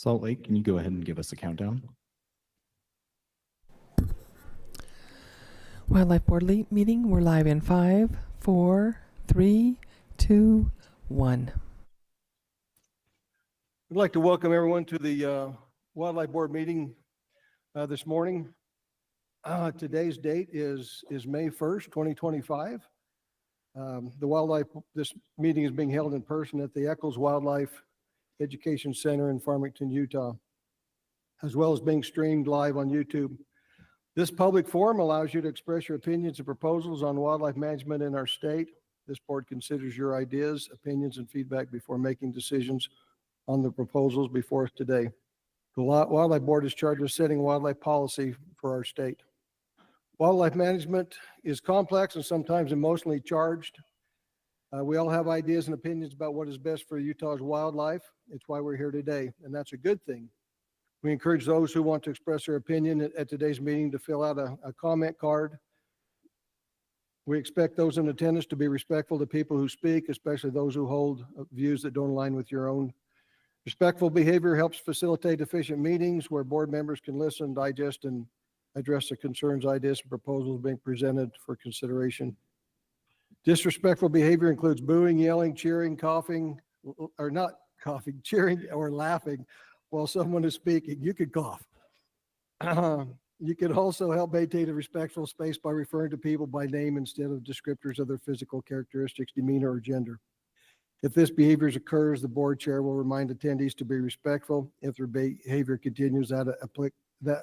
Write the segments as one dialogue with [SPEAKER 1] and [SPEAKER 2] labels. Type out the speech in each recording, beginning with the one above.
[SPEAKER 1] Salt Lake, can you go ahead and give us a countdown?
[SPEAKER 2] Wildlife Board meeting. We're live in 5, 4, 3, 2, 1.
[SPEAKER 3] I'd like to welcome everyone to the Wildlife Board meeting this morning. Today's date is May 1st, 2025. This meeting is being held in person at the Eccles Wildlife Education Center in Farmington, Utah, as well as being streamed live on YouTube. This public forum allows you to express your opinions and proposals on wildlife management in our state. This board considers your ideas, opinions, and feedback before making decisions on the proposals before us today. The Wildlife Board is charged with setting wildlife policy for our state. Wildlife management is complex and sometimes emotionally charged. We all have ideas and opinions about what is best for Utah's wildlife. It's why we're here today, and that's a good thing. We encourage those who want to express their opinion at today's meeting to fill out a comment card. We expect those in attendance to be respectful to people who speak, especially those who hold views that don't align with your own. Respectful behavior helps facilitate efficient meetings where board members can listen, digest, and address the concerns, ideas, and proposals being presented for consideration. Disrespectful behavior includes booing, yelling, cheering, coughing, or not coughing, cheering, or laughing while someone is speaking. You could cough. You can also help maintain a respectful space by referring to people by name instead of descriptors of their physical characteristics, demeanor, or gender. If this behavior occurs, the board chair will remind attendees to be respectful. If their behavior continues, that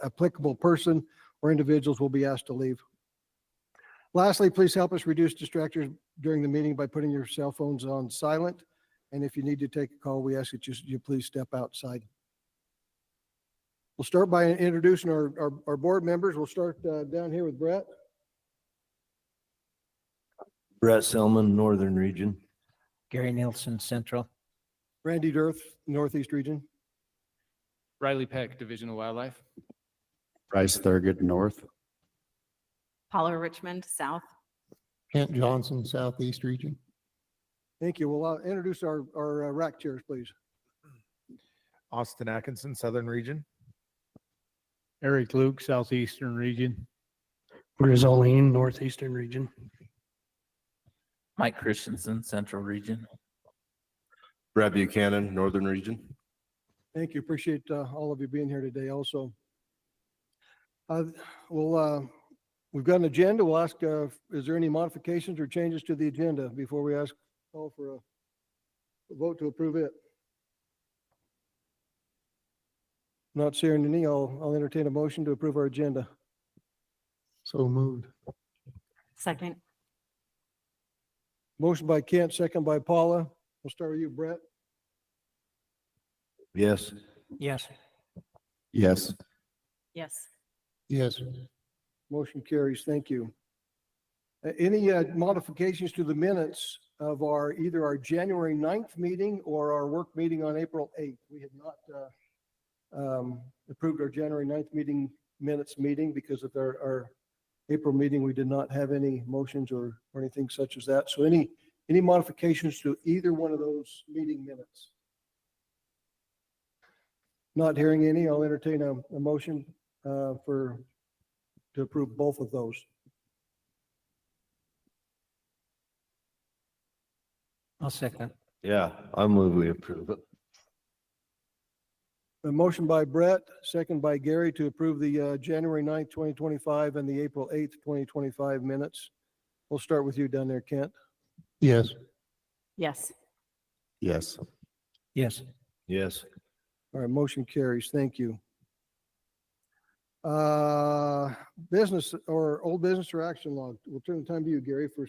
[SPEAKER 3] applicable person or individuals will be asked to leave. Lastly, please help us reduce distractors during the meeting by putting your cell phones on silent. And if you need to take a call, we ask that you please step outside. We'll start by introducing our board members. We'll start down here with Brett.
[SPEAKER 4] Brett Selman, Northern Region.
[SPEAKER 5] Gary Nielsen, Central.
[SPEAKER 3] Randy Dirth, Northeast Region.
[SPEAKER 6] Riley Peck, Division of Wildlife.
[SPEAKER 1] Bryce Thurgood, North.
[SPEAKER 7] Paula Richmond, South.
[SPEAKER 8] Kent Johnson, Southeast Region.
[SPEAKER 3] Thank you. We'll introduce our rack chairs, please.
[SPEAKER 9] Austin Atkinson, Southern Region.
[SPEAKER 10] Eric Luke, Southeastern Region.
[SPEAKER 8] Grizoline, Northeastern Region.
[SPEAKER 5] Mike Christensen, Central Region.
[SPEAKER 4] Brad Buchanan, Northern Region.
[SPEAKER 3] Thank you. Appreciate all of you being here today also. We've got an agenda. We'll ask, is there any modifications or changes to the agenda before we call for a vote to approve it? Not seeing any, I'll entertain a motion to approve our agenda.
[SPEAKER 8] So moved.
[SPEAKER 7] Second.
[SPEAKER 3] Motion by Kent, second by Paula. We'll start with you, Brett.
[SPEAKER 4] Yes.
[SPEAKER 5] Yes.
[SPEAKER 1] Yes.
[SPEAKER 7] Yes.
[SPEAKER 8] Yes.
[SPEAKER 3] Motion carries. Thank you. Any modifications to the minutes of either our January 9th meeting or our work meeting on April 8th? We had not approved our January 9th minutes because of our April meeting, we did not have any motions or anything such as that. So any modifications to either one of those meeting minutes? Not hearing any, I'll entertain a motion to approve both of those.
[SPEAKER 5] I'll second.
[SPEAKER 4] Yeah, I move we approve it.
[SPEAKER 3] A motion by Brett, second by Gary to approve the January 9th, 2025 and the April 8th, 2025 minutes. We'll start with you down there, Kent.
[SPEAKER 8] Yes.
[SPEAKER 7] Yes.
[SPEAKER 1] Yes.
[SPEAKER 5] Yes.
[SPEAKER 4] Yes.
[SPEAKER 3] All right, motion carries. Thank you. Business or old business or action log? We'll turn the time to you, Gary, for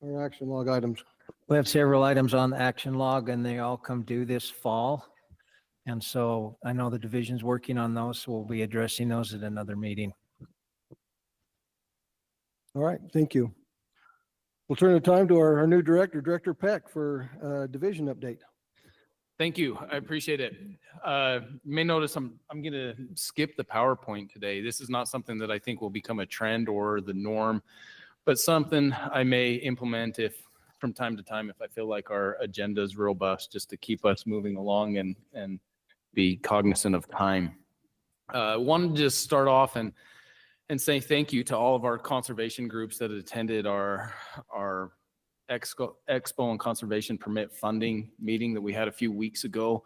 [SPEAKER 3] our action log items.
[SPEAKER 5] We have several items on the action log and they all come due this fall. And so I know the division's working on those, so we'll be addressing those at another meeting.
[SPEAKER 3] All right, thank you. We'll turn the time to our new director, Director Peck, for division update.
[SPEAKER 6] Thank you. I appreciate it. You may notice I'm going to skip the PowerPoint today. This is not something that I think will become a trend or the norm, but something I may implement from time to time if I feel like our agenda is robust, just to keep us moving along and be cognizant of time. Wanted to just start off and say thank you to all of our conservation groups that attended our Expo and conservation permit funding meeting that we had a few weeks ago.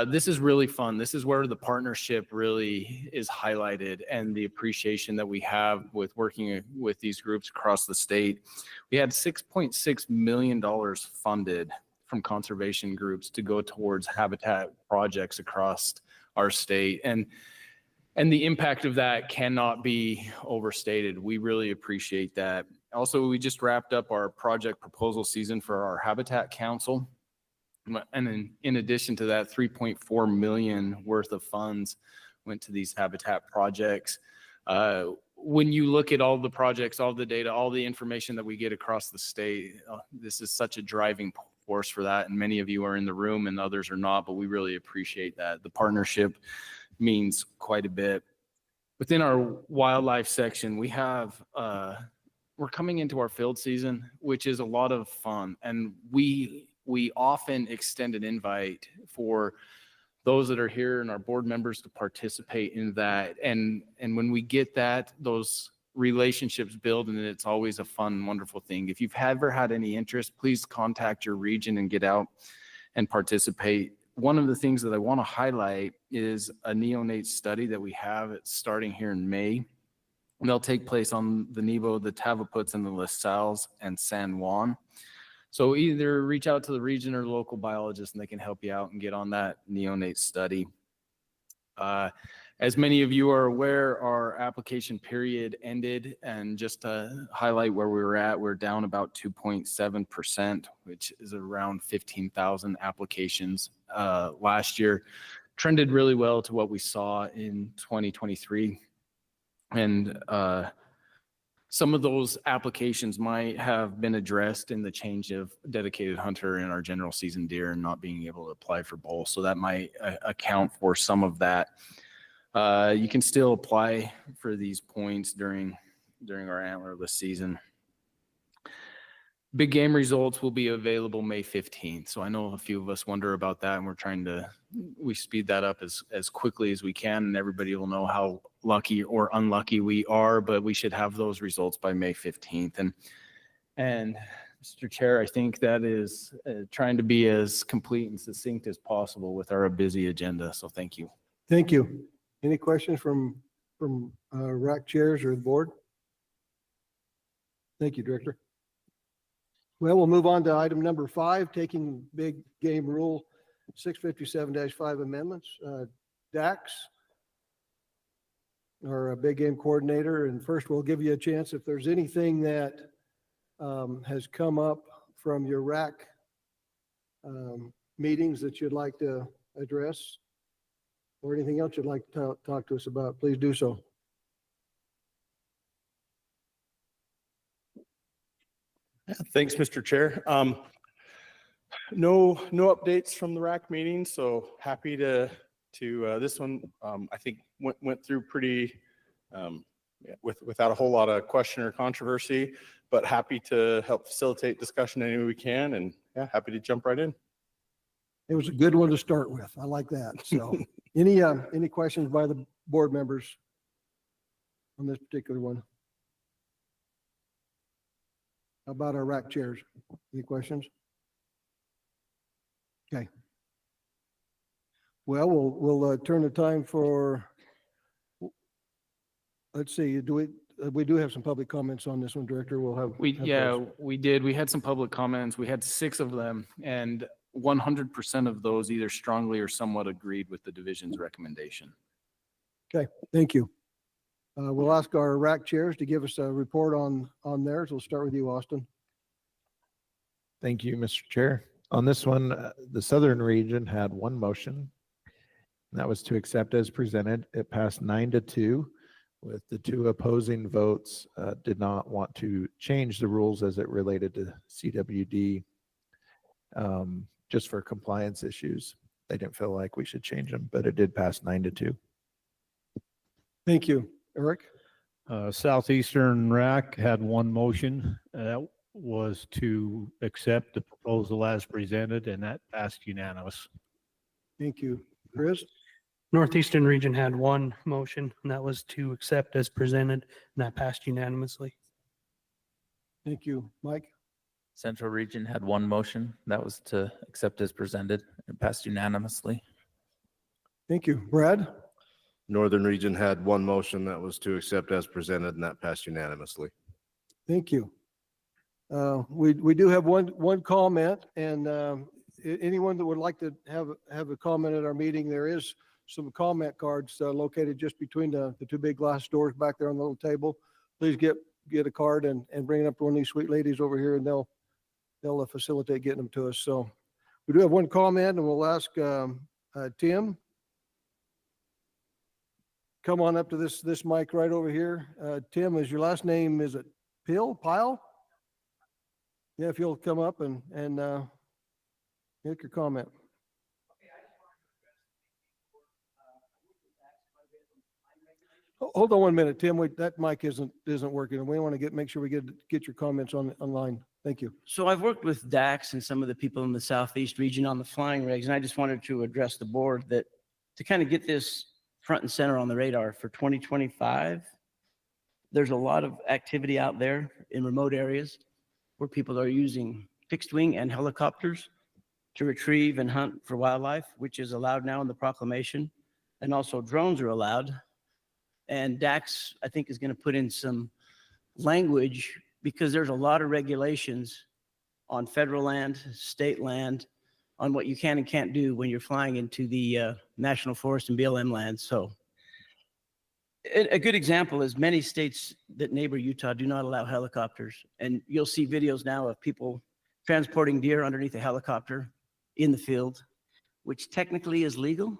[SPEAKER 6] This is really fun. This is where the partnership really is highlighted and the appreciation that we have with working with these groups across the state. We had $6.6 million funded from conservation groups to go towards habitat projects across our state. And the impact of that cannot be overstated. We really appreciate that. Also, we just wrapped up our project proposal season for our Habitat Council. And in addition to that, 3.4 million worth of funds went to these habitat projects. When you look at all the projects, all the data, all the information that we get across the state, this is such a driving force for that. And many of you are in the room and others are not, but we really appreciate that. The partnership means quite a bit. Within our wildlife section, we have, we're coming into our field season, which is a lot of fun. And we often extend an invite for those that are here and our board members to participate in that. And when we get that, those relationships build, and it's always a fun, wonderful thing. If you've ever had any interest, please contact your region and get out and participate. One of the things that I want to highlight is a neonate study that we have. It's starting here in May. And they'll take place on the Nebo, the Tavaputs, and the La Salles and San Juan. So either reach out to the region or the local biologist and they can help you out and get on that neonate study. As many of you are aware, our application period ended, and just to highlight where we were at, we're down about 2.7%, which is around 15,000 applications. Last year trended really well to what we saw in 2023. And some of those applications might have been addressed in the change of dedicated hunter in our general season deer and not being able to apply for both. So that might account for some of that. You can still apply for these points during our antlerless season. Big game results will be available May 15th. So I know a few of us wonder about that, and we speed that up as quickly as we can, and everybody will know how lucky or unlucky we are, but we should have those results by May 15th. And Mr. Chair, I think that is trying to be as complete and succinct as possible with our busy agenda. So thank you.
[SPEAKER 3] Thank you. Any questions from RAC chairs or the board? Thank you, Director. Well, we'll move on to item number 5, taking big game rule 657-5 amendments. Dax, our big game coordinator, and first we'll give you a chance if there's anything that has come up from your RAC meetings that you'd like to address, or anything else you'd like to talk to us about, please do so.
[SPEAKER 11] Thanks, Mr. Chair. No updates from the RAC meeting, so happy to this one. I think went through pretty without a whole lot of question or controversy, but happy to help facilitate discussion any way we can, and yeah, happy to jump right in.
[SPEAKER 3] It was a good one to start with. I like that. So any questions by the board members on this particular one? How about our RAC chairs? Any questions? Okay. Well, we'll turn the time for, let's see, we do have some public comments on this one, Director. We'll have.
[SPEAKER 6] We did. We had some public comments. We had 6 of them, and 100% of those either strongly or somewhat agreed with the division's recommendation.
[SPEAKER 3] Okay, thank you. We'll ask our RAC chairs to give us a report on theirs. We'll start with you, Austin.
[SPEAKER 9] Thank you, Mr. Chair. On this one, the Southern region had one motion. And that was to accept as presented. It passed 9-2, with the 2 opposing votes did not want to change the rules as it related to CWD, just for compliance issues. They didn't feel like we should change them, but it did pass 9-2.
[SPEAKER 3] Thank you. Eric?
[SPEAKER 10] Southeastern RAC had one motion. That was to accept the proposal as presented, and that passed unanimous.
[SPEAKER 3] Thank you. Chris?
[SPEAKER 8] Northeastern region had one motion, and that was to accept as presented, and that passed unanimously.
[SPEAKER 3] Thank you. Mike?
[SPEAKER 12] Central Region had one motion. That was to accept as presented. It passed unanimously.
[SPEAKER 3] Thank you. Brad?
[SPEAKER 4] Northern Region had one motion that was to accept as presented, and that passed unanimously.
[SPEAKER 3] Thank you. We do have one comment, and anyone that would like to have a comment at our meeting, there is some comment cards located just between the two big glass doors back there on the little table. Please get a card and bring it up to one of these sweet ladies over here, and they'll facilitate getting them to us. So we do have one comment, and we'll ask Tim. Come on up to this mic right over here. Tim, is your last name, is it Pyle? Yeah, if you'll come up and make your comment. Hold on 1 minute, Tim. That mic isn't working, and we want to make sure we get your comments online. Thank you.
[SPEAKER 13] So I've worked with Dax and some of the people in the Southeast region on the flying rigs, and I just wanted to address the board that to kind of get this front and center on the radar for 2025. There's a lot of activity out there in remote areas where people are using fixed wing and helicopters to retrieve and hunt for wildlife, which is allowed now in the proclamation. And also drones are allowed. And Dax, I think, is going to put in some language because there's a lot of regulations on federal land, state land, on what you can and can't do when you're flying into the National Forest and BLM land. So a good example is many states that neighbor Utah do not allow helicopters. And you'll see videos now of people transporting deer underneath a helicopter in the field, which technically is legal.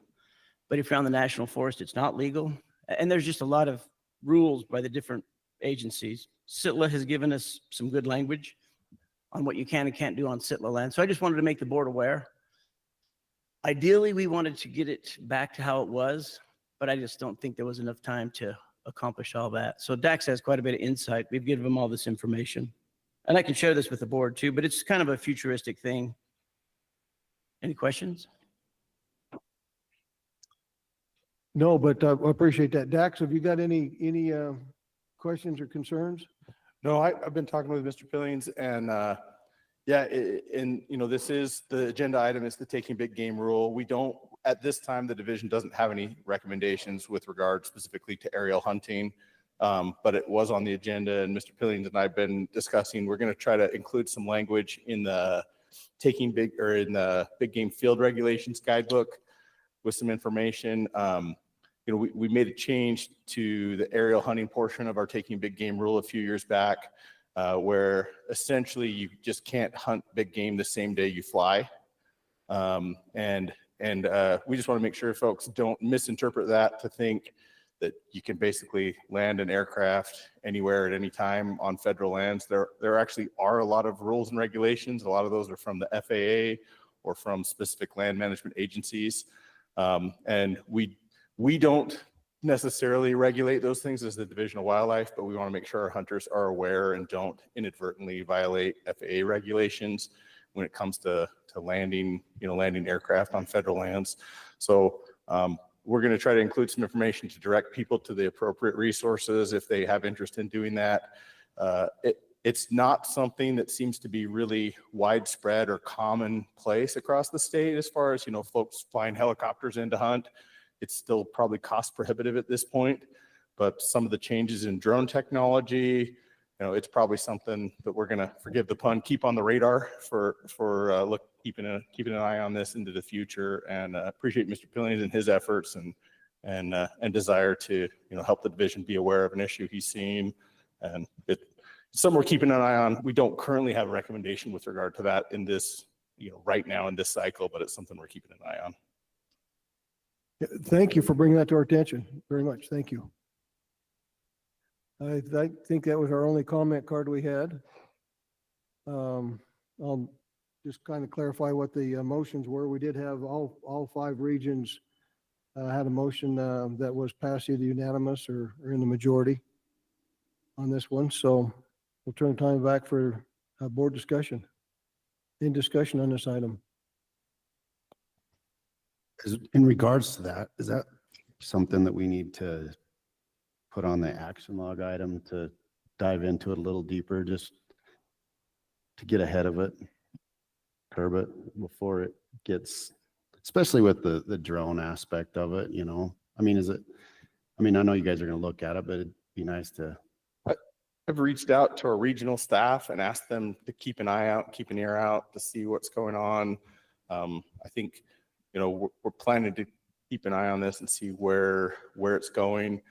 [SPEAKER 13] But if you're on the National Forest, it's not legal. And there's just a lot of rules by the different agencies. CITLA has given us some good language on what you can and can't do on CITLA land. So I just wanted to make the board aware. Ideally, we wanted to get it back to how it was, but I just don't think there was enough time to accomplish all that. So Dax has quite a bit of insight. We've given him all this information. And I can share this with the board too, but it's kind of a futuristic thing. Any questions?
[SPEAKER 3] No, but I appreciate that. Dax, have you got any questions or concerns?
[SPEAKER 11] No, I've been talking with Mr. Pillings, and this is the agenda item is the taking big game rule. We don't, at this time, the division doesn't have any recommendations with regard specifically to aerial hunting, but it was on the agenda, and Mr. Pillings and I have been discussing, we're going to try to include some language in the in the big game field regulations guidebook with some information. We made a change to the aerial hunting portion of our taking big game rule a few years back, where essentially you just can't hunt big game the same day you fly. We just want to make sure folks don't misinterpret that to think that you can basically land an aircraft anywhere at any time on federal lands. There actually are a lot of rules and regulations. A lot of those are from the FAA or from specific land management agencies. And we don't necessarily regulate those things as the Division of Wildlife, but we want to make sure our hunters are aware and don't inadvertently violate FAA regulations when it comes to landing aircraft on federal lands. So we're going to try to include some information to direct people to the appropriate resources if they have interest in doing that. It's not something that seems to be really widespread or commonplace across the state as far as, folks flying helicopters in to hunt. It's still probably cost prohibitive at this point, but some of the changes in drone technology, it's probably something that we're going to, forgive the pun, keep on the radar for keeping an eye on this into the future, and appreciate Mr. Pillings and his efforts and desire to help the division be aware of an issue he's seeing, and it's something we're keeping an eye on. We don't currently have a recommendation with regard to that in this right now in this cycle, but it's something we're keeping an eye on.
[SPEAKER 3] Thank you for bringing that to our attention very much. Thank you. I think that was our only comment card we had. I'll just kind of clarify what the motions were. We did have all 5 regions had a motion that was passed either unanimous or in the majority on this one. So we'll turn the time back for board discussion. In discussion on this item.
[SPEAKER 1] In regards to that, is that something that we need to put on the action log item to dive into it a little deeper, just to get ahead of it, curb it before it gets, especially with the drone aspect of it, you know? I mean, I know you guys are gonna look at it, but it'd be nice to.
[SPEAKER 11] I've reached out to our regional staff and asked them to keep an eye out, keep an ear out to see what's going on. I think, you know, we're planning to keep an eye on this and see where it's going.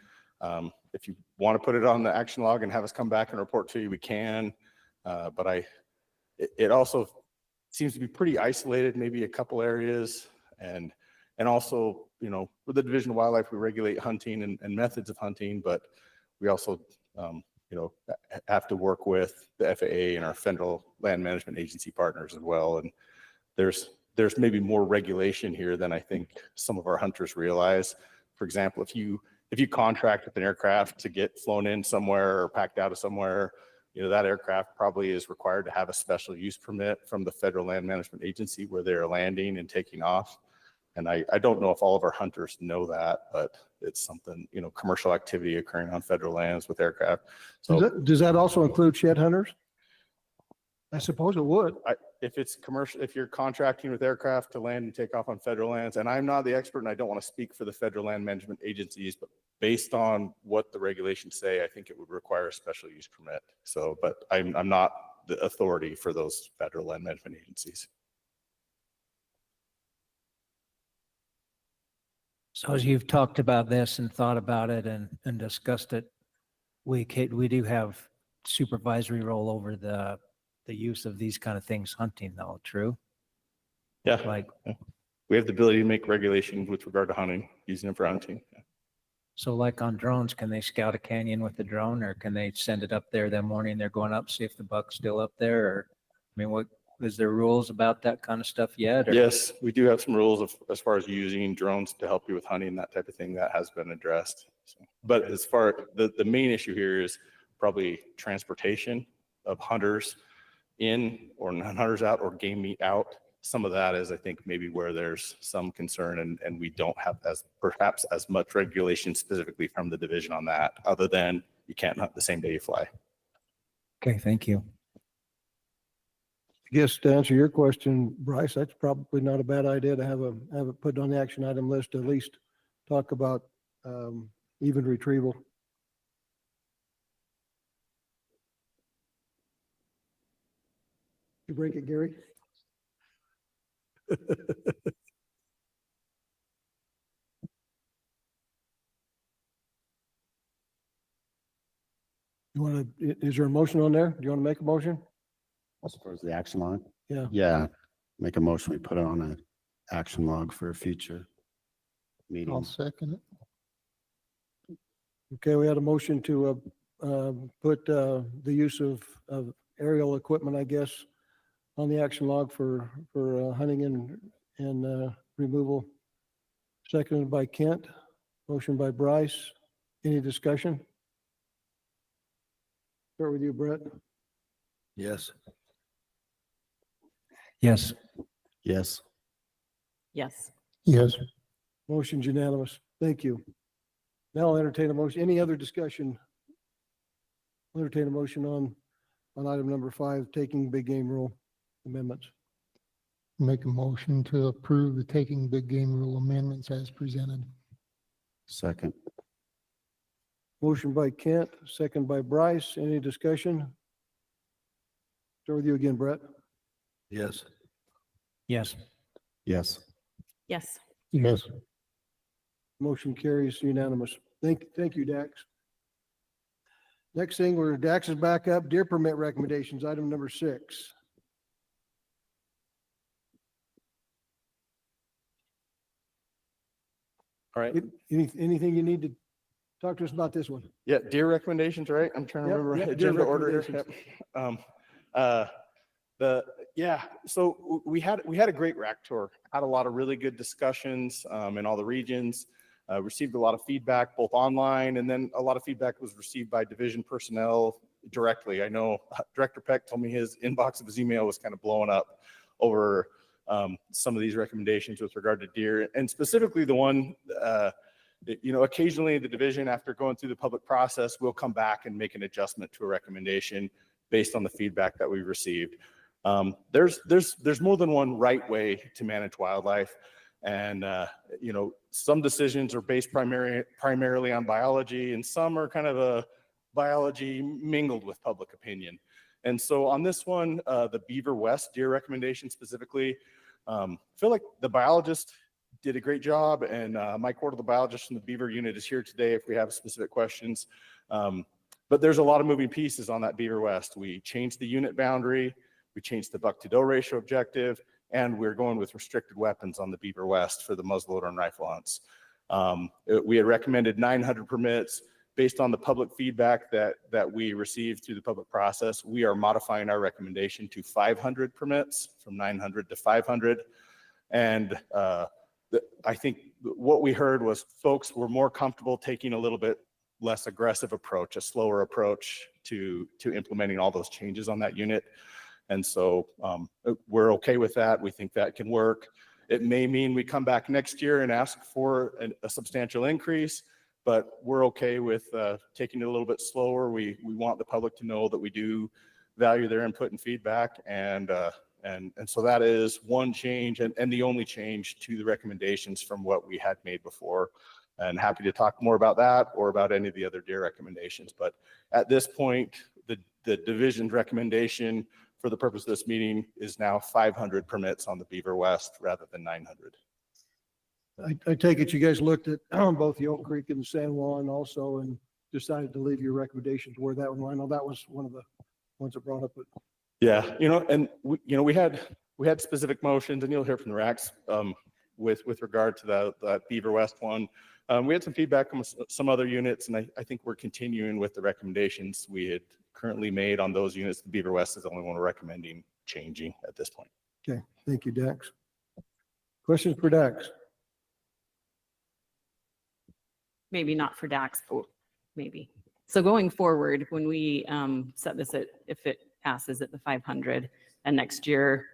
[SPEAKER 11] If you want to put it on the action log and have us come back and report to you, we can. But it also seems to be pretty isolated, maybe a couple areas. And also, you know, with the Division of Wildlife, we regulate hunting and methods of hunting, but we also, you know, have to work with the FAA and our federal land management agency partners as well. And there's maybe more regulation here than I think some of our hunters realize. For example, if you contract with an aircraft to get flown in somewhere or packed out of somewhere, you know, that aircraft probably is required to have a special use permit from the federal land management agency where they're landing and taking off. And I don't know if all of our hunters know that, but it's something, you know, commercial activity occurring on federal lands with aircraft. So
[SPEAKER 3] Does that also include shed hunters? I suppose it would.
[SPEAKER 11] if it's commercial, if you're contracting with aircraft to land and take off on federal lands, and I'm not the expert and I don't want to speak for the federal land management agencies, but based on what the regulations say, I think it would require a special use permit. So, but I'm not the authority for those federal land management agencies.
[SPEAKER 5] So as you've talked about this and thought about it and discussed it, we do have supervisory role over the use of these kind of things hunting though, true?
[SPEAKER 11] Yeah.
[SPEAKER 5] Like,
[SPEAKER 11] We have the ability to make regulations with regard to hunting, using them for hunting.
[SPEAKER 5] so like on drones, can they scout a canyon with the drone or can they send it up there that morning? They're going up, see if the buck's still up there or, I mean, what, is there rules about that kind of stuff yet? Or?
[SPEAKER 11] Yes, we do have some rules as far as using drones to help you with hunting, that type of thing that has been addressed. So, but as far the main issue here is probably transportation of hunters in or non-hunters out or game meat out. Some of that is, I think, maybe where there's some concern and we don't have perhaps as much regulation specifically from the division on that, other than you can't hunt the same day you fly.
[SPEAKER 5] Okay, thank you.
[SPEAKER 3] I guess to answer your question, Bryce, that's probably not a bad idea to have it put on the action item list, to at least talk about even retrieval. You break it, Gary? You want to, is there a motion on there? Do you want to make a motion?
[SPEAKER 1] As far as the action log?
[SPEAKER 3] Yeah.
[SPEAKER 1] Yeah, make a motion, we put it on an action log for a future meeting.
[SPEAKER 3] second it. Okay, we had a motion to put the use of aerial equipment, I guess, on the action log for hunting and removal. Seconded by Kent, motion by Bryce. Any discussion? Start with you, Brett.
[SPEAKER 9] Yes.
[SPEAKER 5] Yes.
[SPEAKER 1] Yes.
[SPEAKER 7] Yes.
[SPEAKER 3] Yes. Motion's unanimous. Thank you. Now I'll entertain a motion. Any other discussion? I'll entertain a motion on item number 5, taking big game rule amendments.
[SPEAKER 14] Make a motion to approve the taking big game rule amendments as presented.
[SPEAKER 1] Second.
[SPEAKER 3] Motion by Kent, second by Bryce. Any discussion? Start with you again, Brett.
[SPEAKER 9] Yes.
[SPEAKER 5] Yes.
[SPEAKER 1] Yes.
[SPEAKER 7] Yes.
[SPEAKER 14] Yes.
[SPEAKER 3] Motion carries unanimous. Thank you, Dax. Next thing, where Dax is back up, deer permit recommendations, item number 6.
[SPEAKER 11] All right.
[SPEAKER 3] Anything you need to talk to us about this one?
[SPEAKER 11] Yeah, deer recommendations, right? I'm trying to
[SPEAKER 3] Yep,
[SPEAKER 11] remember
[SPEAKER 3] yep, deer
[SPEAKER 11] agenda order here.
[SPEAKER 3] recommendations.
[SPEAKER 11] So we had a great rack tour, had a lot of really good discussions in all the regions, received a lot of feedback both online, and then a lot of feedback was received by division personnel directly. I know Director Peck told me his inbox of his email was kind of blowing up over some of these recommendations with regard to deer, and specifically the one, occasionally the division, after going through the public process, will come back and make an adjustment to a recommendation based on the feedback that we received. There's more than one right way to manage wildlife. And, some decisions are based primarily on biology, and some are kind of a biology mingled with public opinion. And so on this one, the Beaver West deer recommendation specifically, I feel like the biologist did a great job, and Mike Ward, the biologist from the Beaver unit, is here today if we have specific questions. But there's a lot of moving pieces on that Beaver West. We changed the unit boundary, we changed the buck-to-doe ratio objective, and we're going with restricted weapons on the Beaver West for the muzzleloader and rifle hunts. We had recommended 900 permits. Based on the public feedback that we received through the public process, we are modifying our recommendation to 500 permits, from 900 to 500. And I think what we heard was folks were more comfortable taking a little bit less aggressive approach, a slower approach to implementing all those changes on that unit. And so we're okay with that. We think that can work. It may mean we come back next year and ask for a substantial increase, but we're okay with taking it a little bit slower. We want the public to know that we do value their input and feedback. And so that is one change and the only change to the recommendations from what we had made before. And happy to talk more about that or about any of the other deer recommendations. But at this point, the division's recommendation for the purpose of this meeting is now 500 permits on the Beaver West rather than 900.
[SPEAKER 3] I take it you guys looked at both the Oak Creek and the San Juan also and decided to leave your recommendations where that one. I know that was one of the ones that brought up it.
[SPEAKER 11] Yeah, and we had specific motions, and you'll hear from the RACs with regard to that Beaver West one. We had some feedback from some other units, and I think we're continuing with the recommendations we had currently made on those units. The Beaver West is the only one we're recommending changing at this point.
[SPEAKER 3] Okay, thank you, Dax. Questions for Dax?
[SPEAKER 7] Maybe not for Dax, but maybe. So going forward, when we set this at, if it passes at the 500, and next year,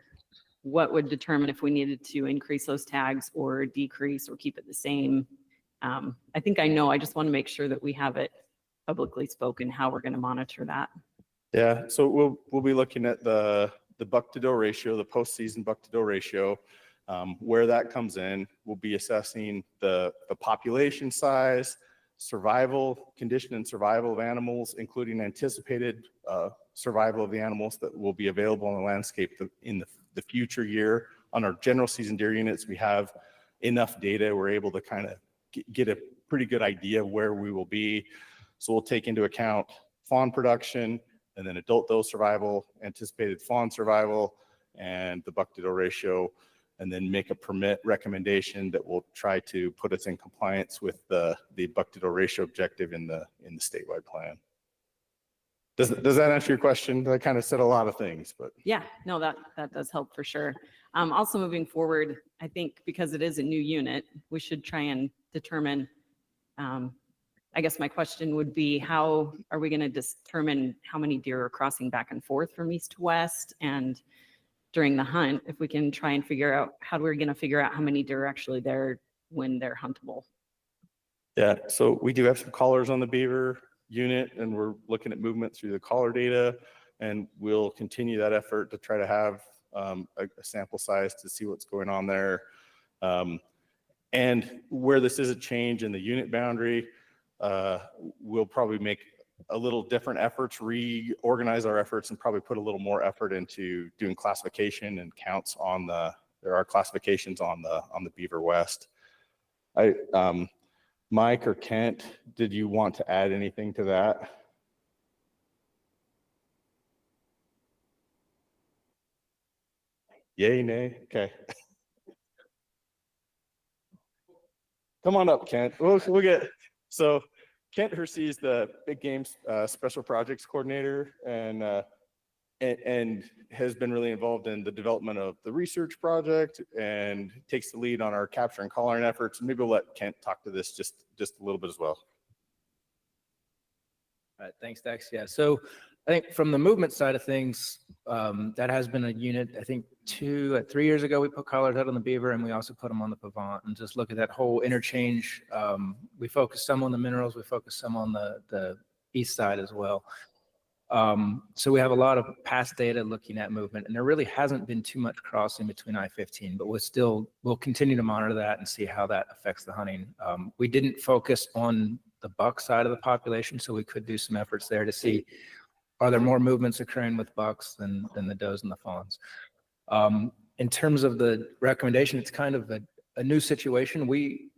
[SPEAKER 7] what would determine if we needed to increase those tags or decrease or keep it the same? I think I know. I just want to make sure that we have it publicly spoken how we're going to monitor that.
[SPEAKER 11] Yeah, so we'll be looking at the buck-to-doe ratio, the postseason buck-to-doe ratio, where that comes in. We'll be assessing the population size, survival, condition and survival of animals, including anticipated survival of the animals that will be available on the landscape in the future year. On our general season deer units, we have enough data. We're able to kind of get a pretty good idea of where we will be. So we'll take into account fawn production, and then adult doe survival, anticipated fawn survival, and the buck-to-doe ratio, and then make a permit recommendation that will try to put us in compliance with the buck-to-doe ratio objective in the statewide plan. Does that answer your question? I kind of said a lot of things, but.
[SPEAKER 7] Yeah, no, that does help for sure. Also moving forward, I think because it is a new unit, we should try and determine, I guess my question would be, how are we going to determine how many deer are crossing back and forth from east to west? And during the hunt, if we can try and figure out how we're going to figure out how many deer are actually there when they're huntable.
[SPEAKER 11] Yeah, so we do have some collars on the beaver unit, and we're looking at movement through the collar data, and we'll continue that effort to try to have a sample size to see what's going on there. And where this is a change in the unit boundary, we'll probably make a little different efforts, reorganize our efforts, and probably put a little more effort into doing classification and counts on there are classifications on the Beaver West. Mike or Kent, did you want to add anything to that? Yay, nay? Okay. Come on up, Kent. We'll get, so Kent Hersey is the Big Games Special Projects Coordinator, and has been really involved in the development of the research project and takes the lead on our capture and collaring efforts. Maybe we'll let Kent talk to this just a little bit as well.
[SPEAKER 15] All right, thanks, Dex. Yeah, so
[SPEAKER 5] I think from the movement side of things, that has been a unit, I think 3 years ago, we put collars out on the beaver and we also put them on the pavant and just look at that whole interchange. We focus some on the minerals, we focus some on the east side as well. So we have a lot of past data looking at movement, and there really hasn't been too much crossing between I-15, but we'll continue to monitor that and see how that affects the hunting. We didn't focus on the buck side of the population, so we could do some efforts there to see, are there more movements occurring with bucks than the does and the fawns? In terms of the recommendation, it's kind of a new situation. We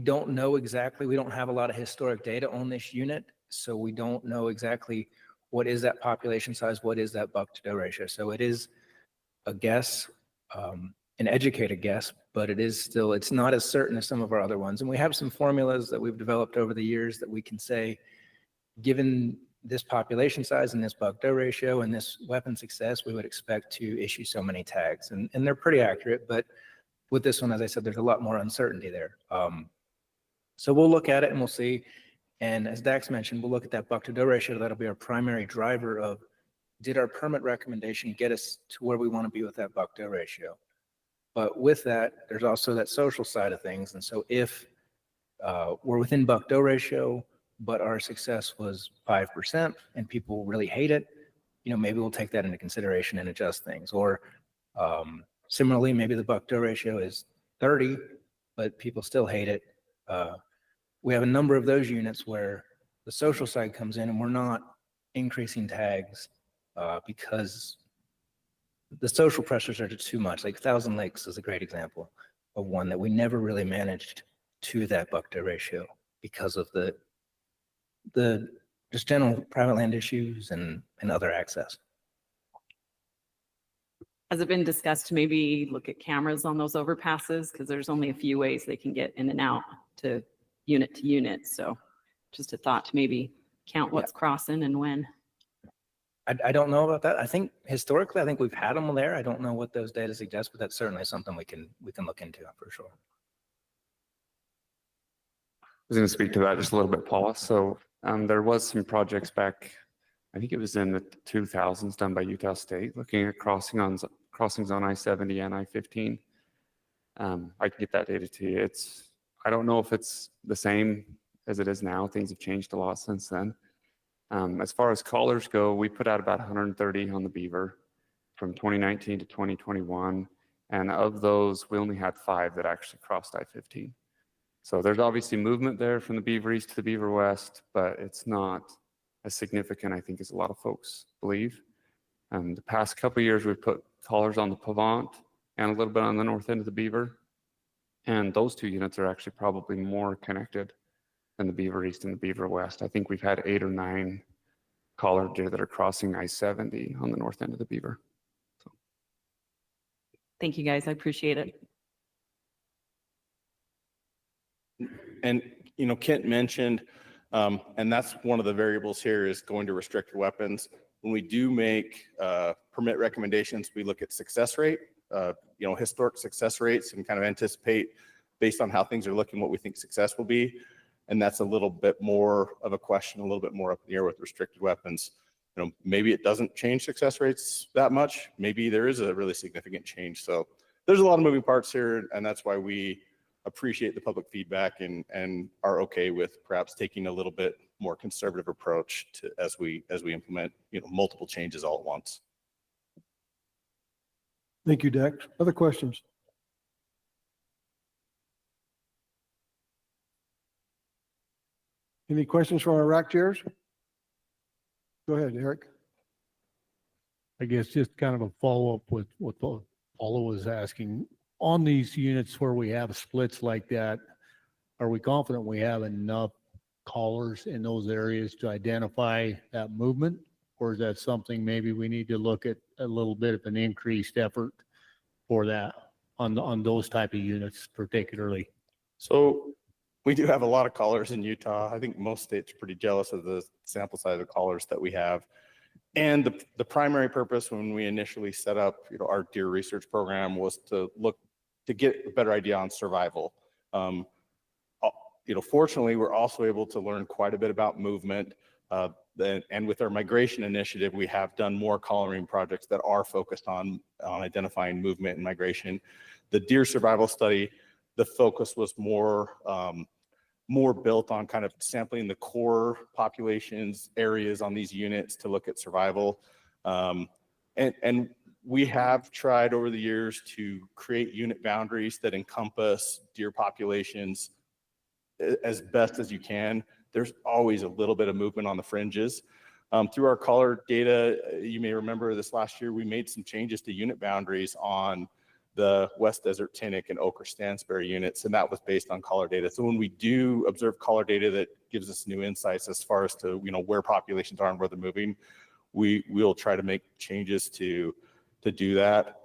[SPEAKER 5] don't know exactly, we don't have a lot of historic data on this unit, so we don't know exactly what is that population size, what is that buck to doe ratio. So it is a guess, an educated guess, but it's not as certain as some of our other ones. And we have some formulas that we've developed over the years that we can say, given this population size and this buck doe ratio and this weapon success, we would expect to issue so many tags. And they're pretty accurate, but with this one, as I said, there's a lot more uncertainty there. So we'll look at it and we'll see. And as Dax mentioned, we'll look at that buck to doe ratio. That'll be our primary driver of, did our permit recommendation get us to where we want to be with that buck doe ratio? But with that, there's also that social side of things. And so if we're within buck doe ratio, but our success was 5% and people really hate it, maybe we'll take that into consideration and adjust things. Or similarly, maybe the buck doe ratio is 30, but people still hate it. We have a number of those units where the social side comes in and we're not increasing tags because the social pressures are just too much. Like Thousand Lakes is a great example of one that we never really managed to that buck doe ratio because of the just general private land issues and other access.
[SPEAKER 7] Has it been discussed to maybe look at cameras on those overpasses? Because there's only a few ways they can get in and out to unit. So just a thought to maybe count what's crossing and when.
[SPEAKER 5] I don't know about that. I think historically, we've had them there. I don't know what those data suggest, but that's certainly something we can look into for sure.
[SPEAKER 15] I was going to speak to that just a little bit, Paula. So there was some projects back, I think it was in the 2000s, done by Utah State, looking at crossings on I-70 and I-15. I can get that data to you. I don't know if it's the same as it is now. Things have changed a lot since then. As far as collars go, we put out about 130 on the beaver from 2019 to 2021. And of those, we only had 5 that actually crossed I-15. So there's obviously movement there from the beaver east to the beaver west, but it's not as significant, I think, as a lot of folks believe. The past couple of years, we've put collars on the pavant and a little bit on the north end of the beaver. And those 2 units are actually probably more connected than the beaver east and the beaver west. I think we've had 8 or 9 collared deer that are crossing I-70 on the north end of the beaver. So.
[SPEAKER 7] Thank you, guys. I appreciate it.
[SPEAKER 11] And, Kent mentioned, and that's one of the variables here is going to restricted weapons. When we do make permit recommendations, we look at success rate, historic success rates, and kind of anticipate based on how things are looking, what we think success will be. And that's a little bit more of a question, a little bit more up in the air with restricted weapons. Maybe it doesn't change success rates that much. Maybe there is a really significant change. So there's a lot of moving parts here, and that's why we appreciate the public feedback and are okay with perhaps taking a little bit more conservative approach to as we implement multiple changes all at once.
[SPEAKER 3] Thank you, Dex. Other questions? Any questions from our rack chairs? Go ahead, Eric.
[SPEAKER 10] I guess just kind of a follow-up with what Paula was asking. On these units where we have splits like that, are we confident we have enough collars in those areas to identify that movement? Or is that something maybe we need to look at a little bit of an increased effort for that on those type of units particularly?
[SPEAKER 11] So we do have a lot of collars in Utah. I think most states are pretty jealous of the sample size of collars that we have. And the primary purpose when we initially set up our deer research program was to look to get a better idea on survival. Fortunately, we're also able to learn quite a bit about movement And with our migration initiative, we have done more collaring projects that are focused on identifying movement and migration. The deer survival study, the focus was more built on kind of sampling the core populations areas on these units to look at survival. And we have tried over the years to create unit boundaries that encompass deer populations as best as you can. There's always a little bit of movement on the fringes. Through our collar data, you may remember this last year, we made some changes to unit boundaries on the West Desert Tinnick and Ochre Stansberry units, and that was based on collar data. So when we do observe collar data that gives us new insights as far as to where populations are and where they're moving, we'll try to make changes to do that.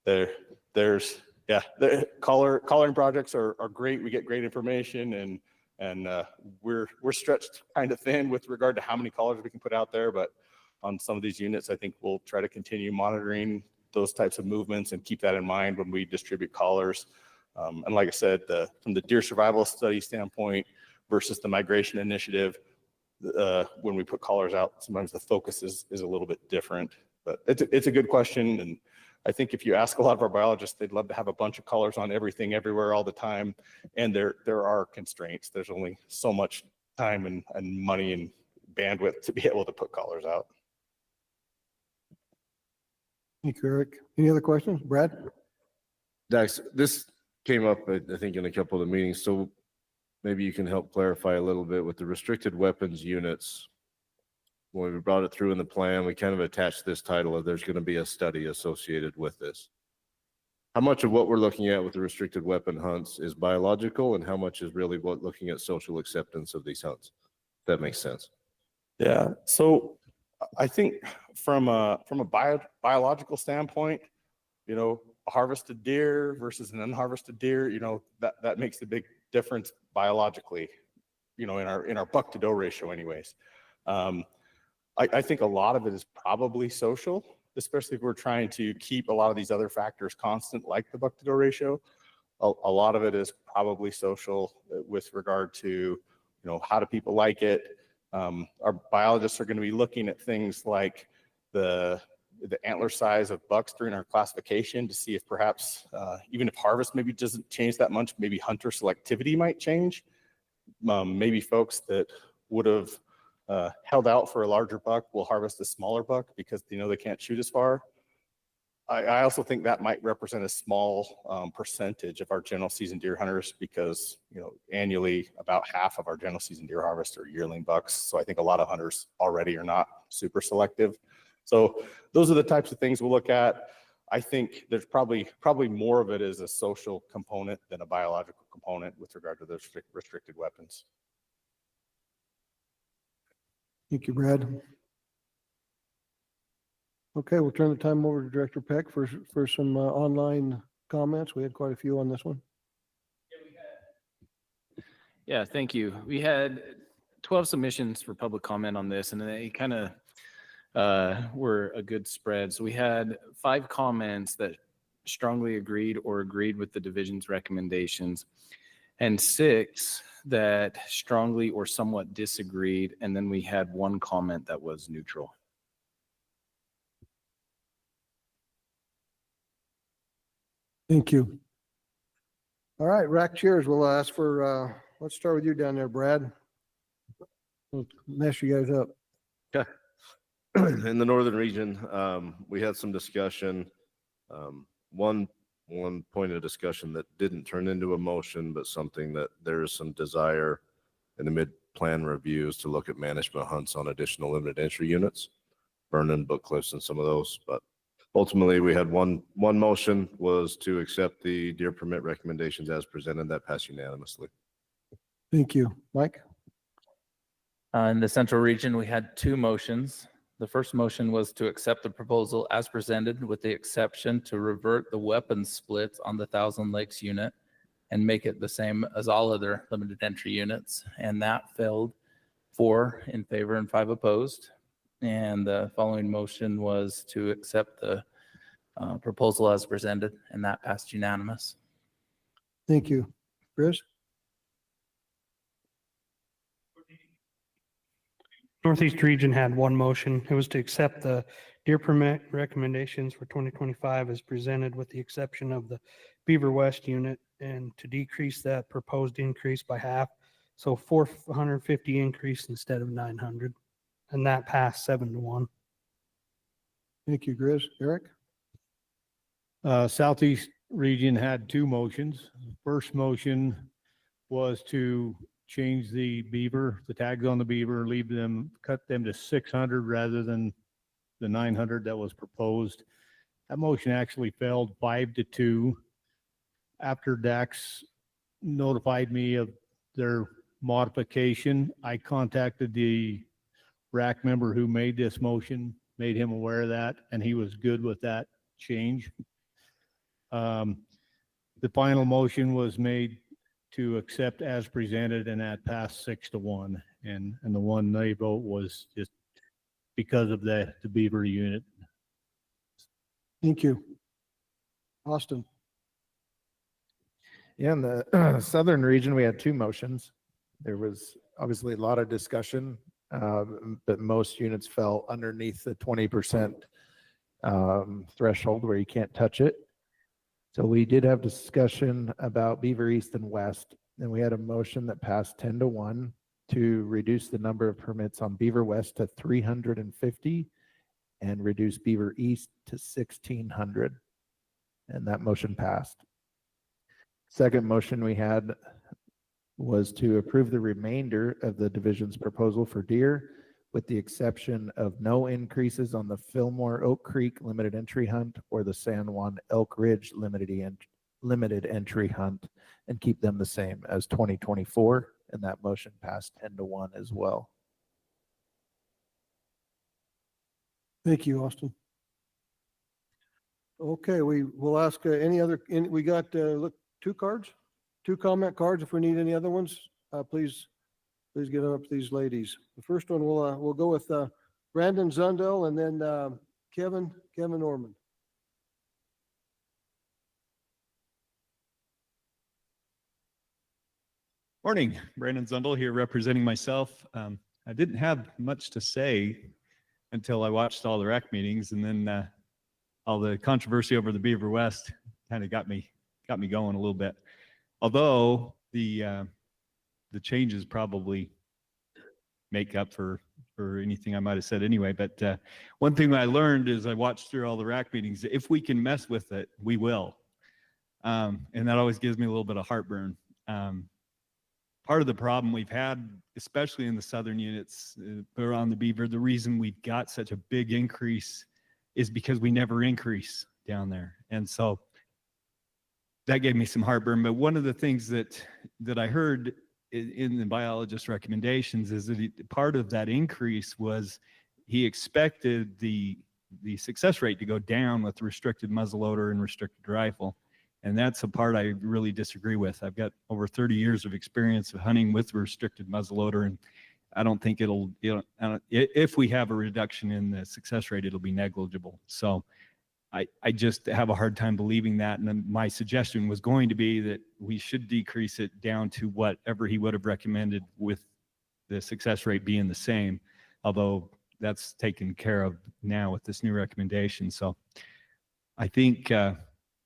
[SPEAKER 11] The collaring projects are great. We get great information, and we're stretched kind of thin with regard to how many collars we can put out there. But on some of these units, I think we'll try to continue monitoring those types of movements and keep that in mind when we distribute collars. And like I said, from the deer survival study standpoint versus the migration initiative, when we put collars out, sometimes the focus is a little bit different. But it's a good question, and I think if you ask a lot of our biologists, they'd love to have a bunch of collars on everything, everywhere, all the time. And there are constraints. There's only so much time and money and bandwidth to be able to put collars out.
[SPEAKER 3] Thank you, Eric. Any other questions? Brad?
[SPEAKER 4] Dax, this came up, I think, in a couple of the meetings. So maybe you can help clarify a little bit with the restricted weapons units. When we brought it through in the plan, we kind of attached this title of there's going to be a study associated with this. How much of what we're looking at with the restricted weapon hunts is biological, and how much is really looking at social acceptance of these hunts? If that makes sense.
[SPEAKER 11] Yeah. So I think from a biological standpoint, a harvested deer versus an unharvested deer, that makes a big difference biologically, in our buck to doe ratio anyways. I think a lot of it is probably social, especially if we're trying to keep a lot of these other factors constant, like the buck to doe ratio. A lot of it is probably social with regard to, how do people like it? Our biologists are going to be looking at things like the antler size of bucks during our classification to see if perhaps, even if harvest maybe doesn't change that much, maybe hunter selectivity might change. Maybe folks that would have held out for a larger buck will harvest a smaller buck because they can't shoot as far. I also think that might represent a small percentage of our general season deer hunters because, annually about half of our general season deer harvest are yearling bucks. So I think a lot of hunters already are not super selective. So those are the types of things we'll look at. I think there's probably more of it as a social component than a biological component with regard to those restricted weapons.
[SPEAKER 3] Thank you, Brad. Okay, we'll turn the time over to Director Peck for some online comments. We had quite a few on this one.
[SPEAKER 6] Yeah, thank you. We had 12 submissions for public comment on this, and they kind of were a good spread. So we had 5 comments that strongly agreed or agreed with the division's recommendations, and 6 that strongly or somewhat disagreed, and then we had 1 comment that was neutral.
[SPEAKER 3] Thank you. All right, rack chairs. We'll ask for, let's start with you down there, Brad. We'll mess you guys up.
[SPEAKER 4] Okay. In the northern region, we had some discussion. One point of discussion that didn't turn into a motion, but something that there is some desire in the mid-plan reviews to look at management hunts on additional limited entry units, Vernon, Book Cliffs, and some of those. But ultimately, we had one motion was to accept the deer permit recommendations as presented. That passed unanimously.
[SPEAKER 3] Thank you. Mike?
[SPEAKER 12] In the central region, we had 2 motions. The first motion was to accept the proposal as presented with the exception to revert the weapons splits on the Thousand Lakes unit and make it the same as all other limited entry units. And that failed 4 in favor and 5 opposed. And the following motion was to accept the proposal as presented, and that passed unanimous.
[SPEAKER 3] Thank you. Chris?
[SPEAKER 8] Northeast region had one motion. It was to accept the deer permit recommendations for 2025 as presented with the exception of the Beaver West unit and to decrease that proposed increase by half. So 450 increase instead of 900. And that passed 7-1.
[SPEAKER 3] Thank you, Grizz. Eric?
[SPEAKER 10] Southeast region had two motions. First motion was to change the beaver, the tags on the beaver, leave them, cut them to 600 rather than the 900 that was proposed. That motion actually failed 5-2. After Dax notified me of their modification, I contacted the RAC member who made this motion, made him aware of that, and he was good with that change. The final motion was made to accept as presented, and that passed 6-1. And the one nay vote was just because of the beaver unit.
[SPEAKER 3] Thank you. Austin?
[SPEAKER 9] Yeah, in the southern region, we had two motions. There was obviously a lot of discussion, but most units fell underneath the 20% threshold where you can't touch it. So we did have discussion about Beaver East and West, and we had a motion that passed 10-1 to reduce the number of permits on Beaver West to 350 and reduce Beaver East to 1,600. And that motion passed. Second motion we had was to approve the remainder of the division's proposal for deer, with the exception of no increases on the Fillmore Oak Creek limited entry hunt or the San Juan Elk Ridge limited entry hunt, and keep them the same as 2024. And that motion passed 10-1 as well.
[SPEAKER 3] Thank you, Austin. Okay, we will ask any other, we got, look, two comment cards. If we need any other ones, please get up to these ladies. The first one we'll go with Brandon Zundel and then Kevin Norman.
[SPEAKER 16] Morning, Brandon Zundel here representing myself. I didn't have much to say until I watched all the RAC meetings, and then all the controversy over the Beaver West kind of got me going a little bit. Although the changes probably make up for anything I might have said anyway. But one thing I learned is I watched through all the RAC meetings. If we can mess with it, we will. And that always gives me a little bit of heartburn. Part of the problem we've had, especially in the southern units around the beaver, the reason we've got such a big increase is because we never increase down there. And so that gave me some heartburn. But one of the things that I heard in the biologist recommendations is that part of that increase was he expected the success rate to go down with restricted muzzleloader and restricted rifle. And that's a part I really disagree with. I've got over 30 years of experience of hunting with restricted muzzleloader, and I don't think if we have a reduction in the success rate, it'll be negligible. So I just have a hard time believing that. And then my suggestion was going to be that we should decrease it down to whatever he would have recommended, with the success rate being the same, although that's taken care of now with this new recommendation. So I think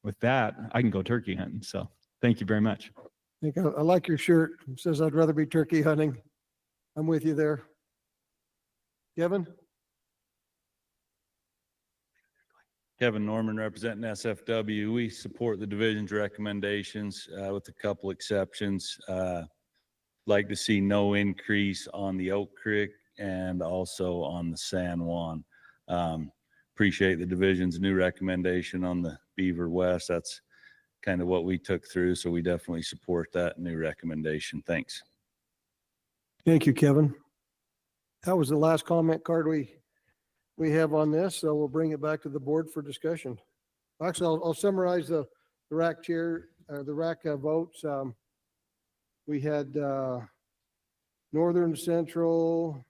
[SPEAKER 16] with that, I can go turkey hunting. So thank you very much.
[SPEAKER 3] I like your shirt. It says I'd rather be turkey hunting. I'm with you there. Kevin?
[SPEAKER 17] Kevin Norman representing SFW. We support the division's recommendations with a couple exceptions. Like to see no increase on the Oak Creek and also on the San Juan. Appreciate the division's new recommendation on the Beaver West. That's kind of what we took through, so we definitely support that new recommendation. Thanks.
[SPEAKER 3] Thank you, Kevin. That was the last comment card we have on this, so we'll bring it back to the board for discussion. Actually, I'll summarize the RAC chair, the RAC votes. We had Northern, Central,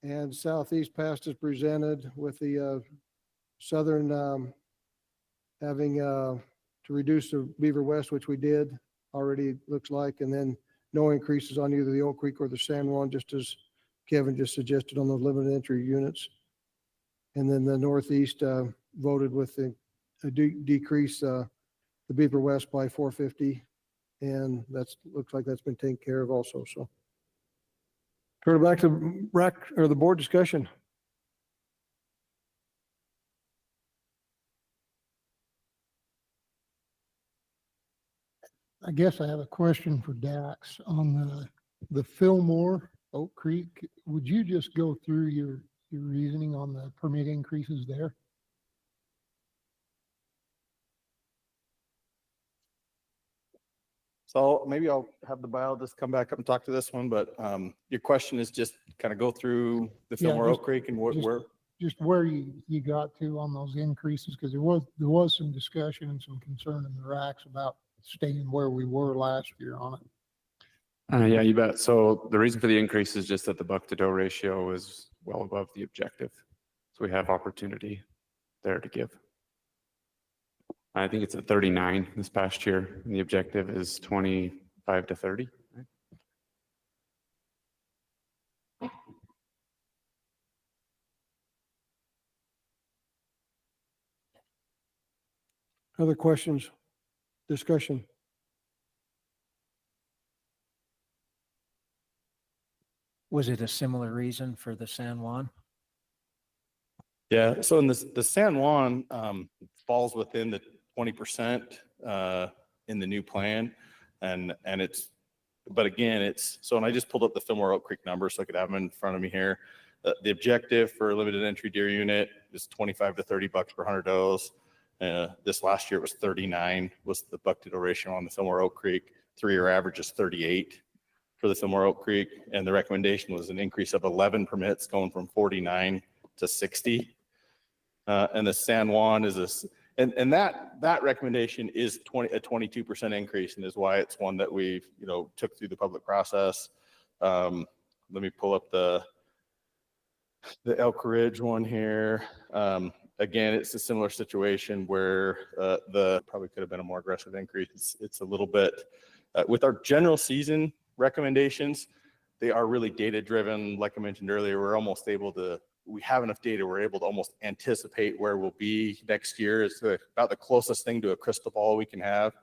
[SPEAKER 3] and Southeast passed as presented, with the Southern having to reduce the Beaver West, which we did already, looks like, and then no increases on either the Oak Creek or the San Juan, just as Kevin just suggested on those limited entry units. And then the Northeast voted with the decrease the Beaver West by 450. And looks like that's been taken care of also, so. Turn it back to the board discussion.
[SPEAKER 14] I guess I have a question for Dax on the Fillmore, Oak Creek. Would you just go through your reasoning on the permit increases there?
[SPEAKER 11] So maybe I'll have the biologist come back up and talk to this one, but your question is just kind of go through the
[SPEAKER 14] Yeah,
[SPEAKER 11] Fillmore
[SPEAKER 14] just-
[SPEAKER 11] Oak Creek and where.
[SPEAKER 14] Just where you got to on those increases, because there was some discussion and some concern in the racks about staying where we were last year on it.
[SPEAKER 15] Yeah, you bet. So the reason for the increase is just that the buck to doe ratio is well above the objective. So we have opportunity there to give. I think it's at 39 this past year, and the objective is 25 to 30. Right?
[SPEAKER 3] Other questions, discussion?
[SPEAKER 5] Was it a similar reason for the San Juan?
[SPEAKER 11] Yeah, so in the San Juan falls within the 20% in the new plan. And but again, so, and I just pulled up the Fillmore Oak Creek numbers so I could have them in front of me here. The objective for a limited entry deer unit is 25 to 30 bucks per 100 does. This last year it was 39 was the buck to doe ratio on the Fillmore Oak Creek. 3-year average is 38 for the Fillmore Oak Creek. And the recommendation was an increase of 11 permits going from 49 to 60. And the San Juan is and that recommendation is a 22% increase, and is why it's one that we've, took through the public process. Let me pull up the Elk Ridge one here. Again, it's a similar situation where probably could have been a more aggressive increase. It's a little bit with our general season recommendations. They are really data driven. Like I mentioned earlier, we have enough data. We're able to almost anticipate where we'll be next year. It's about the closest thing to a crystal ball we can have.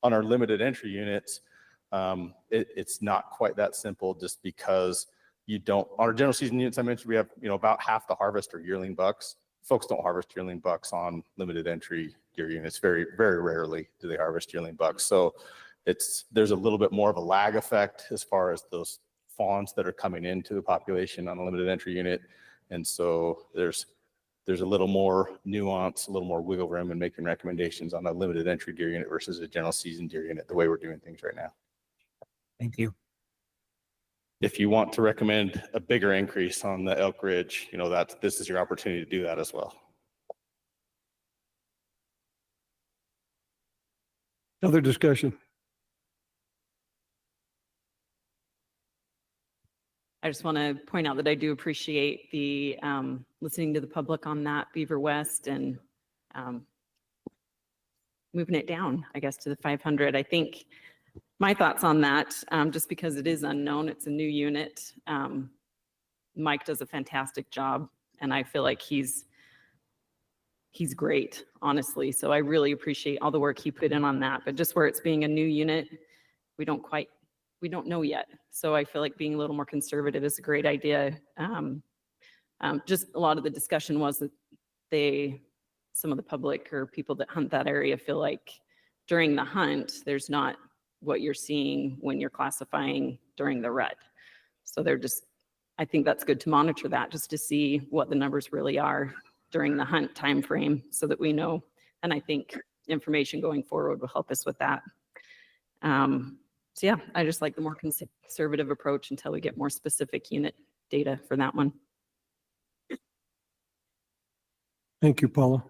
[SPEAKER 11] On our limited entry units, it's not quite that simple, just because on our general season units I mentioned, we have, about half the harvest are yearling bucks. Folks don't harvest yearling bucks on limited entry deer units. Very, very rarely do they harvest yearling bucks. So there's a little bit more of a lag effect as far as those fawns that are coming into the population on a limited entry unit. And so there's a little more nuance, a little more wiggle room in making recommendations on a limited entry deer unit versus a general season deer unit, the way we're doing things right now.
[SPEAKER 5] Thank you.
[SPEAKER 11] If you want to recommend a bigger increase on the Elk Ridge, this is your opportunity to do that as well.
[SPEAKER 3] Other discussion?
[SPEAKER 7] I just want to point out that I do appreciate the listening to the public on that Beaver West and moving it down, I guess, to the 500. I think my thoughts on that, just because it is unknown, it's a new unit. Mike does a fantastic job, and I feel like he's great, honestly. So I really appreciate all the work he put in on that. But just where it's being a new unit, we don't know yet. So I feel like being a little more conservative is a great idea. Just a lot of the discussion was that some of the public or people that hunt that area feel like during the hunt, there's not what you're seeing when you're classifying during the rut. So I think that's good to monitor that, just to see what the numbers really are during the hunt time frame, so that we know. And I think information going forward will help us with that. So yeah, I just like the more conservative approach until we get more specific unit data for that one.
[SPEAKER 3] Thank you, Paula.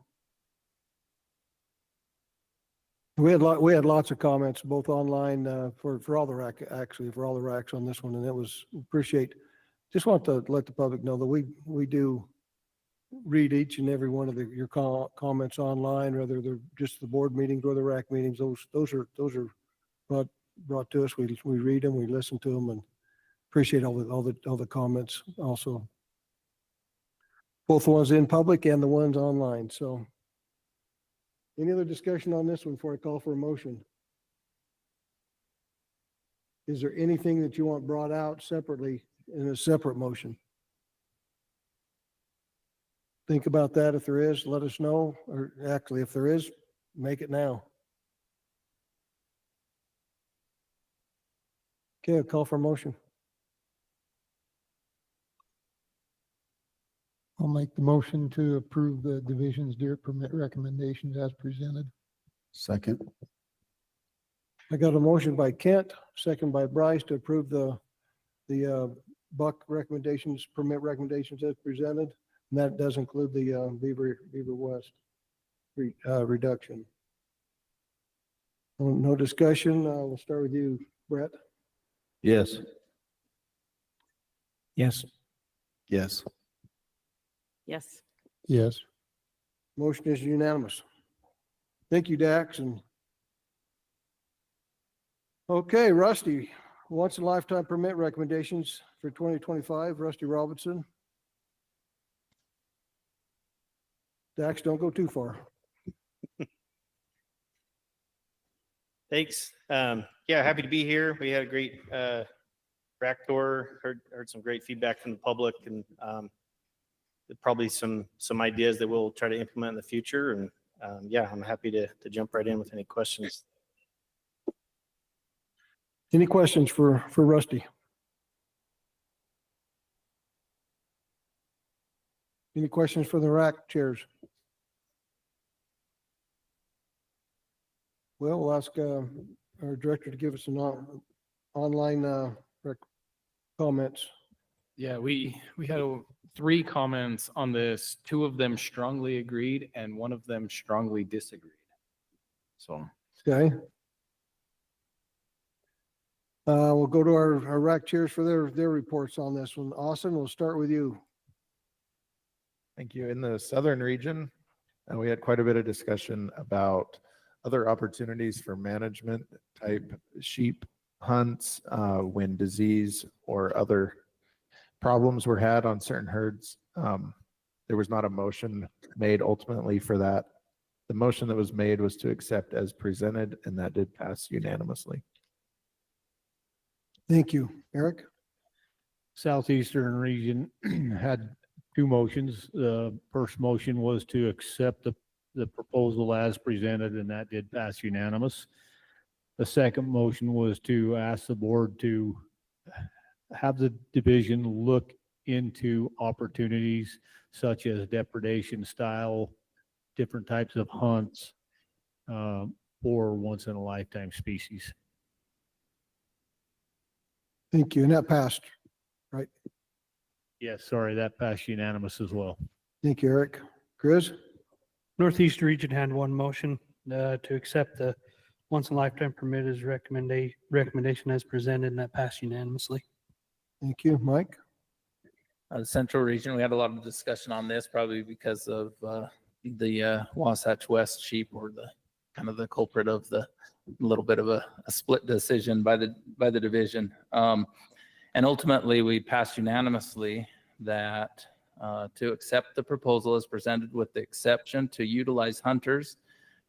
[SPEAKER 3] We had lots of comments, both online for all the racks on this one, and it was just want to let the public know that we do read each and every one of your comments online, whether they're just the board meetings or the rack meetings. Those are brought to us. We read them, we listen to them, and Appreciate all the comments also. Both the ones in public and the ones online. So any other discussion on this one before I call for a motion? Is there anything that you want brought out separately in a separate motion? Think about that. If there is, let us know. Or actually, if there is, make it now. Okay, I'll call for a motion.
[SPEAKER 14] I'll make the motion to approve the division's deer permit recommendations as presented.
[SPEAKER 1] Second.
[SPEAKER 3] I got a motion by Kent, second by Bryce to approve the buck recommendations, permit recommendations as presented. And that does include the Beaver West reduction. No discussion. We'll start with you, Brett.
[SPEAKER 1] Yes.
[SPEAKER 5] Yes.
[SPEAKER 1] Yes.
[SPEAKER 7] Yes.
[SPEAKER 14] Yes.
[SPEAKER 3] Motion is unanimous. Thank you, Dax. And okay, Rusty, once in a lifetime permit recommendations for 2025, Rusty Robinson. Dax, don't go too far.
[SPEAKER 18] Thanks. Yeah, happy to be here. We had a great rack tour, heard some great feedback from the public, and probably some ideas that we'll try to implement in the future. And yeah, I'm happy to jump right in with any questions.
[SPEAKER 3] Any questions for Rusty? Any questions for the rack chairs? Well, we'll ask our director to give us an online comments.
[SPEAKER 6] Yeah, we had 3 comments on this. 2 of them strongly agreed and 1 of them strongly disagreed. So.
[SPEAKER 3] Okay. We'll go to our rack chairs for their reports on this one. Austin, we'll start with you.
[SPEAKER 9] Thank you. In the southern region, we had quite a bit of discussion about other opportunities for management type sheep hunts when disease or other problems were had on certain herds. There was not a motion made ultimately for that. The motion that was made was to accept as presented, and that did pass unanimously.
[SPEAKER 3] Thank you. Eric?
[SPEAKER 10] Southeastern region had 2 motions. The first motion was to accept the proposal as presented, and that did pass unanimous. The second motion was to ask the board to have the division look into opportunities such as depredation style, different types of hunts for once in a lifetime species.
[SPEAKER 3] Thank you. And that passed, right?
[SPEAKER 10] Yes, sorry, that passed unanimous as well.
[SPEAKER 3] Thank you, Eric. Chris?
[SPEAKER 8] Northeast region had 1 motion to accept the once in a lifetime permit as recommendation as presented, and that passed unanimously.
[SPEAKER 3] Thank you. Mike?
[SPEAKER 12] The central region, we had a lot of discussion on this, probably because of the Wasatch West sheep, or the kind of the culprit of the little bit of a split decision by the division. And ultimately, we passed unanimously that to accept the proposal as presented, with the exception to utilize hunters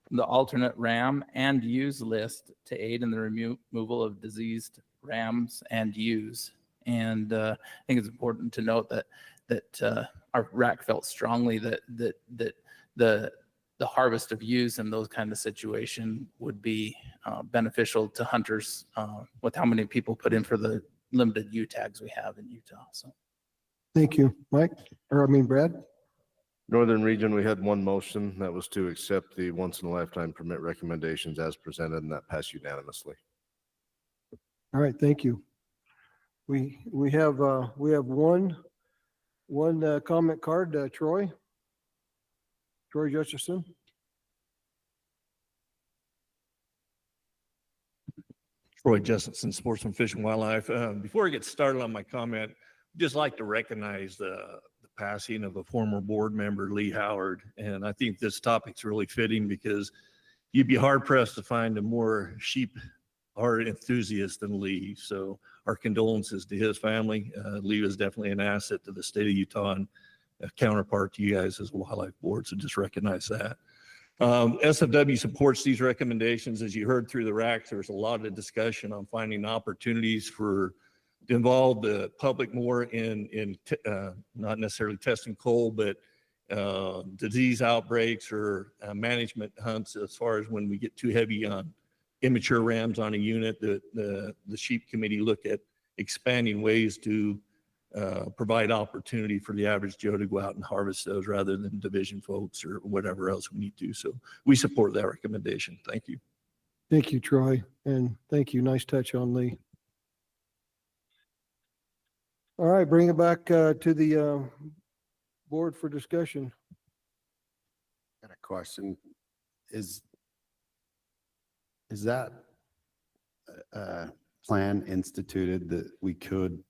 [SPEAKER 12] from the alternate ram and ewes list to aid in the removal of diseased rams and ewes. And I think it's important to note that our RAC felt strongly that the harvest of ewes in those kind of situation would be beneficial to hunters with how many people put in for the limited ewe tags we have in Utah. So.
[SPEAKER 3] Thank you, Mike, Brad.
[SPEAKER 4] Northern region, we had 1 motion that was to accept the once in a lifetime permit recommendations as presented, and that passed unanimously.
[SPEAKER 3] All right, thank you. We have one comment card, Troy Justison.
[SPEAKER 19] Troy Justison, Sportsman, Fish and Wildlife. Before I get started on my comment, I'd just like to recognize the passing of a former board member, Lee Howard. And I think this topic's really fitting because you'd be hard pressed to find a more sheep art enthusiast than Lee. So our condolences to his family. Lee was definitely an asset to the state of Utah and a counterpart to you guys as a wildlife board. So just recognize that. SFW supports these recommendations. As you heard through the racks, there's a lot of discussion on finding opportunities to involve the public more in not necessarily testing coal, but disease outbreaks or management hunts. As far as when we get too heavy on immature rams on a unit, the sheep committee look at expanding ways to provide opportunity for the average Joe to go out and harvest those rather than division folks or whatever else we need to. So we support that recommendation. Thank you.
[SPEAKER 3] Thank you, Troy. And thank you. Nice touch on Lee. All right, bring it back to the board for discussion.
[SPEAKER 1] Got a question. Is that plan instituted that we could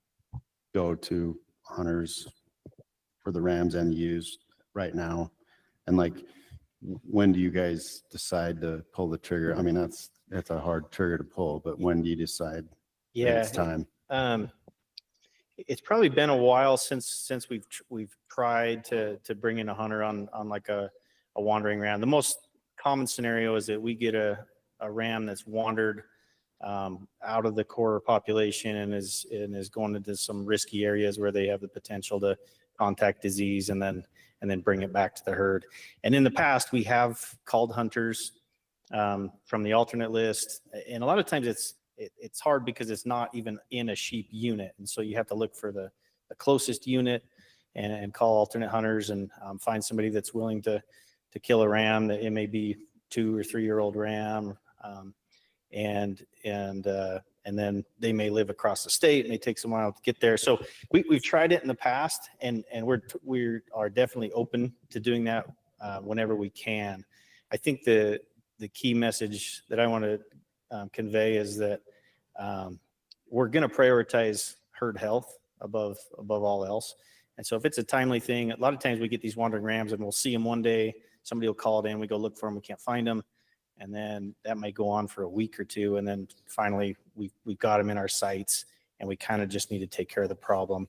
[SPEAKER 1] go to hunters for the rams and ewes right now? And like, when do you guys decide to pull the trigger? I mean, that's a hard trigger to pull, but when do you decide that it's time?
[SPEAKER 18] It's probably been a while since we've tried to bring in a hunter on like a wandering ram. The most common scenario is that we get a ram that's wandered out of the core population and is going into some risky areas where they have the potential to contact disease and then bring it back to the herd. And in the past, we have called hunters from the alternate list, and a lot of times it's hard because it's not even in a sheep unit, and so you have to look for the closest unit and call alternate hunters and find somebody that's willing to kill a ram. That it may be 2 or 3 year old ram, and then they may live across the state and they take some while to get there. So we've tried it in the past, and we are definitely open to doing that whenever we can. I think the key message that I want to convey is that we're going to prioritize herd health above all else. And so if it's a timely thing, a lot of times we get these wandering rams and we'll see them one day, somebody will call it in, we go look for them, we can't find them. And then that might go on for a week or two. And then finally we've got them in our sights and we kind of just need to take care of the problem.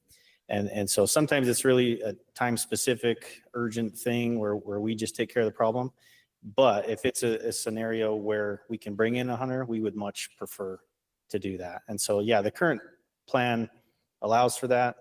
[SPEAKER 18] And so sometimes it's really a time specific urgent thing where we just take care of the problem. But if it's a scenario where we can bring in a hunter, we would much prefer to do that. And so, yeah, the current plan allows for that.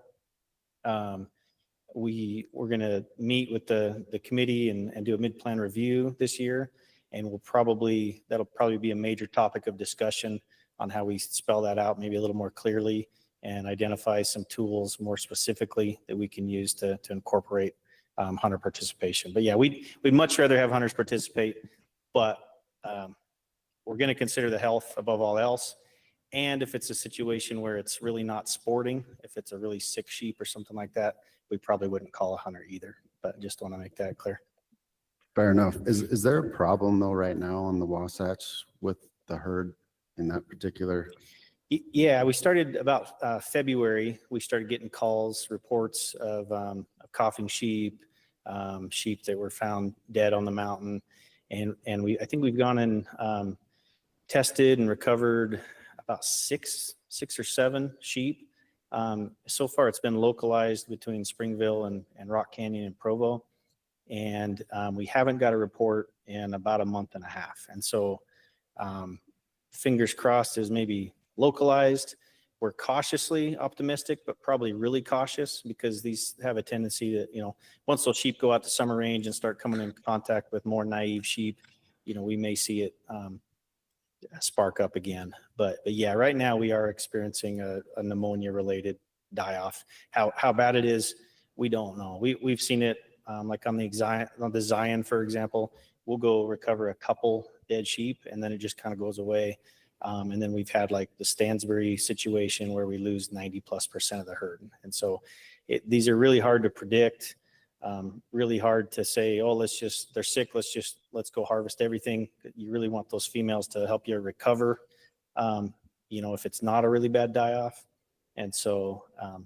[SPEAKER 18] We're going to meet with the committee and do a mid-plan review this year. And that'll probably be a major topic of discussion on how we spell that out maybe a little more clearly and identify some tools more specifically that we can use to incorporate hunter participation. But yeah, we'd much rather have hunters participate, but we're going to consider the health above all else. And if it's a situation where it's really not sporting, if it's a really sick sheep or something like that, we probably wouldn't call a hunter either. But just want to make that clear.
[SPEAKER 1] Fair enough. Is there a problem though right now on the Wasatch with the herd in that particular?
[SPEAKER 18] Yeah, we started about February. We started getting calls, reports of coughing sheep, sheep that were found dead on the mountain, and I think we've gone and tested and recovered about six or seven sheep. So far, it's been localized between Springville and Rock Canyon and Provo, and we haven't got a report in about a month and a half. And so, fingers crossed is maybe localized. We're cautiously optimistic, but probably really cautious because these have a tendency to, once those sheep go out to summer range and start coming in contact with more naive sheep, we may see it spark up again. But yeah, right now we are experiencing a pneumonia related die-off. How bad it is, we don't know. We've seen it like on the Zion, for example. We'll go recover a couple dead sheep and then it just kind of goes away. And then we've had like the Stansbury situation where we lose 90+% of the herd. And so these are really hard to predict, really hard to say, oh, they're sick. Let's go harvest everything. You really want those females to help you recover, if it's not a really bad die-off. And so a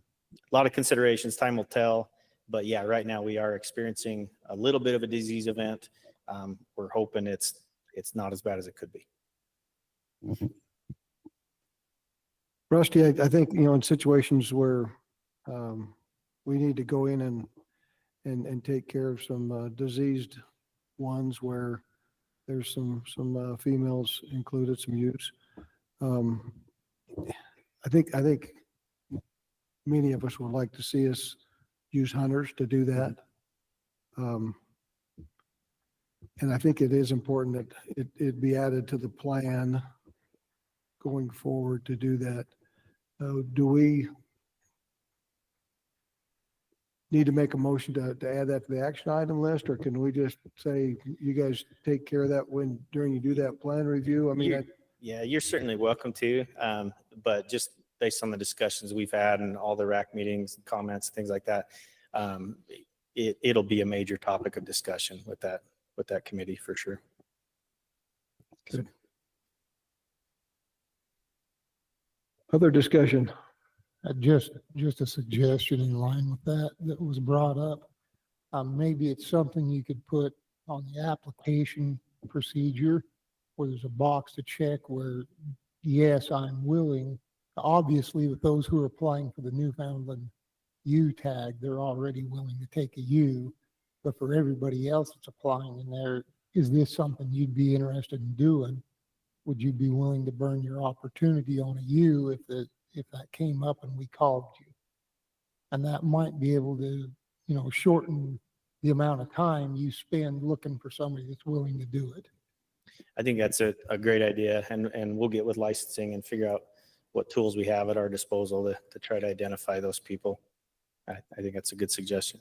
[SPEAKER 18] lot of considerations, time will tell. But yeah, right now we are experiencing a little bit of a disease event. We're hoping it's not as bad as it could be.
[SPEAKER 3] Rusty, I think, in situations where we need to go in and take care of some diseased ones where there's some females included, some ewes. I think many of us would like to see us use hunters to do that. And I think it is important that it be added to the plan going forward to do that. Do we need to make a motion to add that to the action item list, or can we just say, you guys take care of that during you do that plan review? I mean,
[SPEAKER 18] Yeah, you're certainly welcome to, but just based on the discussions we've had and all the RAC meetings, comments, things like that, it'll be a major topic of discussion with that committee for sure.
[SPEAKER 3] Good. Other discussion?
[SPEAKER 14] Just a suggestion in line with that was brought up. Maybe it's something you could put on the application procedure where there's a box to check where, yes, I'm willing. Obviously, with those who are applying for the Newfoundland U tag, they're already willing to take a U. But for everybody else that's applying in there, is this something you'd be interested in doing? Would you be willing to burn your opportunity on a U if that came up and we called you? And that might be able to, shorten the amount of time you spend looking for somebody that's willing to do it.
[SPEAKER 18] I think that's a great idea, and we'll get with licensing and figure out what tools we have at our disposal to try to identify those people. I think that's a good suggestion.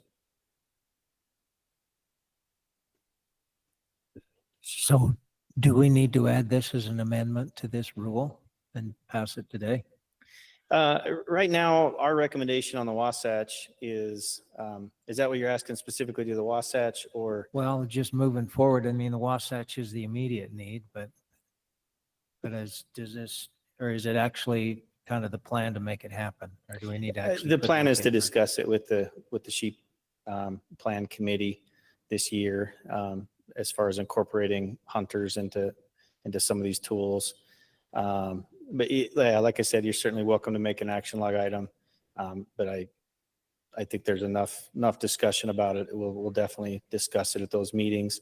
[SPEAKER 5] So do we need to add this as an amendment to this rule and pass it today?
[SPEAKER 18] Right now, our recommendation on the Wasatch is that what you're asking specifically to the Wasatch, or?
[SPEAKER 5] Well, just moving forward, I mean, the Wasatch is the immediate need, but is it actually kind of the plan to make it happen? Or do we need to actually?
[SPEAKER 18] The plan is to discuss it with the sheep plan committee this year, as far as incorporating hunters into some of these tools. But yeah, like I said, you're certainly welcome to make an action log item. But I think there's enough discussion about it. We'll definitely discuss it at those meetings.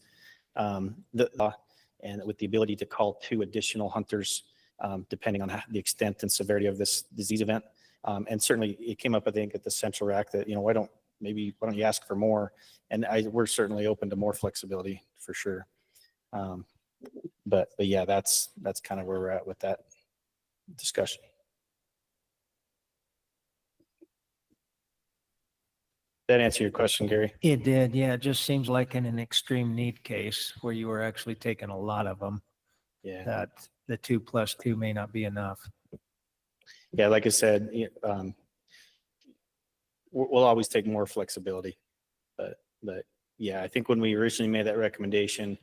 [SPEAKER 18] And with the ability to call 2 additional hunters, depending on the extent and severity of this disease event. And certainly it came up, I think, at the Central RAC that, why don't you ask for more? And we're certainly open to more flexibility for sure. But yeah, that's kind of where we're at with that discussion. That answer your question, Gary?
[SPEAKER 5] It did. Yeah. It just seems like in an extreme need case where you were actually taking a lot of them, that the 2+2 may not be enough.
[SPEAKER 18] Yeah. Like I said, we'll always take more flexibility, but yeah, I think when we originally made that recommendation,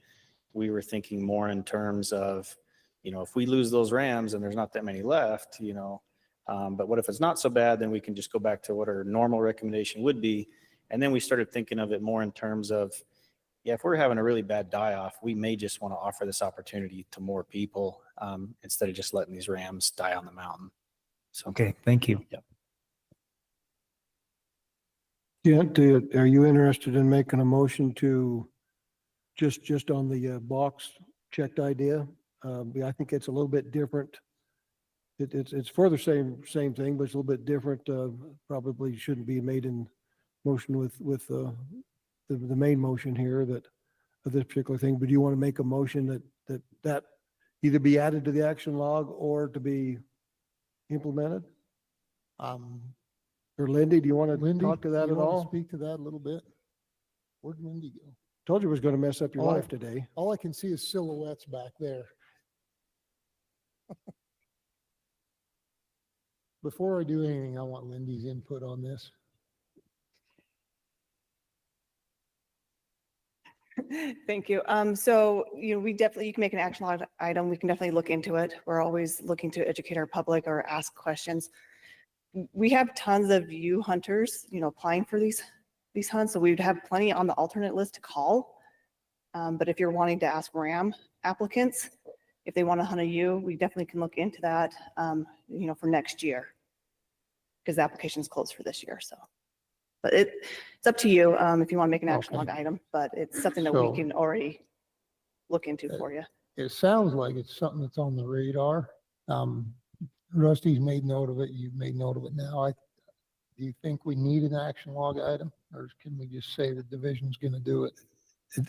[SPEAKER 18] we were thinking more in terms of, if we lose those rams and there's not that many left, but what if it's not so bad, then we can just go back to what our normal recommendation would be. And then we started thinking of it more in terms of, if we're having a really bad die-off, we may just want to offer this opportunity to more people instead of just letting these rams die on the mountain. So,
[SPEAKER 5] okay, thank you.
[SPEAKER 18] Yep.
[SPEAKER 3] Yeah, are you interested in making a motion to just on the box checked idea? I think it's a little bit different. It's for the same thing, but it's a little bit different. Probably shouldn't be made in motion with the main motion here of this particular thing. But do you want to make a motion that either be added to the action log or to be implemented? Or Lindy, do you want to talk to that at all?
[SPEAKER 14] Speak to that a little bit. Where'd Lindy go?
[SPEAKER 3] Told you it was going to mess up your life today.
[SPEAKER 14] All I can see is silhouettes back there. Before I do anything, I want Lindy's input on this.
[SPEAKER 20] Thank you. So, you can make an action item. We can definitely look into it. We're always looking to educate our public or ask questions. We have tons of ewe hunters, applying for these hunts. So we'd have plenty on the alternate list to call. But if you're wanting to ask ram applicants, if they want to hunt a ewe, we definitely can look into that, for next year. Because the application is closed for this year, so. But it's up to you, if you want to make an action log item, but it's something that we
[SPEAKER 14] So-
[SPEAKER 20] can already look into for you.
[SPEAKER 14] It sounds like it's something that's on the radar. Rusty's made note of it. You've made note of it now. Do you think we need an action log item, or can we just say the division's going to do it?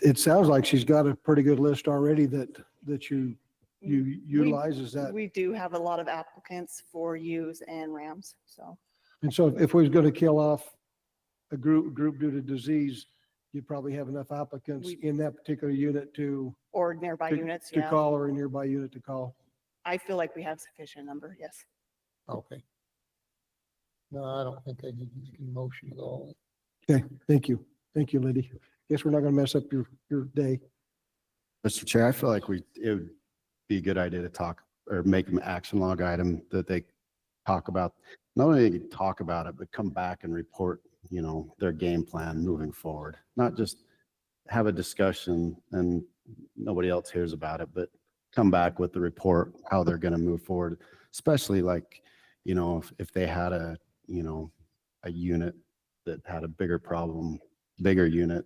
[SPEAKER 3] It sounds like she's got a pretty good list already that you utilize. Is that?
[SPEAKER 20] We do have a lot of applicants for ewes and rams, so.
[SPEAKER 3] And so if we was going to kill off a group due to disease, you'd probably have enough applicants in that particular unit
[SPEAKER 20] Or nearby units,
[SPEAKER 3] to
[SPEAKER 20] yeah.
[SPEAKER 3] call, or a nearby unit to call.
[SPEAKER 20] I feel like we have sufficient number, yes.
[SPEAKER 14] Okay. No, I don't think I need to make a motion at all.
[SPEAKER 3] Okay, thank you. Thank you, Liddy. Guess we're not going to mess up your day.
[SPEAKER 1] Mr. Chair, I feel like it would be a good idea to talk or make an action log item that they talk about. Not only they talk about it, but come back and report, their game plan moving forward. Not just have a discussion and nobody else hears about it, but come back with the report, how they're going to move forward, especially like, if they had a unit that had a bigger problem, bigger unit,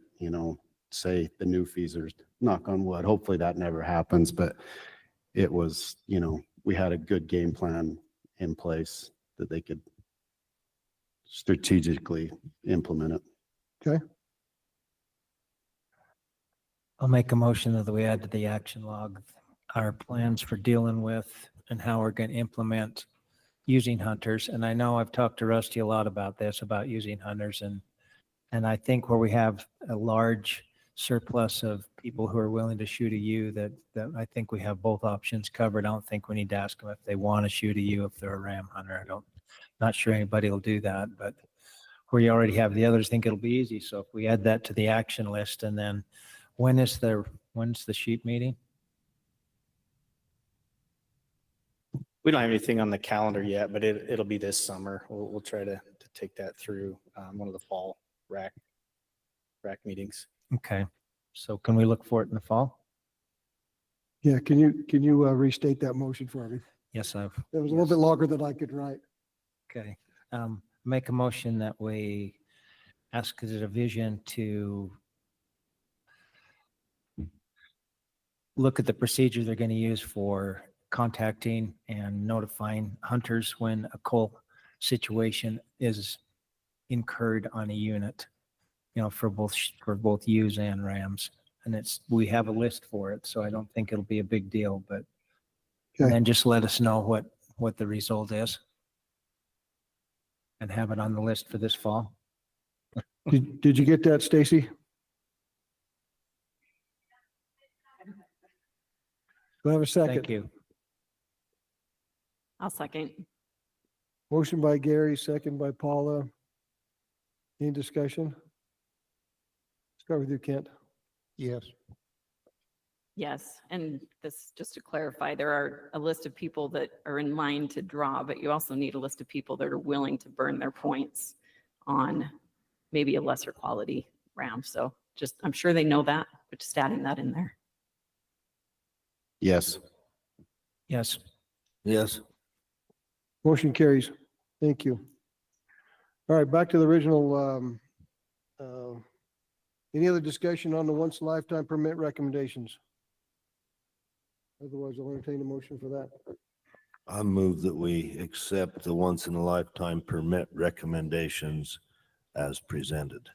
[SPEAKER 1] say the new feasers, knock on wood, hopefully that never happens, but it was, we had a good game plan in place that they could strategically implement it.
[SPEAKER 3] Okay.
[SPEAKER 5] I'll make a motion that we add to the action log our plans for dealing with and how we're going to implement using hunters. And I know I've talked to Rusty a lot about this, about using hunters, and I think where we have a large surplus of people who are willing to shoot a ewe, that I think we have both options covered. I don't think we need to ask them if they want to shoot a ewe if they're a ram hunter. Not sure anybody will do that, but where you already have the others, I think it'll be easy. So if we add that to the action list, and then when's the sheep meeting?
[SPEAKER 18] We don't have anything on the calendar yet, but it'll be this summer. We'll try to take that through one of the fall rack meetings.
[SPEAKER 5] Okay, so can we look for it in the fall?
[SPEAKER 3] Yeah, can you restate that motion for me?
[SPEAKER 5] Yes,
[SPEAKER 3] It was a little bit longer than I could write.
[SPEAKER 5] Okay. Make a motion that we ask the division to look at the procedure they're going to use for contacting and notifying hunters when a cull situation is incurred on a unit, for both ewes and rams. And we have a list for it, so I don't think it'll be a big deal, but and then just let us know what the result is and have it on the list for this fall.
[SPEAKER 3] Did you get that, Stacy? Do I have a second?
[SPEAKER 5] Thank you.
[SPEAKER 7] I'll second.
[SPEAKER 3] Motion by Gary, second by Paula. Any discussion? Start with you, Kent.
[SPEAKER 14] Yes.
[SPEAKER 7] Yes, and this, just to clarify, there are a list of people that are in line to draw, but you also need a list of people that are willing to burn their points on maybe a lesser quality ram. So I'm sure they know that, but just adding that in there.
[SPEAKER 1] Yes.
[SPEAKER 5] Yes.
[SPEAKER 1] Yes.
[SPEAKER 3] Motion carries. Thank you. All right, back to the original. Any other discussion on the once in a lifetime permit recommendations? Otherwise, I'll entertain a motion for that.
[SPEAKER 21] I move that we accept the once in a lifetime permit recommendations as presented.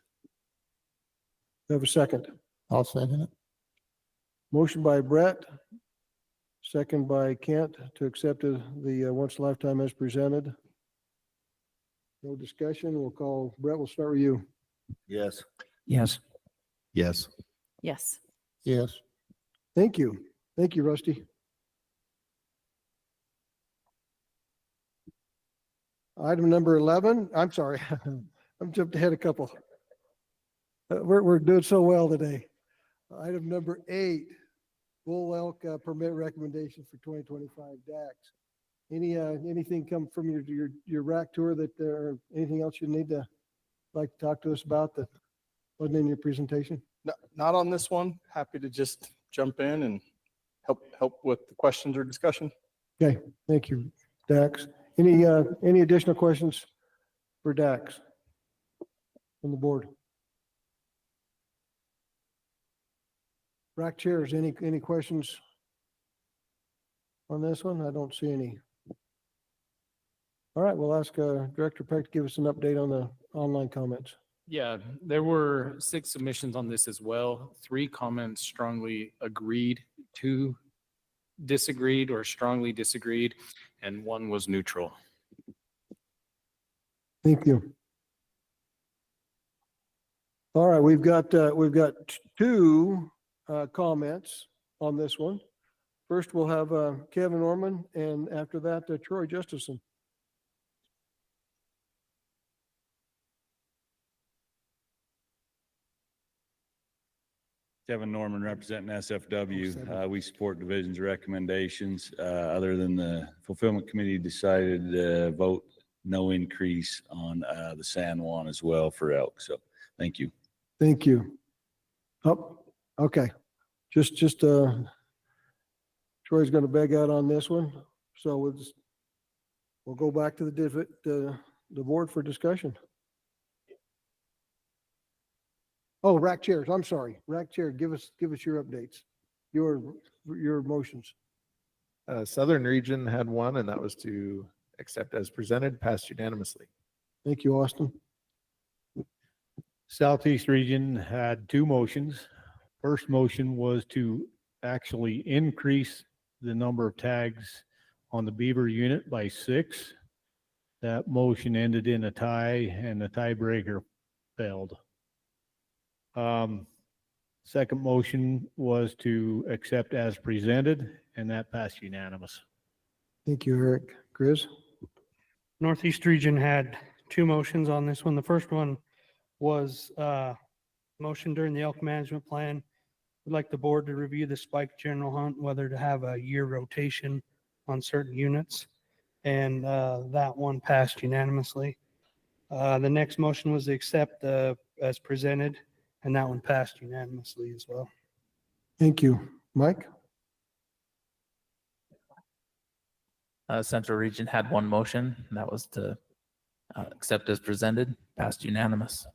[SPEAKER 3] Have a second.
[SPEAKER 14] I'll second it.
[SPEAKER 3] Motion by Brett, second by Kent to accept the once in a lifetime as presented. No discussion. We'll call Brett. We'll start with you.
[SPEAKER 21] Yes.
[SPEAKER 5] Yes.
[SPEAKER 1] Yes.
[SPEAKER 7] Yes.
[SPEAKER 14] Yes.
[SPEAKER 3] Thank you. Thank you, Rusty. Item number 11, I'm sorry, I'm jumped ahead a couple. We're doing so well today. Item number 8, bull elk permit recommendation for 2025 DAX. Anything come from your rack tour that anything else you need to like to talk to us about that wasn't in your presentation?
[SPEAKER 11] Not on this one. Happy to just jump in and help with the questions or discussion.
[SPEAKER 3] Okay, thank you, Dax. Any additional questions for Dax from the board? Rack chairs, any questions on this one? I don't see any. All right, we'll ask Director Peck to give us an update on the online comments.
[SPEAKER 6] Yeah, there were 6 submissions on this as well. 3 comments strongly agreed, 2 disagreed or strongly disagreed, and 1 was neutral.
[SPEAKER 3] Thank you. All right, we've got 2 comments on this one. First, we'll have Kevin Norman, and after that, Troy Justison.
[SPEAKER 17] Kevin Norman representing SFW. We support division's recommendations. Other than the fulfillment committee decided to vote no increase on the San Juan as well for elk. So thank you.
[SPEAKER 3] Thank you. Oh, okay. Just Troy's going to beg out on this one. So we'll go back to the board for discussion. Oh, rack chairs. I'm sorry. Rack chair. Give us your updates, your motions.
[SPEAKER 9] Southern region had one, and that was to accept as presented, passed unanimously.
[SPEAKER 3] Thank you, Austin.
[SPEAKER 10] Southeast region had 2 motions. First motion was to actually increase the number of tags on the beaver unit by 6. That motion ended in a tie, and the tiebreaker failed. Second motion was to accept as presented, and that passed unanimous.
[SPEAKER 3] Thank you, Eric. Chris?
[SPEAKER 8] Northeast region had 2 motions on this one. The first one was motion during the elk management plan. We'd like the board to review the spike general hunt, whether to have a year rotation on certain units. And that one passed unanimously. The next motion was to accept as presented, and that one passed unanimously as well.
[SPEAKER 3] Thank you. Mike?
[SPEAKER 12] Central region had 1 motion, and that was to accept as presented, passed unanimous.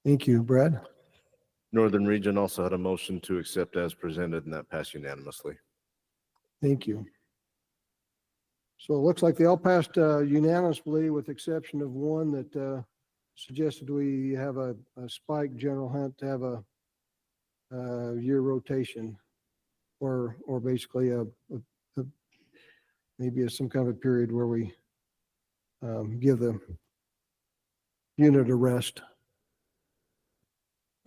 [SPEAKER 3] Thank you. Brad?
[SPEAKER 4] Northern region also had a motion to accept as presented, and that passed unanimously.
[SPEAKER 3] Thank you. So it looks like they all passed unanimously, with exception of 1 that suggested we have a spike general hunt to have a year rotation, or basically maybe some kind of a period where we give the unit a rest.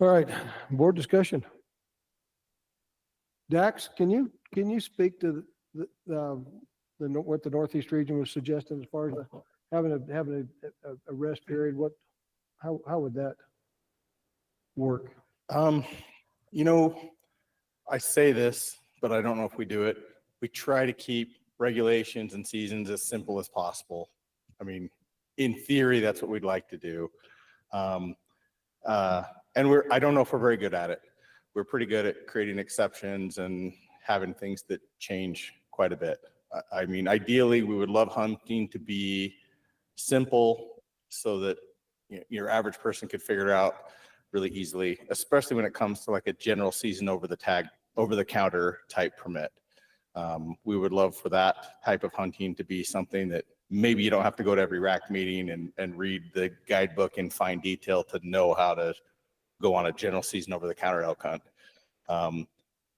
[SPEAKER 3] All right, board discussion. Dax, can you speak to what the Northeast region was suggesting as far as having a rest period? How would that work?
[SPEAKER 11] I say this, but I don't know if we do it. We try to keep regulations and seasons as simple as possible. I mean, in theory, that's what we'd like to do. And I don't know if we're very good at it. We're pretty good at creating exceptions and having things that change quite a bit. I mean, ideally, we would love hunting to be simple so that your average person could figure it out really easily, especially when it comes to like a general season over the counter type permit. We would love for that type of hunting to be something that maybe you don't have to go to every rack meeting and read the guidebook in fine detail to know how to go on a general season over the counter elk hunt.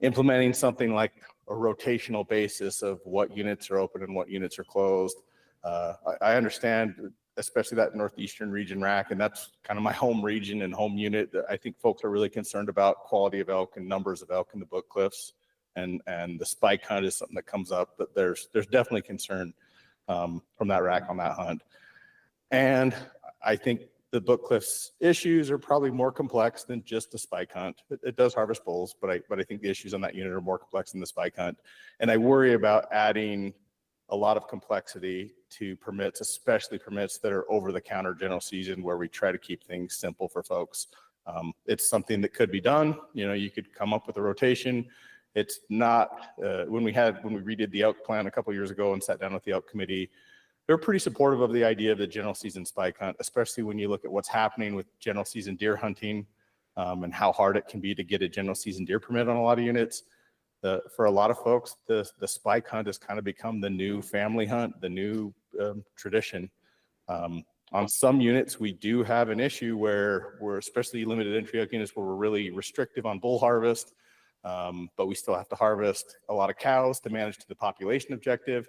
[SPEAKER 11] Implementing something like a rotational basis of what units are open and what units are closed. I understand, especially that Northeastern region rack, and that's kind of my home region and home unit. I think folks are really concerned about quality of elk and numbers of elk in the Book Cliffs, and the spike hunt is something that comes up, but there's definitely concern from that rack on that hunt. And I think the Book Cliffs issues are probably more complex than just the spike hunt. It does harvest bulls, but I think the issues on that unit are more complex than the spike hunt. And I worry about adding a lot of complexity to permits, especially permits that are over the counter general season, where we try to keep things simple for folks. It's something that could be done. You could come up with a rotation It's not, when we redid the elk plan a couple years ago and sat down with the elk committee, they're pretty supportive of the idea of the general season spike hunt, especially when you look at what's happening with general season deer hunting and how hard it can be to get a general season deer permit on a lot of units. For a lot of folks, the spike hunt has kind of become the new family hunt, the new tradition. On some units, we do have an issue where we're especially limited entry elk units where we're really restrictive on bull harvest, but we still have to harvest a lot of cows to manage to the population objective.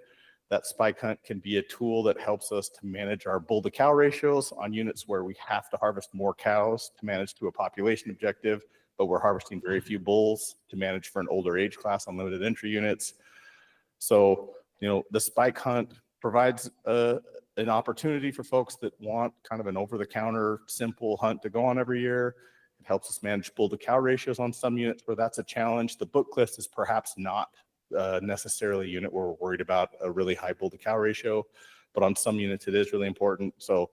[SPEAKER 11] That spike hunt can be a tool that helps us to manage our bull to cow ratios on units where we have to harvest more cows to manage to a population objective, but we're harvesting very few bulls to manage for an older age class on limited entry units. So, the spike hunt provides an opportunity for folks that want kind of an over-the-counter simple hunt to go on every year. It helps us manage bull to cow ratios on some units where that's a challenge. The book list is perhaps not necessarily a unit where we're worried about a really high bull to cow ratio, but on some units it is really important. So,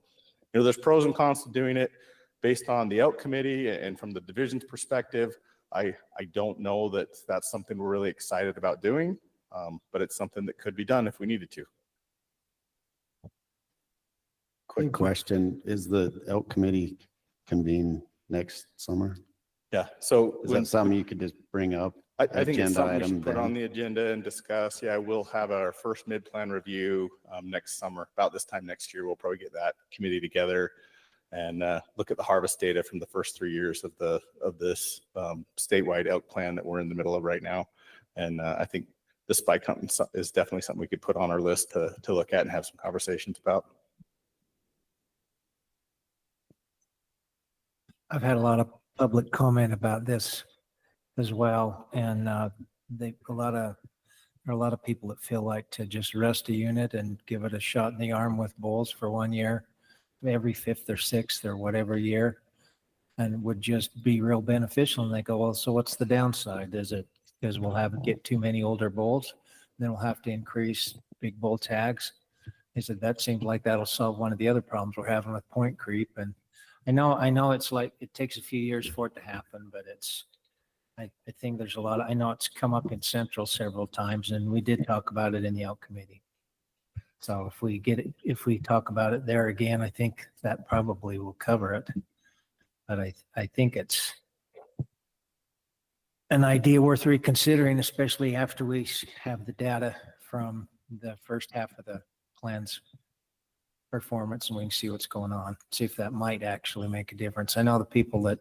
[SPEAKER 11] there's pros and cons to doing it. Based on the elk committee and from the division's perspective, I don't know that that's something we're really excited about doing, but it's something that could be done if we needed to.
[SPEAKER 1] Quick question, is the elk committee convene next summer?
[SPEAKER 11] Yeah, so
[SPEAKER 1] Is that something you could just bring up?
[SPEAKER 11] I think it's
[SPEAKER 1] agenda
[SPEAKER 11] something we
[SPEAKER 1] item
[SPEAKER 11] should put
[SPEAKER 1] then?
[SPEAKER 11] on the agenda and discuss. Yeah, we'll have our first mid-plan review next summer. About this time next year, we'll probably get that committee together and look at the harvest data from the first 3 years of this statewide elk plan that we're in the middle of right now. And I think the spike hunt is definitely something we could put on our list to look at and have some conversations about.
[SPEAKER 5] I've had a lot of public comment about this as well, and there are a lot of people that feel like to just rest a unit and give it a shot in the arm with bulls for 1 year, every 5th or 6th or whatever year, and would just be real beneficial. And they go, well, so what's the downside? Is it because we'll get too many older bulls, then we'll have to increase big bull tags? He said that seems like that'll solve one of the other problems we're having with point creep. And I know it's like it takes a few years for it to happen, but I think there's a lot I know it's come up in Central several times, and we did talk about it in the elk committee. So if we talk about it there again, I think that probably will cover it. But I think it's an idea worth reconsidering, especially after we have the data from the first half of the plan's performance, and we can see what's going on, see if that might actually make a difference. I know the people that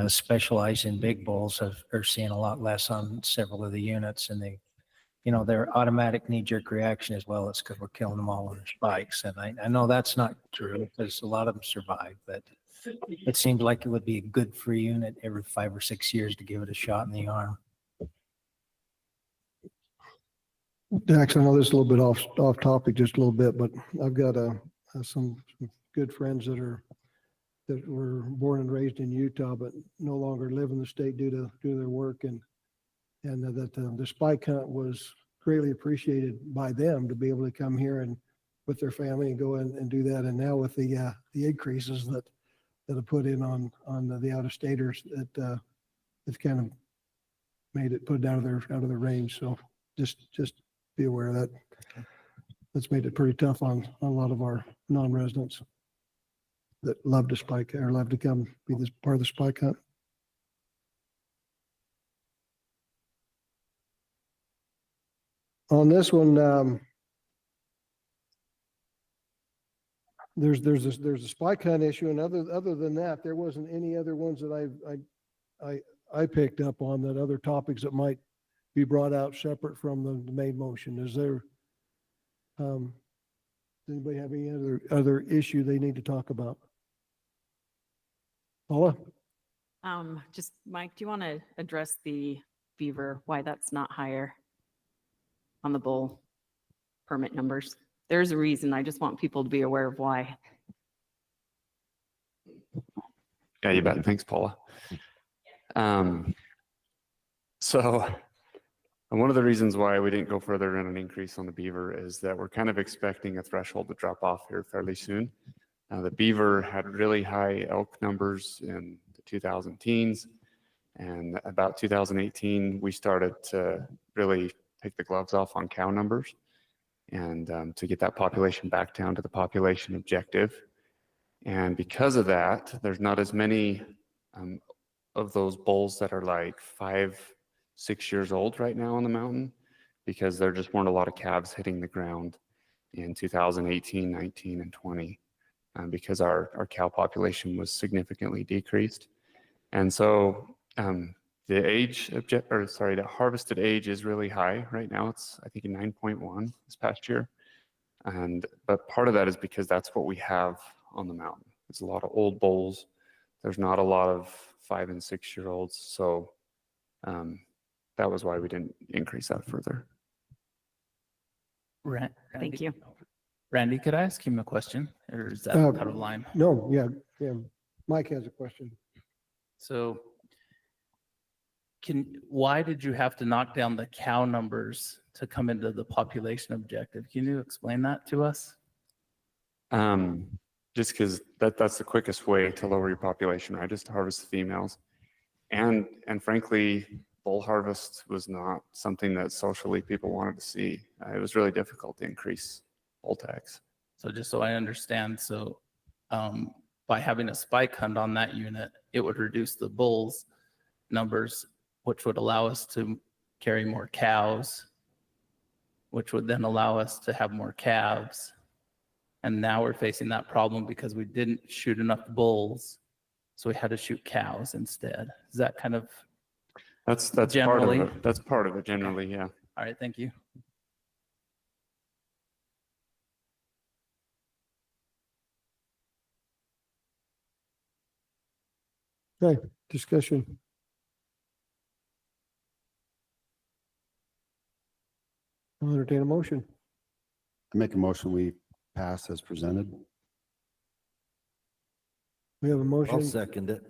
[SPEAKER 5] specialize in big bulls are seeing a lot less on several of the units, and their automatic knee-jerk reaction is, well, it's because we're killing them all on their spikes. And I know that's not true because a lot of them survive, but it seems like it would be a good free unit every 5 or 6 years to give it a shot in the arm.
[SPEAKER 3] Dax, I know this is a little bit off topic, just a little bit, but I've got some good friends that were born and raised in Utah, but no longer live in the state due to their work, and that the spike hunt was greatly appreciated by them to be able to come here and with their family and go in and do that. And now with the increases that are put in on the out-of-staters, it's kind of made it put out of their range. So just be aware of that. That's made it pretty tough on a lot of our non-residents that love to spike or love to come be this part of the spike hunt. On this one, there's a spike hunt issue, and other than that, there wasn't any other ones that I picked up on, that other topics that might be brought out separate from the main motion. Is there does anybody have any other issue they need to talk about? Paula?
[SPEAKER 7] Just Mike, do you want to address the beaver, why that's not higher on the bull permit numbers? There's a reason. I just want people to be aware of why.
[SPEAKER 15] Yeah, you bet. Thanks, Paula. So one of the reasons why we didn't go further in an increase on the beaver is that we're kind of expecting a threshold to drop off here fairly soon. The beaver had really high elk numbers in the 2000 teens, And about 2018, we started to really take the gloves off on cow numbers and to get that population back down to the population objective. And because of that, there's not as many of those bulls that are like 5, 6 years old right now on the mountain, because there just weren't a lot of calves hitting the ground in 2018, 19, and 20, because our cow population was significantly decreased. And so the harvested age is really high right now. It's, I think, a 9.1 this past year. But part of that is because that's what we have on the mountain. There's a lot of old bulls. There's not a lot of 5 and 6 year olds. So that was why we didn't increase that further.
[SPEAKER 7] Thank you.
[SPEAKER 12] Randy, could I ask him a question, or is that out of line?
[SPEAKER 3] No, yeah. Mike has a question.
[SPEAKER 12] So why did you have to knock down the cow numbers to come into the population objective? Can you explain that to us?
[SPEAKER 15] Just because that's the quickest way to lower your population, right? Just to harvest the females. And frankly, bull harvest was not something that socially people wanted to see. It was really difficult to increase bull tax.
[SPEAKER 12] So just so I understand, so by having a spike hunt on that unit, it would reduce the bulls numbers, which would allow us to carry more cows, which would then allow us to have more calves. And now we're facing that problem because we didn't shoot enough bulls, so we had to shoot cows instead. Is that kind of
[SPEAKER 15] that's
[SPEAKER 12] generally?
[SPEAKER 15] part of it. That's part of it generally, yeah.
[SPEAKER 12] All right, thank you.
[SPEAKER 3] Okay, discussion. I'll entertain a motion.
[SPEAKER 1] I make a motion, we pass as presented.
[SPEAKER 3] We have a motion.
[SPEAKER 21] I'll second it.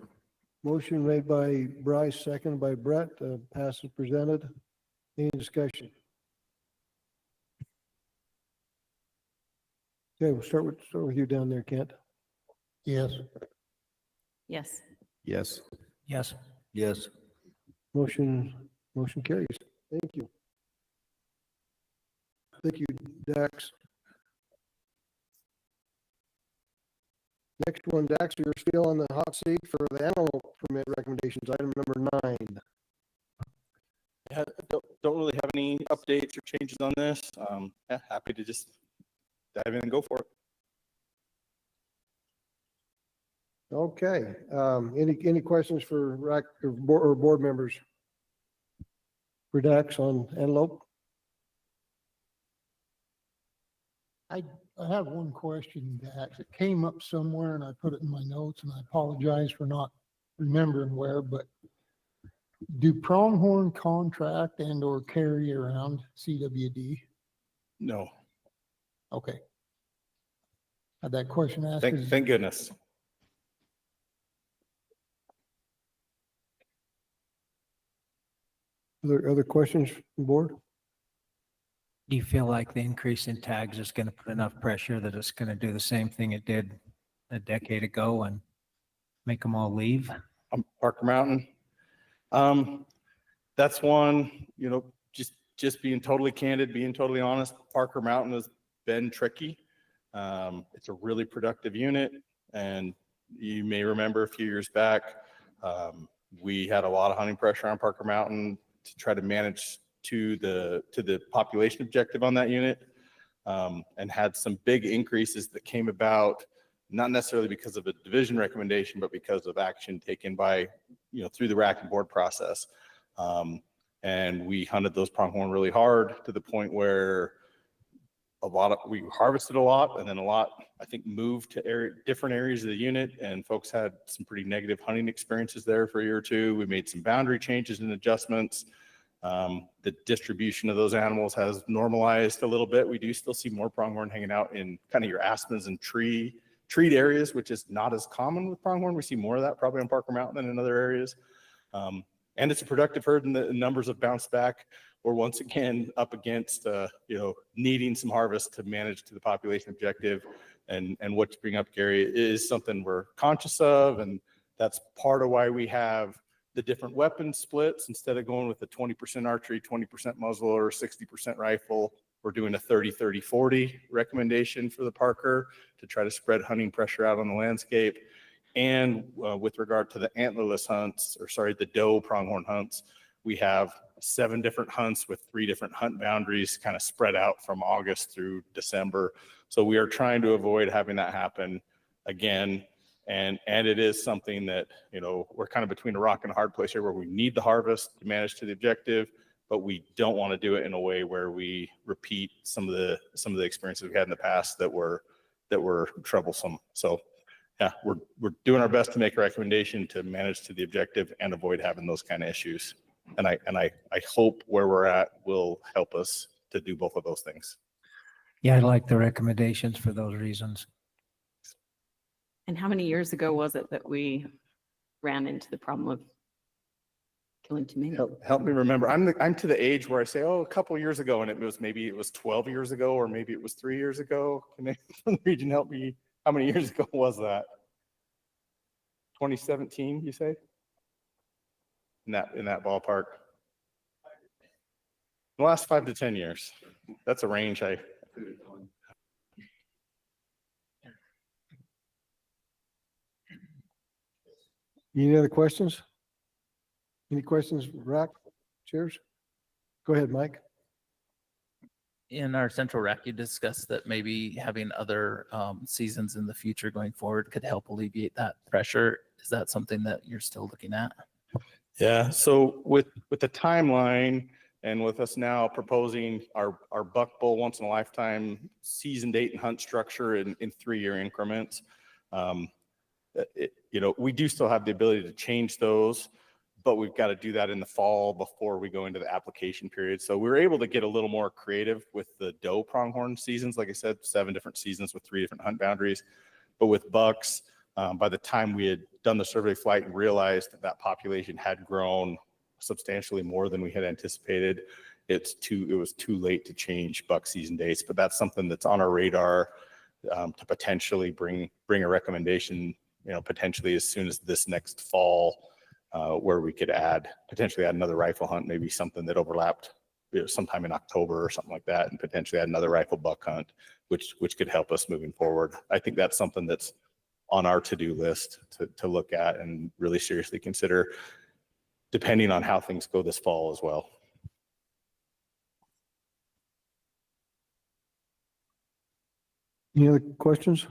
[SPEAKER 3] Motion made by Bryce, seconded by Brett, pass as presented. Any discussion? Okay, we'll start with you down there, Kent.
[SPEAKER 14] Yes.
[SPEAKER 7] Yes.
[SPEAKER 1] Yes.
[SPEAKER 5] Yes.
[SPEAKER 21] Yes.
[SPEAKER 3] Motion carries. Thank you. Thank you, Dax. Next one, Dax, you're still on the hot seat for the Antelope permit recommendations, item number 9.
[SPEAKER 11] Yeah, don't really have any updates or changes on this. Yeah, happy to just dive in and go for it.
[SPEAKER 3] Okay, any questions for RAC or board members? For Dax on Antelope?
[SPEAKER 14] I have one question, Dax. It came up somewhere and I put it in my notes, and I apologize for not remembering where, but do pronghorn contract and or carry around CWD?
[SPEAKER 11] No.
[SPEAKER 14] Okay. Had that question asked.
[SPEAKER 11] Thank goodness.
[SPEAKER 3] Other questions from board?
[SPEAKER 5] Do you feel like the increase in tags is going to put enough pressure that it's going to do the same thing it did a decade ago and make them all leave?
[SPEAKER 11] Parker Mountain. That's one, just being totally candid, being totally honest, Parker Mountain has been tricky. It's a really productive unit. And you may remember a few years back, we had a lot of hunting pressure on Parker Mountain to try to manage to the population objective on that unit, and had some big increases that came about, not necessarily because of a division recommendation, but because of action taken by, through the rack and board process. And we hunted those pronghorn really hard to the point where we harvested a lot, and then a lot, I think, moved to different areas of the unit, and folks had some pretty negative hunting experiences there for a year or two. We made some boundary changes and adjustments. The distribution of those animals has normalized a little bit. We do still see more pronghorn hanging out in kind of your aspens and treed areas, which is not as common with pronghorn. We see more of that probably on Parker Mountain than in other areas. And it's a productive herd, and the numbers have bounced back. We're once again up against, needing some harvest to manage to the population objective. And what you bring up, Gary, is something we're conscious of. And that's part of why we have the different weapon splits. Instead of going with the 20% archery, 20% muzzle, or 60% rifle, we're doing a 30-30-40 recommendation for the Parker to try to spread hunting pressure out on the landscape. And with regard to the antlerless hunts, or sorry, the doe pronghorn hunts, we have 7 different hunts with 3 different hunt boundaries kind of spread out from August through December. So we are trying to avoid having that happen again. And it is something that, you know, we're kind of between a rock and a hard place here, where we need the harvest to manage to the objective, but we don't want to do it in a way where we repeat some of the experiences we had in the past that were troublesome. So yeah, we're doing our best to make a recommendation to manage to the objective and avoid having those kind of issues. And I hope where we're at will help us to do both of those things.
[SPEAKER 5] Yeah, I like the recommendations for those reasons.
[SPEAKER 7] And how many years ago was it that we ran into the problem of killing too many?
[SPEAKER 11] Help me remember. I'm to the age where I say, oh, a couple of years ago, and maybe it was 12 years ago, or maybe it was 3 years ago. Can they from the region help me? How many years ago was that? 2017, you say? In that ballpark. The last 5 to 10 years. That's a range
[SPEAKER 3] Any other questions? Any questions, RAC chairs? Go ahead, Mike.
[SPEAKER 12] In our central rack, you discussed that maybe having other seasons in the future going forward could help alleviate that pressure. Is that something that you're still looking at?
[SPEAKER 11] Yeah, so with the timeline and with us now proposing our buck bull once in a lifetime season date and hunt structure in 3-year increments, you know, we do still have the ability to change those, but we've got to do that in the fall before we go into the application period. So we were able to get a little more creative with the doe pronghorn seasons. Like I said, 7 different seasons with 3 different hunt boundaries. But with bucks, by the time we had done the survey flight and realized that population had grown substantially more than we had anticipated, it was too late to change buck season dates. But that's something that's on our radar to potentially bring a recommendation, you know, potentially as soon as this next fall, where we could potentially add another rifle hunt, maybe something that overlapped, you know, sometime in October or something like that, and potentially add another rifle buck hunt, which could help us moving forward. I think that's something that's on our to-do list to look at and really seriously consider, depending on how things go this fall as well.
[SPEAKER 3] Any other questions?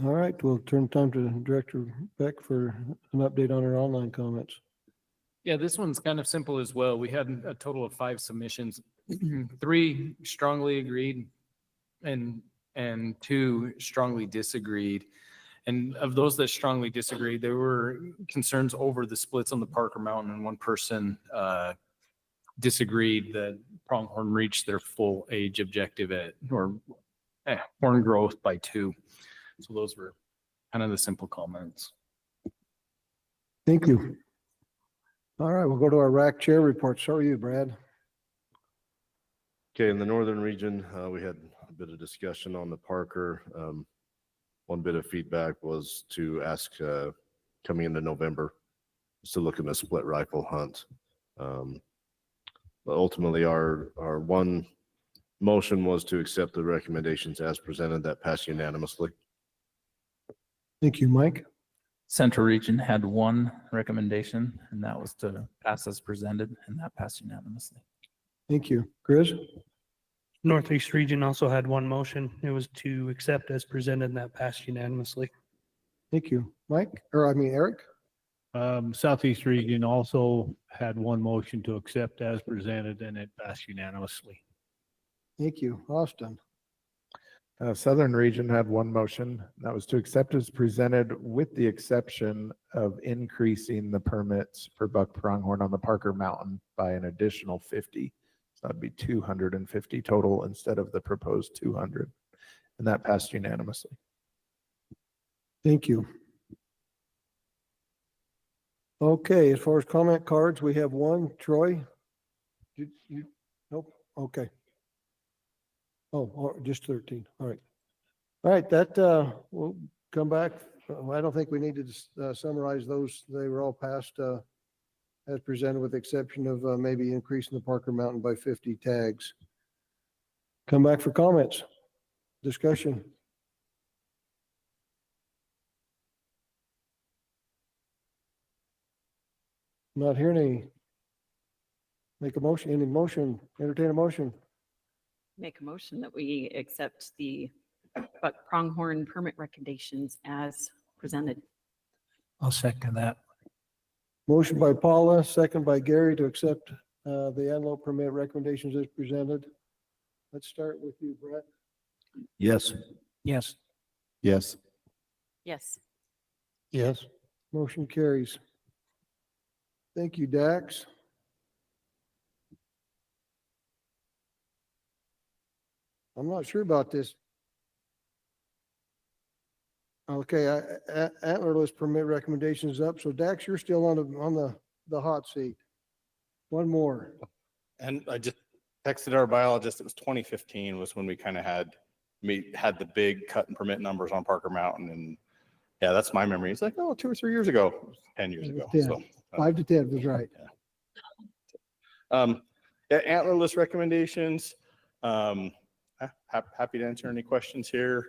[SPEAKER 3] All right, we'll turn time to Director Beck for an update on our online comments.
[SPEAKER 6] Yeah, this one's kind of simple as well. We had a total of 5 submissions, 3 strongly agreed and 2 strongly disagreed. And of those that strongly disagreed, there were concerns over the splits on the Parker Mountain, and one person disagreed that pronghorn reached their full age objective horn growth by 2. So those were kind of the simple comments.
[SPEAKER 3] Thank you. All right, we'll go to our RAC chair report. So are you, Brad?
[SPEAKER 4] Okay, in the northern region, we had a bit of discussion on the Parker. One bit of feedback was to ask coming into November to look at a split rifle hunt. But ultimately, our one motion was to accept the recommendations as presented. That passed unanimously.
[SPEAKER 3] Thank you, Mike.
[SPEAKER 12] Central region had 1 recommendation, and that was to pass as presented, and that passed unanimously.
[SPEAKER 3] Thank you. Chris?
[SPEAKER 8] Northeast region also had 1 motion. It was to accept as presented, and that passed unanimously.
[SPEAKER 3] Thank you. Eric?
[SPEAKER 10] Southeast region also had 1 motion to accept as presented, and it passed unanimously.
[SPEAKER 3] Thank you. Austin?
[SPEAKER 9] Southern region had 1 motion. That was to accept as presented with the exception of increasing the permits for buck pronghorn on the Parker Mountain by an additional 50. So that'd be 250 total instead of the proposed 200. And that passed unanimously.
[SPEAKER 3] Thank you. Okay, as far as comment cards, we have 1. Troy? Nope. Okay. Oh, just 13. All right. All right, that we'll come back I don't think we need to summarize those. They were all passed as presented with the exception of maybe increasing the Parker Mountain by 50 tags. Come back for comments, discussion. Not hearing any. Make a motion, any motion, entertain a motion.
[SPEAKER 7] Make a motion that we accept the buck pronghorn permit recommendations as presented.
[SPEAKER 5] I'll second that.
[SPEAKER 3] Motion by Paula, second by Gary to accept the antelope permit recommendations as presented. Let's start with you, Brett.
[SPEAKER 1] Yes.
[SPEAKER 5] Yes.
[SPEAKER 1] Yes.
[SPEAKER 7] Yes.
[SPEAKER 3] Yes. Motion carries. Thank you, Dax. I'm not sure about this. Okay, Antlerless permit recommendations up. So Dax, you're still on the hot seat. One more.
[SPEAKER 11] And I just texted our biologist, it was 2015 was when we kind of had the big cut and permit numbers on Parker Mountain. And yeah, that's my memory. It's like, oh, 2 or 3 years ago, 10 years ago.
[SPEAKER 3] 10.
[SPEAKER 11] So
[SPEAKER 3] 5 to 10 was right.
[SPEAKER 11] Yeah, antlerless recommendations. Happy to answer any questions here.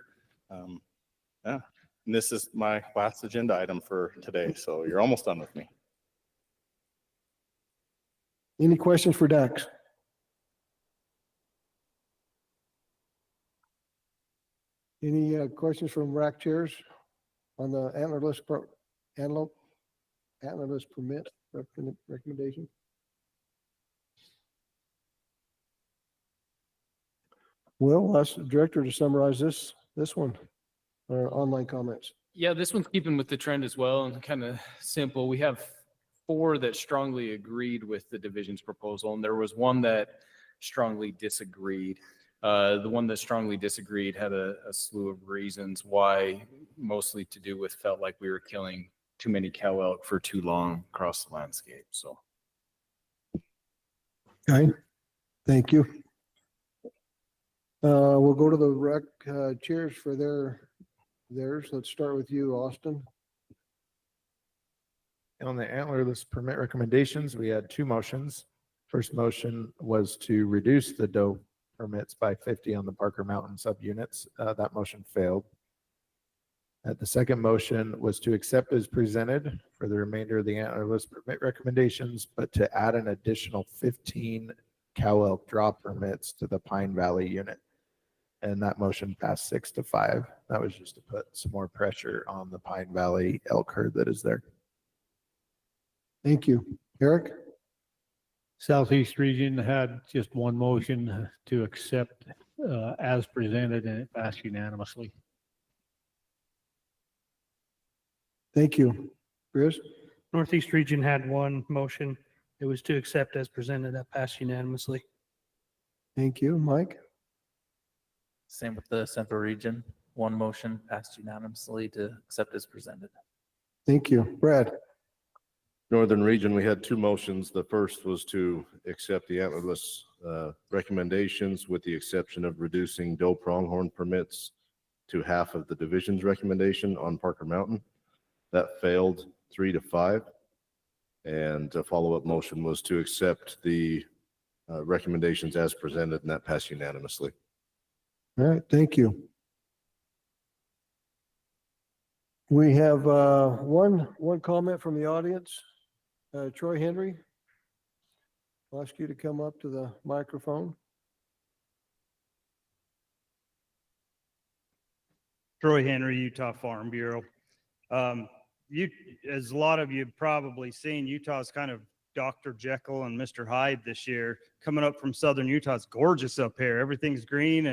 [SPEAKER 11] Yeah, and this is my last agenda item for today. So you're almost done with me.
[SPEAKER 3] Any questions for Dax? Any questions from rack chairs on the antlerless antlerless permit recommendation? Well, ask the director to summarize this one, or online comments.
[SPEAKER 6] Yeah, this one's keeping with the trend as well and kind of simple. We have 4 that strongly agreed with the division's proposal, and there was one that strongly disagreed. The one that strongly disagreed had a slew of reasons why, mostly to do with felt like we were killing too many cow elk for too long across the landscape. So.
[SPEAKER 3] Okay, thank you. We'll go to the rec chairs for theirs. Let's start with you, Austin.
[SPEAKER 9] On the antlerless permit recommendations, we had 2 motions. First motion was to reduce the doe permits by 50 on the Parker Mountain subunits. That motion failed. The second motion was to accept as presented for the remainder of the antlerless permit recommendations, but to add an additional 15 cow elk draw permits to the Pine Valley unit. And that motion passed 6-5. That was just to put some more pressure on the Pine Valley elk herd that is there.
[SPEAKER 3] Thank you. Eric?
[SPEAKER 10] Southeast region had just one motion to accept as presented, and it passed unanimously.
[SPEAKER 3] Thank you. Chris?
[SPEAKER 8] Northeast region had one motion. It was to accept as presented. That passed unanimously.
[SPEAKER 3] Thank you. Mike?
[SPEAKER 12] Same with the central region. One motion passed unanimously to accept as presented.
[SPEAKER 3] Thank you. Brad?
[SPEAKER 4] Northern region, we had 2 motions. The first was to accept the antlerless recommendations with the exception of reducing doe pronghorn permits to half of the division's recommendation on Parker Mountain. That failed 3-5. And a follow-up motion was to accept the recommendations as presented, and that passed unanimously.
[SPEAKER 3] All right, thank you. We have one comment from the audience. Troy Henry, I'll ask you to come up to the microphone.
[SPEAKER 2] Troy Henry, Utah Farm Bureau. As a lot of you have probably seen, Utah's kind of Dr. Jekyll and Mr. Hyde this year. Coming up from southern Utah, it's gorgeous up here. Everything's green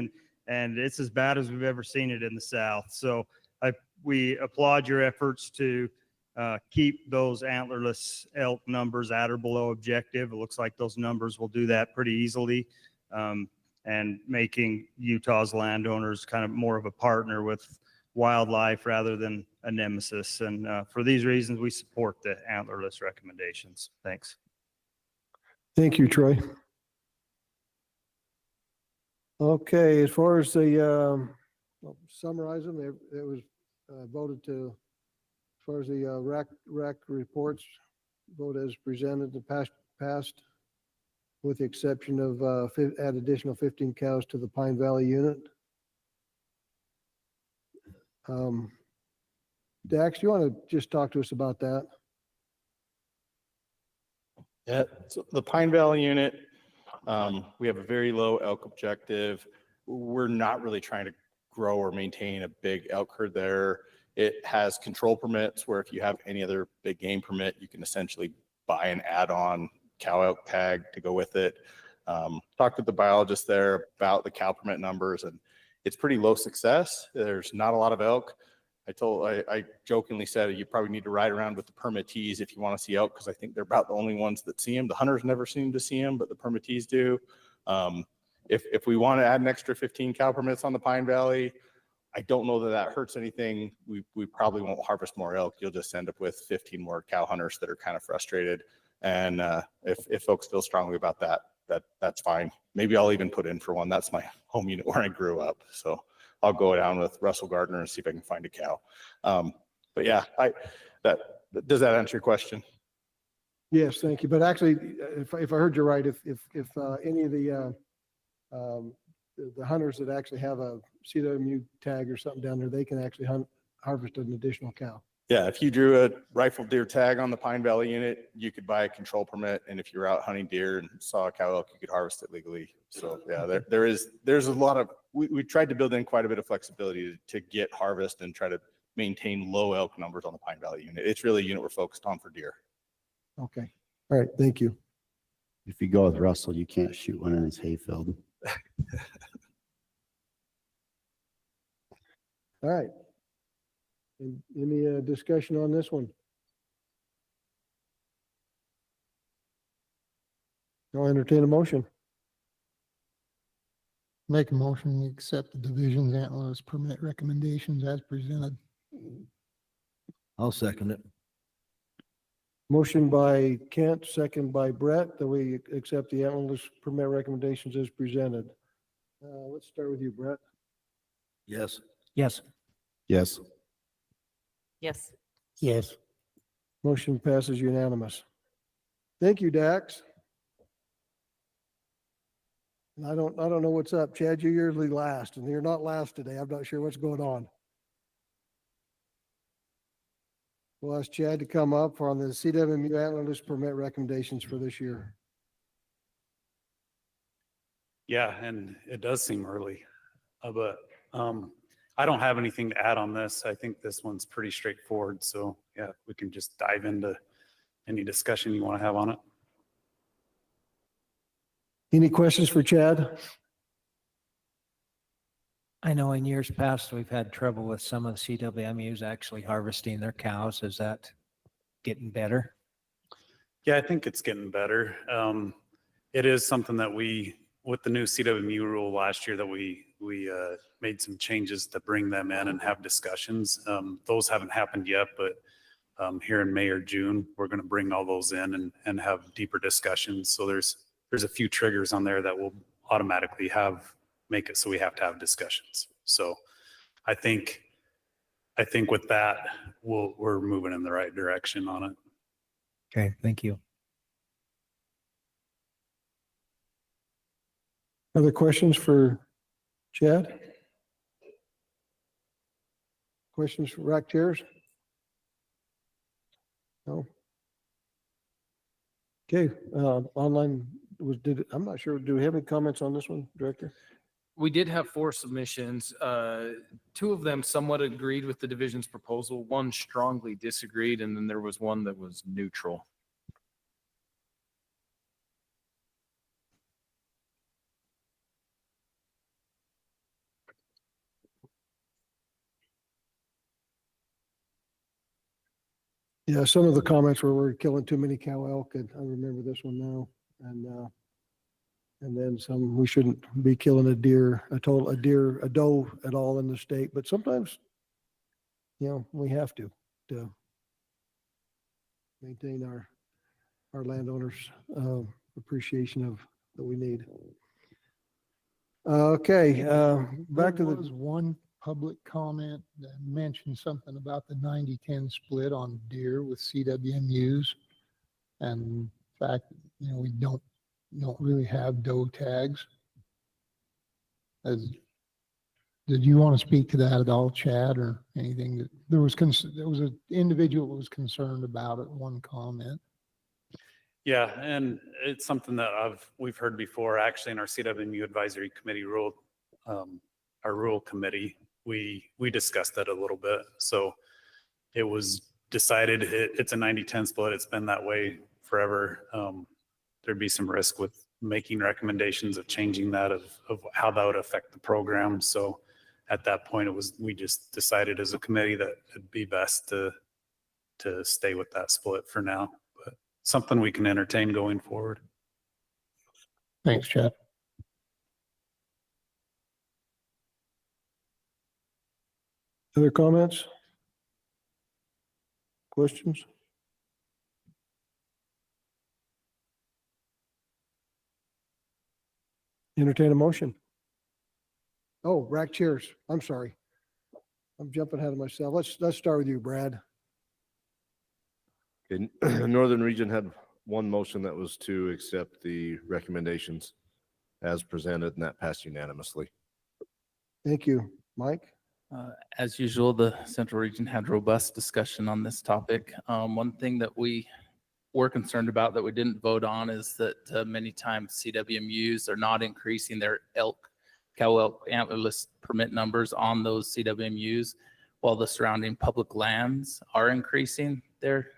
[SPEAKER 2] and it's as bad as we've ever seen it in the south. So we applaud your efforts to keep those antlerless elk numbers at or below objective. It looks like those numbers will do that pretty easily, and making Utah's landowners kind of more of a partner with wildlife rather than a nemesis. And for these reasons, we support the antlerless recommendations. Thanks.
[SPEAKER 3] Thank you, Troy. Okay, as far as the summarize them, it was voted to far as the rec reports, vote as presented, the passed with the exception of add additional 15 cows to the Pine Valley unit. Dax, you want to just talk to us about that?
[SPEAKER 11] Yeah, so the Pine Valley unit, we have a very low elk objective. We're not really trying to grow or maintain a big elk herd there. It has control permits where if you have any other big game permit, you can essentially buy an add-on cow elk tag to go with it. Talked with the biologist there about the cow permit numbers, and it's pretty low success. There's not a lot of elk. I jokingly said you probably need to ride around with the permittees if you want to see elk, because I think they're about the only ones that see them. The hunters never seem to see them, but the permittees do. If we want to add an extra 15 cow permits on the Pine Valley, I don't know that that hurts anything. We probably won't harvest more elk. You'll just end up with 15 more cow hunters that are kind of frustrated. And if folks feel strongly about that, that's fine. Maybe I'll even put in for one. That's my home unit where I grew up. So I'll go down with Russell Gardner and see if I can find a cow. But yeah, does that answer your question?
[SPEAKER 3] Yes, thank you. But actually, if I heard you right, if any of the hunters that actually have a CWMU tag or something down there, they can actually harvest an additional cow.
[SPEAKER 11] Yeah, if you drew a rifle deer tag on the Pine Valley unit, you could buy a control permit, and if you're out hunting deer and saw a cow elk, you could harvest it legally. So yeah, there's a lot of we tried to build in quite a bit of flexibility to get harvest and try to maintain low elk numbers on the Pine Valley unit. It's really a unit we're focused on for deer.
[SPEAKER 3] Okay, all right, thank you.
[SPEAKER 1] If you go with Russell, you can't shoot one in his hayfield.
[SPEAKER 3] All right. Any discussion on this one? I'll entertain a motion.
[SPEAKER 14] Make a motion, we accept the division's Antlerless permit recommendations as presented.
[SPEAKER 21] I'll second it.
[SPEAKER 3] Motion by Kent, second by Brett, that we accept the Antlerless permit recommendations as presented. Let's start with you, Brett.
[SPEAKER 21] Yes.
[SPEAKER 5] Yes.
[SPEAKER 1] Yes.
[SPEAKER 7] Yes.
[SPEAKER 14] Yes.
[SPEAKER 3] Motion passes unanimous. Thank you, Dax. And I don't know what's up. Chad, you're usually last, and you're not last today. I'm not sure what's going on. We'll ask Chad to come up on the CWMU Antlerless permit recommendations for this year.
[SPEAKER 13] Yeah, and it does seem early, but I don't have anything to add on this. I think this one's pretty straightforward. So yeah, we can just dive into any discussion you want to have on it.
[SPEAKER 3] Any questions for Chad?
[SPEAKER 5] I know in years past, we've had trouble with some of the CWMUs actually harvesting their cows. Is that getting better?
[SPEAKER 13] Yeah, I think it's getting better. It is something that with the new CWMU rule last year, that we made some changes to bring them in and have discussions. Those haven't happened yet, but here in May or June, we're going to bring all those in and have deeper discussions. So there's a few triggers on there that will automatically make it so we have to have discussions. So I think with that, we're moving in the right direction on it.
[SPEAKER 5] Okay, thank you.
[SPEAKER 3] Other questions for Chad? Questions for rack chairs? No? Okay, online I'm not sure, do we have any comments on this one, Director?
[SPEAKER 6] We did have 4 submissions. 2 of them somewhat agreed with the division's proposal. 1 strongly disagreed, and then there was 1 that was neutral.
[SPEAKER 3] Yeah, some of the comments were we're killing too many cow elk, and I remember this one now. And then some, we shouldn't be killing a doe at all in the state. But sometimes, we have to maintain our landowners' appreciation that we need. Okay, back to the
[SPEAKER 14] one public comment that mentioned something about the 90-10 split on deer with CWMUs. And in fact, we don't really have doe tags. Did you want to speak to that at all, Chad, or anything? There was an individual who was concerned about it, one comment.
[SPEAKER 13] Yeah, and it's something that we've heard before, actually, in our CWMU advisory committee our rule committee, we discussed that a little bit. So it was decided it's a 90-10 split. It's been that way forever. There'd be some risk with making recommendations of changing that of how that would affect the program. So at that point, we just decided as a committee that it'd be best to stay with that split for now. But something we can entertain going forward.
[SPEAKER 14] Thanks, Chad.
[SPEAKER 3] Other comments? Questions? Entertain a motion. Oh, rack chairs. I'm sorry. I'm jumping ahead of myself. Let's start with you, Brad.
[SPEAKER 4] Okay, Northern Region had one motion that was to accept the recommendations as presented, and that passed unanimously.
[SPEAKER 3] Thank you. Mike?
[SPEAKER 12] As usual, the Central Region had robust discussion on this topic. One thing that we were concerned about that we didn't vote on is that many times CWMUs are not increasing their cow elk antlerless permit numbers on those CWMUs, while the surrounding public lands are increasing their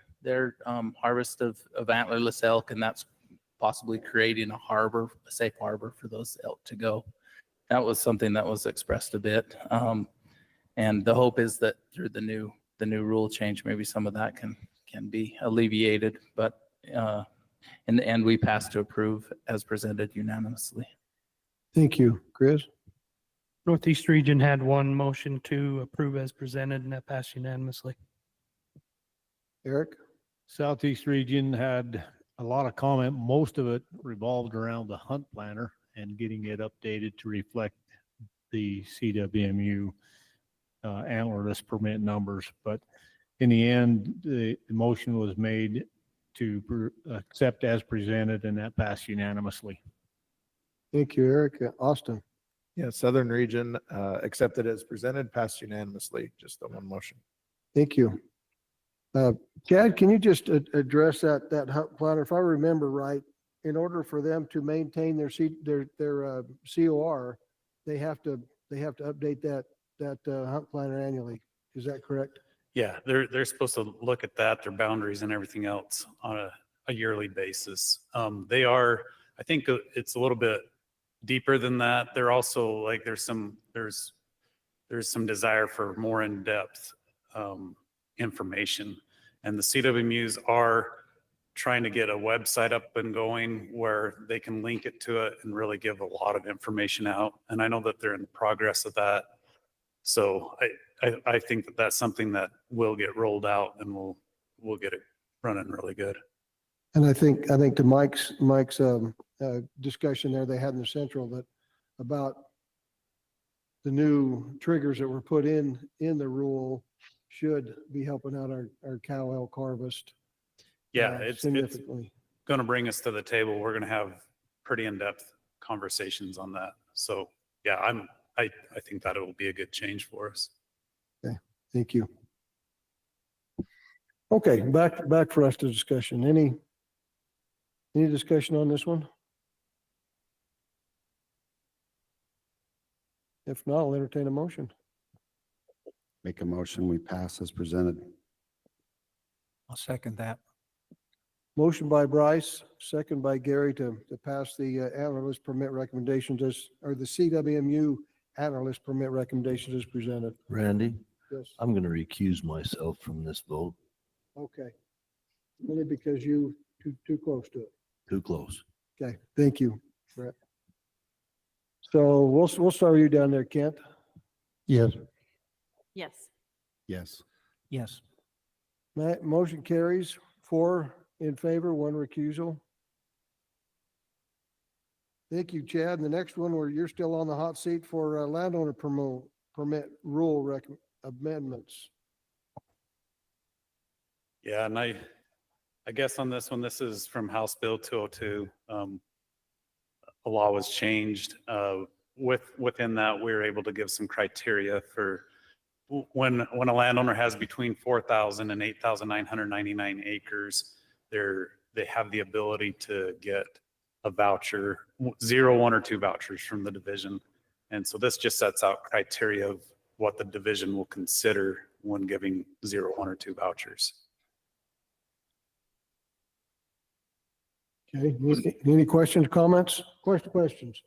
[SPEAKER 12] harvest of antlerless elk, and that's possibly creating a safe harbor for those elk to go. That was something that was expressed a bit. And the hope is that through the new rule change, maybe some of that can be alleviated. But in the end, we passed to approve as presented unanimously.
[SPEAKER 3] Thank you. Chris?
[SPEAKER 8] Northeast Region had one motion to approve as presented, and that passed unanimously.
[SPEAKER 3] Eric?
[SPEAKER 10] Southeast Region had a lot of comment. Most of it revolved around the hunt planner and getting it updated to reflect the CWMU antlerless permit numbers. But in the end, the motion was made to accept as presented, and that passed unanimously.
[SPEAKER 3] Thank you, Eric. Austin?
[SPEAKER 9] Yeah, Southern Region accepted as presented, passed unanimously, just the one motion.
[SPEAKER 3] Thank you. Chad, can you just address that hunt planner? If I remember right, in order for them to maintain their COR, they have to update that hunt planner annually. Is that correct?
[SPEAKER 13] Yeah, they're supposed to look at that, their boundaries and everything else on a yearly basis. They are, I think it's a little bit deeper than that. They're also like, there's some desire for more in-depth information. And the CWMUs are trying to get a website up and going where they can link it to it and really give a lot of information out. And I know that they're in the progress of that. So I think that that's something that will get rolled out, and we'll get it running really good.
[SPEAKER 3] And I think to Mike's discussion there they had in the central that about the new triggers that were put in the rule should be helping out our cow elk harvest.
[SPEAKER 13] Yeah, it's
[SPEAKER 3] significantly.
[SPEAKER 13] going to bring us to the table. We're going to have pretty in-depth conversations on that. So yeah, I think that it will be a good change for us.
[SPEAKER 3] Okay, thank you. Okay, back for us to discussion. Any discussion on this one? If not, I'll entertain a motion.
[SPEAKER 1] Make a motion, we pass as presented.
[SPEAKER 5] I'll second that.
[SPEAKER 3] Motion by Bryce, second by Gary to pass the antlerless permit recommendations or the CWMU antlerless permit recommendations as presented.
[SPEAKER 21] Randy?
[SPEAKER 3] Yes.
[SPEAKER 21] I'm going to recuse myself from this vote.
[SPEAKER 3] Okay. Only because you too close to it.
[SPEAKER 21] Too close.
[SPEAKER 3] Okay, thank you, Brett. So we'll start with you down there, Kent.
[SPEAKER 14] Yes.
[SPEAKER 7] Yes.
[SPEAKER 1] Yes.
[SPEAKER 5] Yes.
[SPEAKER 3] Motion carries 4 in favor, 1 recusal. Thank you, Chad. And the next one, where you're still on the hot seat for landowner permit rule amendments.
[SPEAKER 13] Yeah, and I guess on this one, this is from House Bill 202. A law was changed. Within that, we were able to give some criteria for when a landowner has between 4,000 and 8,999 acres, they have the ability to get a voucher, 0, 1, or 2 vouchers from the division. And so this just sets out criteria of what the division will consider when giving 0, 1, or 2 vouchers.
[SPEAKER 3] Okay, any questions, comments? Questions?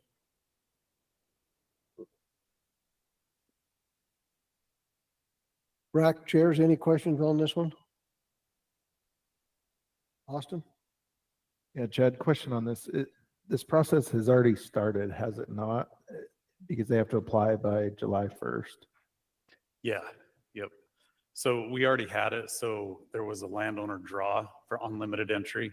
[SPEAKER 3] Rack chairs, any questions on this one? Austin?
[SPEAKER 9] Yeah, Chad, question on this. This process has already started, has it not? Because they have to apply by July 1st.
[SPEAKER 13] Yeah, yep. So we already had it. So there was a landowner draw for unlimited entry.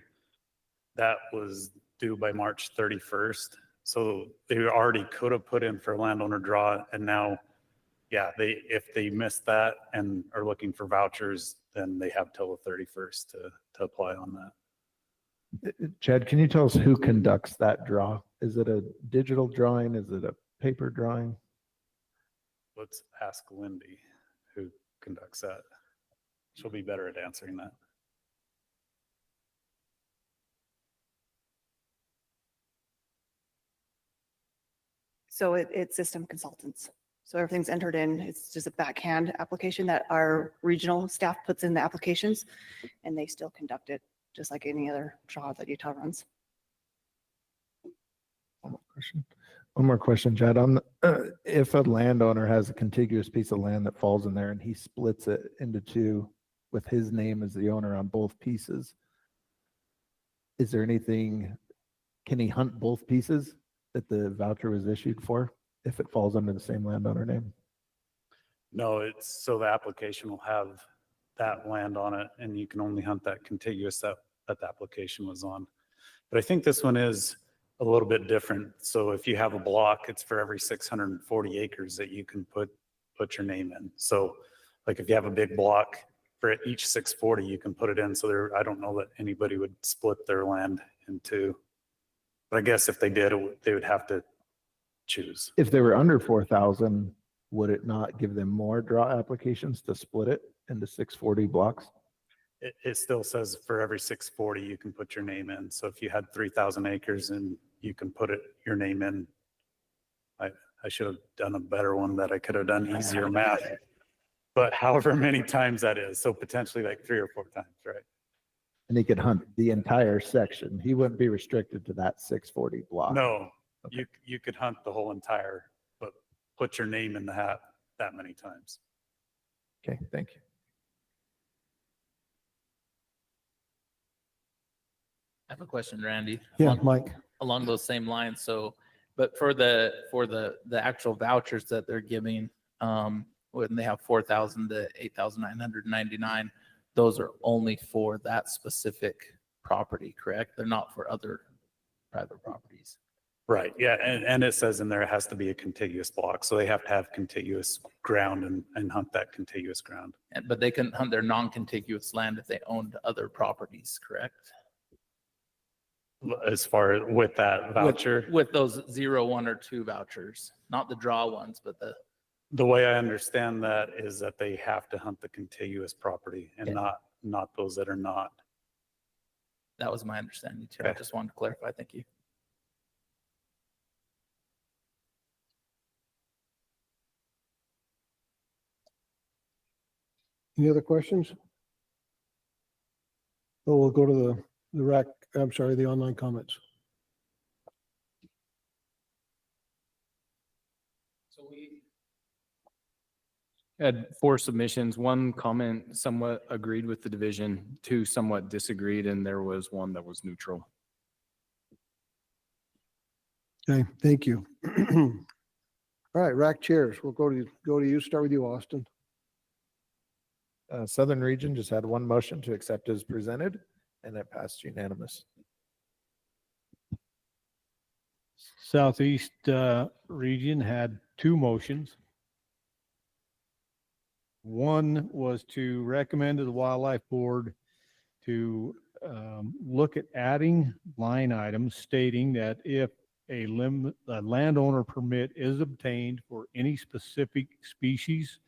[SPEAKER 13] That was due by March 31st. So they already could have put in for a landowner draw, and now, yeah, if they missed that and are looking for vouchers, then they have till the 31st to apply on that.
[SPEAKER 9] Chad, can you tell us who conducts that draw? Is it a digital drawing? Is it a paper drawing?
[SPEAKER 13] Let's ask Lindy, who conducts that. She'll be better at answering that.
[SPEAKER 20] So it's system consultants. So everything's entered in. It's just a backhand application that our regional staff puts in the applications, and they still conduct it just like any other draw that Utah runs.
[SPEAKER 9] One more question, Chad. If a landowner has a contiguous piece of land that falls in there and he splits it into 2 with his name as the owner on both pieces, is there anything, can he hunt both pieces that the voucher was issued for if it falls under the same landowner name?
[SPEAKER 13] No, it's so the application will have that land on it, and you can only hunt that contiguous that the application was on. But I think this one is a little bit different. So if you have a block, it's for every 640 acres that you can put your name in. So like if you have a big block, for each 640, you can put it in. So I don't know that anybody would split their land into, but I guess if they did, they would have to choose.
[SPEAKER 9] If they were under 4,000, would it not give them more draw applications to split it into 640 blocks?
[SPEAKER 13] It still says for every 640, you can put your name in. So if you had 3,000 acres and you can put your name in, I should have done a better one that I could have done easier math. But however many times that is, so potentially like 3 or 4 times, right?
[SPEAKER 9] And he could hunt the entire section. He wouldn't be restricted to that 640 block.
[SPEAKER 13] No, you could hunt the whole entire, but put your name in the hat that many times.
[SPEAKER 9] Okay, thank you.
[SPEAKER 12] I have a question, Randy.
[SPEAKER 3] Yeah, Mike.
[SPEAKER 12] Along those same lines. So, but for the actual vouchers that they're giving, when they have 4,000 to 8,999, those are only for that specific property, correct? They're not for other private properties.
[SPEAKER 13] Right, yeah, and it says in there it has to be a contiguous block, so they have to have contiguous ground and hunt that contiguous ground.
[SPEAKER 12] But they can hunt their non-contiguous land if they owned other properties, correct?
[SPEAKER 13] As far as with that voucher?
[SPEAKER 12] With those 0, 1, or 2 vouchers, not the draw ones, but
[SPEAKER 13] the way I understand that is that they have to hunt the contiguous property and not those that are not.
[SPEAKER 12] That was my understanding too. I just wanted to clarify. Thank you.
[SPEAKER 3] Any other questions? Oh, we'll go to the online comments.
[SPEAKER 6] So we had 4 submissions. 1 comment somewhat agreed with the division, 2 somewhat disagreed, and there was 1 that was neutral.
[SPEAKER 3] Okay, thank you. All right, rack chairs. We'll go to you. Start with you, Austin.
[SPEAKER 9] Southern region just had 1 motion to accept as presented, and it passed unanimous.
[SPEAKER 10] Southeast region had 2 motions. One was to recommend to the Wildlife Board to look at adding line items stating that if a landowner permit is obtained for any specific species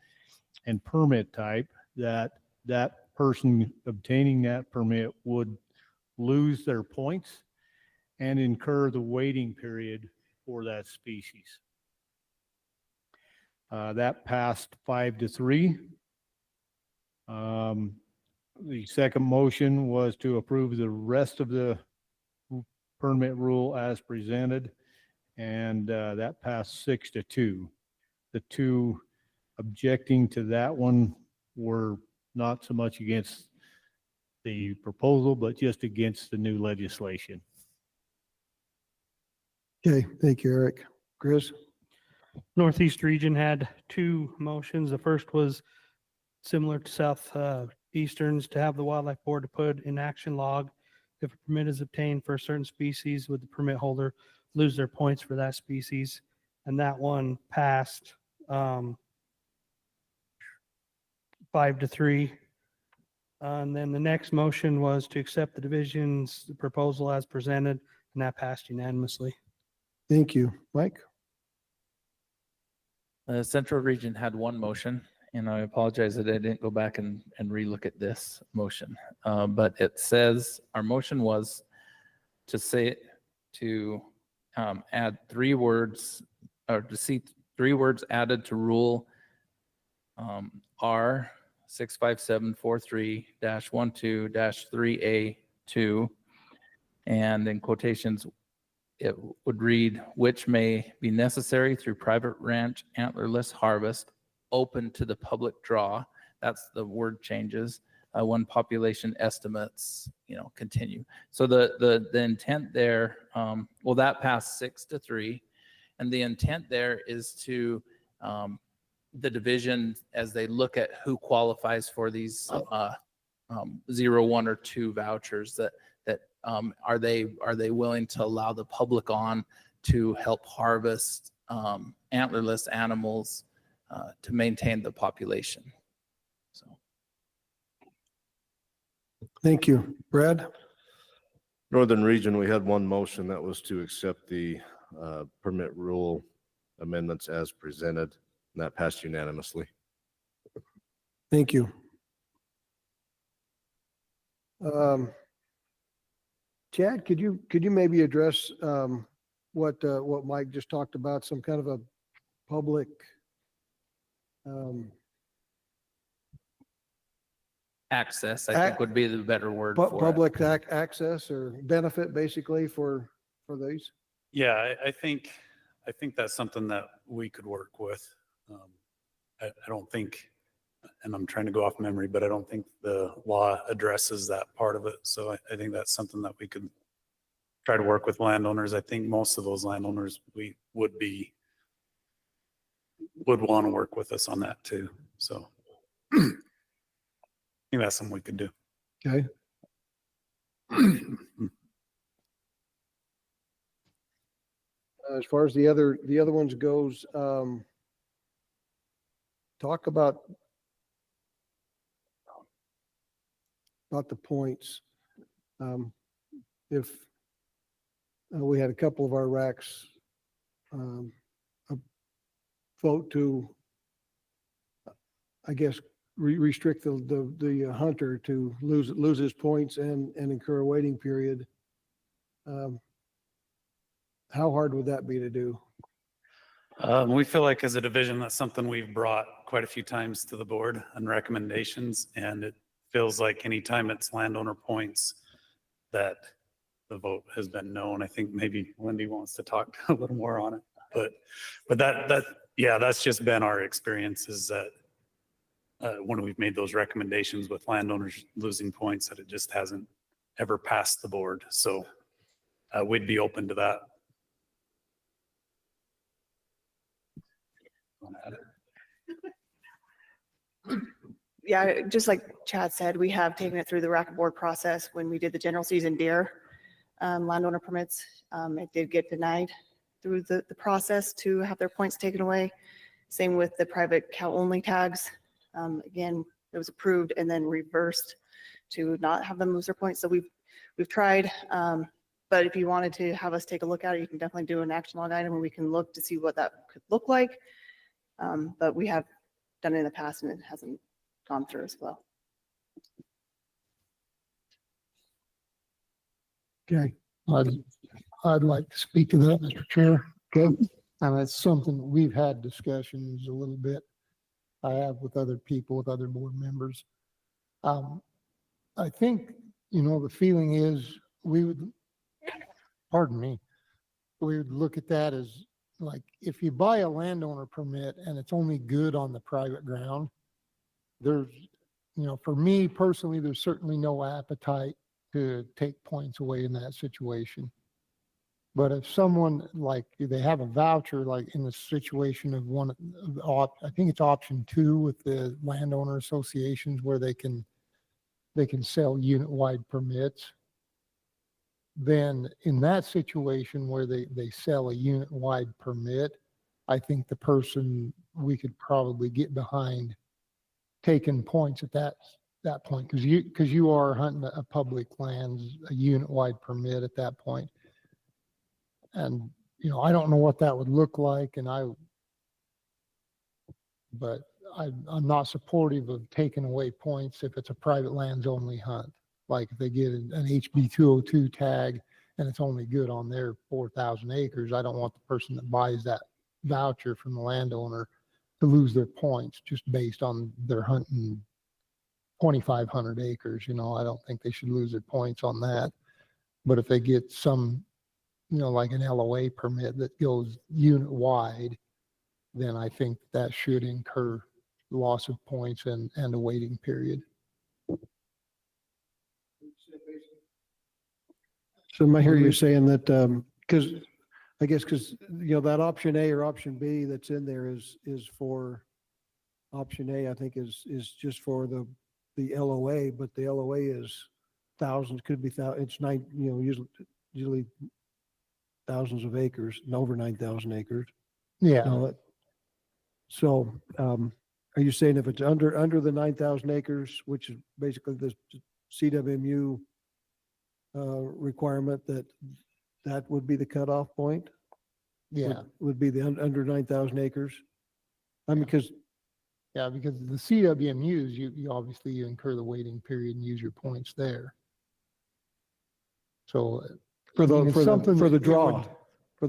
[SPEAKER 10] and permit type, that person obtaining that permit would lose their points and incur the waiting period for that species. That passed 5-3. The second motion was to approve the rest of the permit rule as presented, and that passed 6-2. The two objecting to that one were not so much against the proposal, but just against the new legislation.
[SPEAKER 3] Okay, thank you, Eric. Chris?
[SPEAKER 8] Northeast region had two motions. The first was similar to Southeastern's, to have the Wildlife Board to put in action log if a permit is obtained for a certain species, would the permit holder lose their points for that species? And that one passed 5-3. And then the next motion was to accept the division's proposal as presented, and that passed unanimously.
[SPEAKER 3] Thank you. Mike?
[SPEAKER 12] The Central Region had one motion, and I apologize that I didn't go back and relook at this motion. But it says, our motion was to add 3 words, or to see 3 words added to rule R 65743-12-3A2, and in quotations, it would read, which may be necessary through private ranch antlerless harvest open to the public draw. That's the word changes when population estimates, continue. So the intent there, well, that passed 6-3, and the intent there is to the division, as they look at who qualifies for these 0, 1, or 2 vouchers, that are they willing to allow the public on to help harvest antlerless animals to maintain the population. So,
[SPEAKER 3] thank you. Brad?
[SPEAKER 4] Northern Region, we had one motion that was to accept the permit rule amendments as presented, and that passed unanimously.
[SPEAKER 3] Thank you. Chad, could you maybe address what Mike just talked about, some kind of a public
[SPEAKER 12] access, I think, would be the better word for
[SPEAKER 3] public access or benefit basically for these?
[SPEAKER 13] Yeah, I think that's something that we could work with. I don't think, and I'm trying to go off memory, but I don't think the law addresses that part of it. So I think that's something that we could try to work with landowners. I think most of those landowners would want to work with us on that too. So I think that's something we could do.
[SPEAKER 3] Okay. As far as the other ones goes, talk about the points. If we had a couple of our racks vote to, I guess, restrict the hunter to lose his points and incur a waiting period, how hard would that be to do?
[SPEAKER 13] We feel like as a division, that's something we've brought quite a few times to the board on recommendations, and it feels like anytime it's landowner points that the vote has been no. And I think maybe Wendy wants to talk a little more on it, but that's just been our experience, is that when we've made those recommendations with landowners losing points, that it just hasn't ever passed the board. So we'd be open to that.
[SPEAKER 20] Yeah, just like Chad said, we have taken it through the racket board process. When we did the general season deer landowner permits, it did get denied through the process to have their points taken away. Same with the private cow only tags. Again, it was approved and then reversed to not have them lose their points. So we've tried, but if you wanted to have us take a look at it, you can definitely do an action log item and we can look to see what that could look like. But we have done it in the past and it hasn't gone through as well.
[SPEAKER 14] Okay, I'd like to speak to that, Mr. Chair. Okay. And that's something we've had discussions a little bit. I have with other people, with other board members. I think, the feeling is we would, pardon me, we would look at that as like, if you buy a landowner permit and it's only good on the private ground, there's, for me personally, there's certainly no appetite to take points away in that situation. But if someone like they have a voucher, like in the situation of I think it's option 2 with the landowner associations where they can sell unit-wide permits. Then in that situation where they sell a unit-wide permit, I think the person we could probably get behind taking points at that point, because you are hunting a public lands, a unit-wide permit at that point. And, I don't know what that would look like but I'm not supportive of taking away points if it's a private lands only hunt. Like if they get an HB 202 tag and it's only good on their 4,000 acres, I don't want the person that buys that voucher from the landowner to lose their points just based on their hunting 2,500 acres. I don't think they should lose their points on that. But if they get some, like an LOA permit that goes unit wide, then I think that should incur loss of points and a waiting period.
[SPEAKER 3] So I hear you saying that, because that option A or option B that's in there is for option A, I think is just for the LOA, but the LOA is thousands, could be thousands, it's usually thousands of acres and over 9,000 acres.
[SPEAKER 14] Yeah.
[SPEAKER 3] So, are you saying if it's under the 9,000 acres, which is basically the CWMU requirement, that would be the cutoff point?
[SPEAKER 14] Yeah.
[SPEAKER 3] Would be the under 9,000 acres? Because
[SPEAKER 14] the CWMUs, you obviously you incur the waiting period and use your points there. So
[SPEAKER 3] for the draw,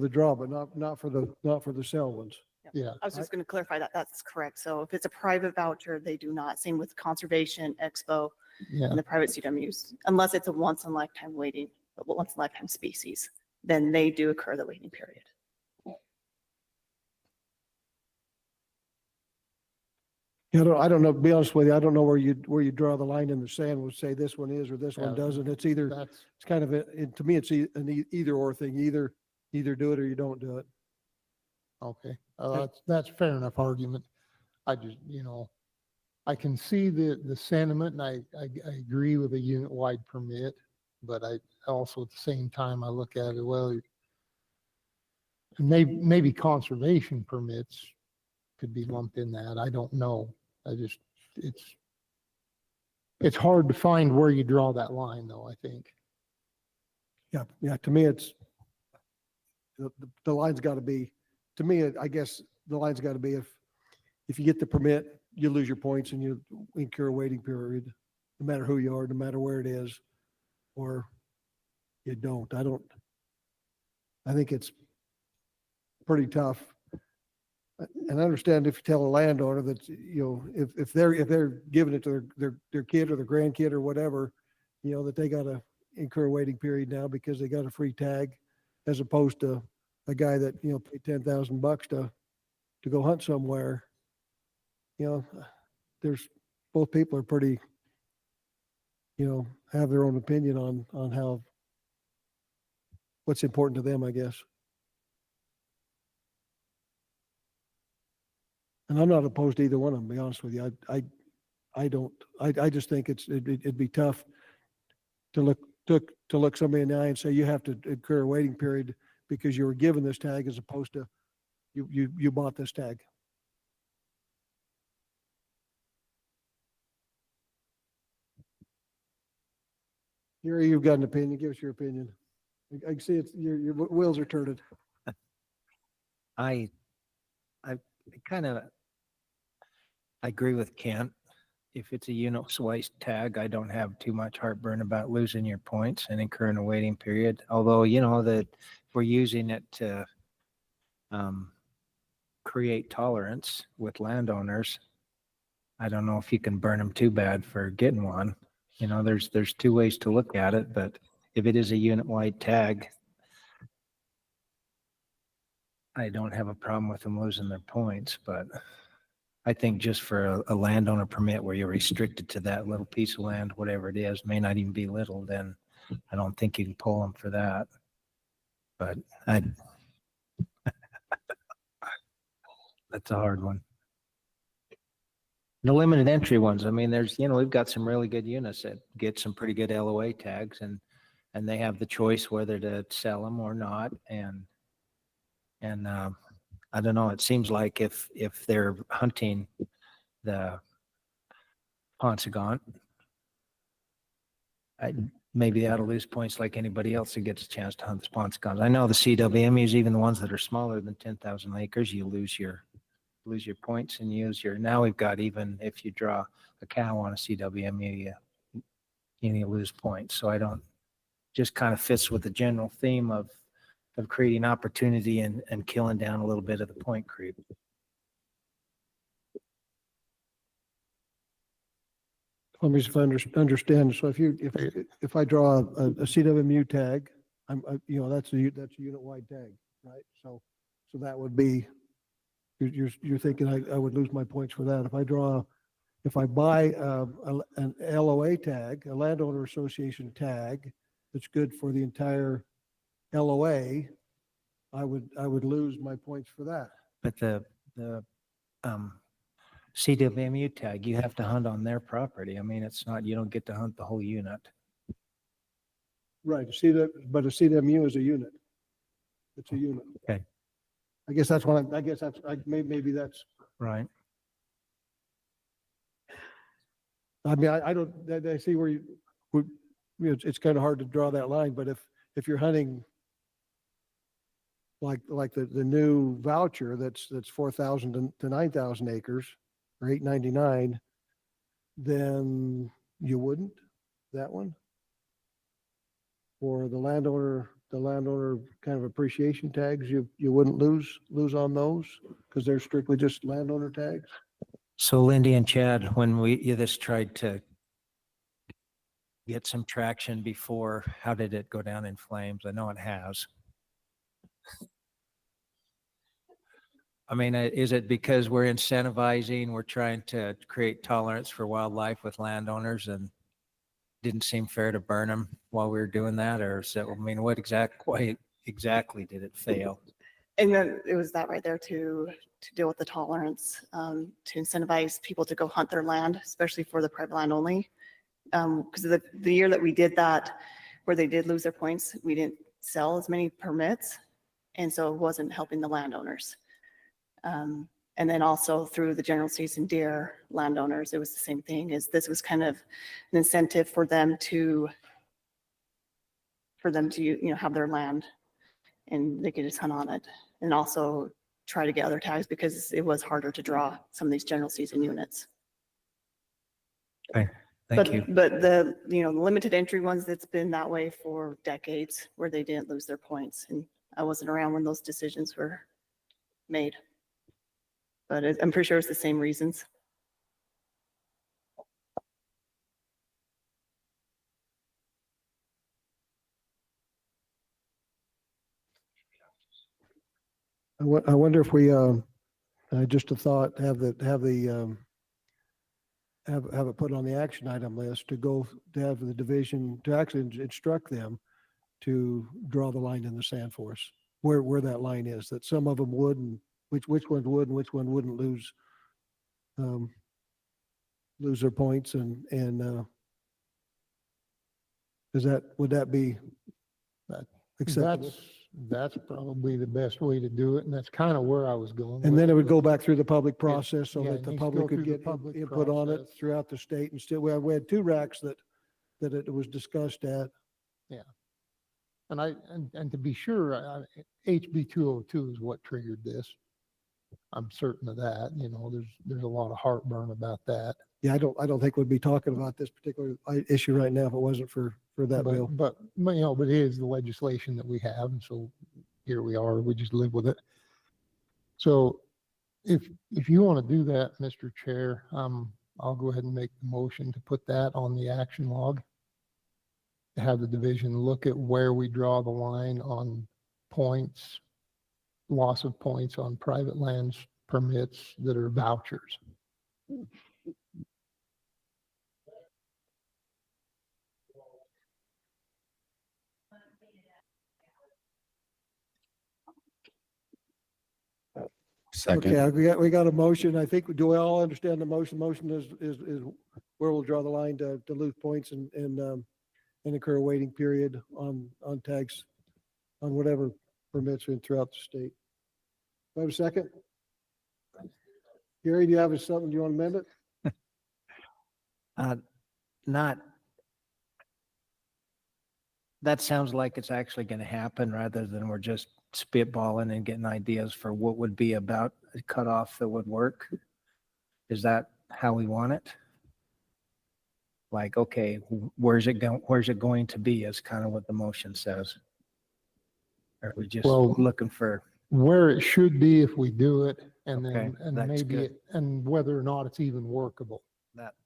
[SPEAKER 14] draw,
[SPEAKER 3] but not for the sell ones.
[SPEAKER 14] Yeah.
[SPEAKER 20] I was just going to clarify that. That's correct. So if it's a private voucher, they do not. Same with conservation, Expo, and the private CWMUs, unless it's a once in a lifetime waiting, but once in a lifetime species, then they do occur the waiting period.
[SPEAKER 3] I don't know, to be honest with you, I don't know where you draw the line in the sand would say this one is or this one doesn't. It's it's kind of, to me, it's an either or thing. Either do it or you don't do it.
[SPEAKER 14] Okay. That's fair enough argument. I just, I can see the sentiment and I agree with a unit wide permit, but I also at the same time, I look at it, well, maybe conservation permits could be lumped in that. I don't know. It's hard to find where you draw that line though, I think.
[SPEAKER 3] Yeah. To me, it's the line's got to be, to me, I guess the line's got to be if you get the permit, you lose your points and you incur a waiting period, no matter who you are, no matter where it is, or you don't. I think it's pretty tough. And I understand if you tell a landowner that, if they're giving it to their kid or their grandkid or whatever, that they got to incur a waiting period now because they got a free tag, as opposed to a guy that, paid $10,000 to go hunt somewhere. There's both people are pretty, have their own opinion on how, what's important to them, I guess. And I'm not opposed to either one of them, to be honest with you. I just think it'd be tough to look somebody in the eye and say you have to incur a waiting period because you were given this tag as opposed to you bought this tag. Gary, you've got an opinion. Give us your opinion. I can see it's, your wheels are turning.
[SPEAKER 5] I kind of, I agree with Kent. If it's a unit-wise tag, I don't have too much heartburn about losing your points and incurring a waiting period. Although, you know, that we're using it to create tolerance with landowners. I don't know if you can burn them too bad for getting one. You know, there's two ways to look at it, but if it is a unit-wide tag, I don't have a problem with them losing their points, but I think just for a landowner permit where you're restricted to that little piece of land, whatever it is, may not even be little, then I don't think you can pull them for that. But that's a hard one. The limited entry ones, I mean, there's, you know, we've got some really good units that get some pretty good LOA tags and they have the choice whether to sell them or not. And I don't know, it seems like if they're hunting the Ponsegont, maybe they ought to lose points like anybody else who gets a chance to hunt the Ponsegont. I know the CWMUs, even the ones that are smaller than 10,000 acres, you lose your points and use your, now we've got, even if you draw a cow on a CWMU, you lose points. So I don't, just kind of fits with the general theme of creating opportunity and killing down a little bit of the point creep.
[SPEAKER 3] Let me see if I understand. So if I draw a CWMU tag, you know, that's a unit-wide tag, right? So that would be, you're thinking I would lose my points for that. If I buy an LOA tag, a landowner association tag, that's good for the entire LOA, I would lose my points for that.
[SPEAKER 5] But the CWMU tag, you have to hunt on their property. I mean, it's not, you don't get to hunt the whole unit.
[SPEAKER 3] Right. But a CWMU is a unit. It's a unit.
[SPEAKER 5] Okay.
[SPEAKER 3] I guess that's maybe that's
[SPEAKER 5] right.
[SPEAKER 3] I mean, I see where it's kind of hard to draw that line, but if you're hunting like the new voucher that's 4,000 to 9,000 acres or 899, then you wouldn't, that one? Or the landowner kind of appreciation tags, you wouldn't lose on those because they're strictly just landowner tags?
[SPEAKER 5] So Lindy and Chad, when you just tried to get some traction before, how did it go down in flames? I know it has. I mean, is it because we're incentivizing, we're trying to create tolerance for wildlife with landowners and didn't seem fair to burn them while we were doing that? Or is that, I mean, what exactly did it fail?
[SPEAKER 20] And then it was that right there to deal with the tolerance, to incentivize people to go hunt their land, especially for the private land only. Because the year that we did that, where they did lose their points, we didn't sell as many permits. And so it wasn't helping the landowners. And then also through the general season deer landowners, it was the same thing. Is this was kind of an incentive for them to have their land and they could just hunt on it, and also try to get other tags because it was harder to draw some of these general season units.
[SPEAKER 5] Okay, thank you.
[SPEAKER 20] But the limited entry ones, it's been that way for decades where they didn't lose their points, and I wasn't around when those decisions were made. But I'm pretty sure it's the same reasons.
[SPEAKER 3] I wonder if we, just a thought, have it put on the action item list to have the division to actually instruct them to draw the line in the sand for us, where that line is, that some of them would and which ones would and which one wouldn't lose their points and would that be acceptable?
[SPEAKER 14] That's probably the best way to do it, and that's kind of where I was going.
[SPEAKER 3] And then it would go back through the public process so
[SPEAKER 14] Yeah,
[SPEAKER 3] that
[SPEAKER 14] it
[SPEAKER 3] the
[SPEAKER 14] needs to
[SPEAKER 3] public
[SPEAKER 14] go
[SPEAKER 3] could
[SPEAKER 14] through the
[SPEAKER 3] get
[SPEAKER 14] public
[SPEAKER 3] input on it
[SPEAKER 14] process.
[SPEAKER 3] throughout the state. And still, we had two racks that that it was discussed at.
[SPEAKER 14] Yeah. And to be sure, HB 202 is what triggered this. I'm certain of that. You know, there's a lot of heartburn about that.
[SPEAKER 3] Yeah, I don't think we'd be talking about this particular issue right now if it wasn't for that bill.
[SPEAKER 14] But it is the legislation that we have, and so here we are. We just live with it. So if you want to do that, Mr. Chair, I'll go ahead and make the motion to put that on the action log. To have the division look at where we draw the line on points, loss of points on private lands permits that are vouchers.
[SPEAKER 1] Second.
[SPEAKER 3] Okay, we got a motion. I think, do we all understand the motion? Motion is where we'll draw the line to lose points and incur a waiting period on tags, on whatever permits are throughout the state. Do I have a second? Gary, do you have something? Do you want to amend it?
[SPEAKER 5] Not, that sounds like it's actually going to happen rather than we're just spitballing and getting ideas for what would be about a cutoff that would work. Is that how we want it? Like, okay, where's it going to be is kind of what the motion says. Or are we just looking for
[SPEAKER 14] where it should be if we do it, and
[SPEAKER 5] Okay,
[SPEAKER 14] then, and
[SPEAKER 5] that's
[SPEAKER 14] maybe,
[SPEAKER 5] good.
[SPEAKER 14] and whether or not it's even workable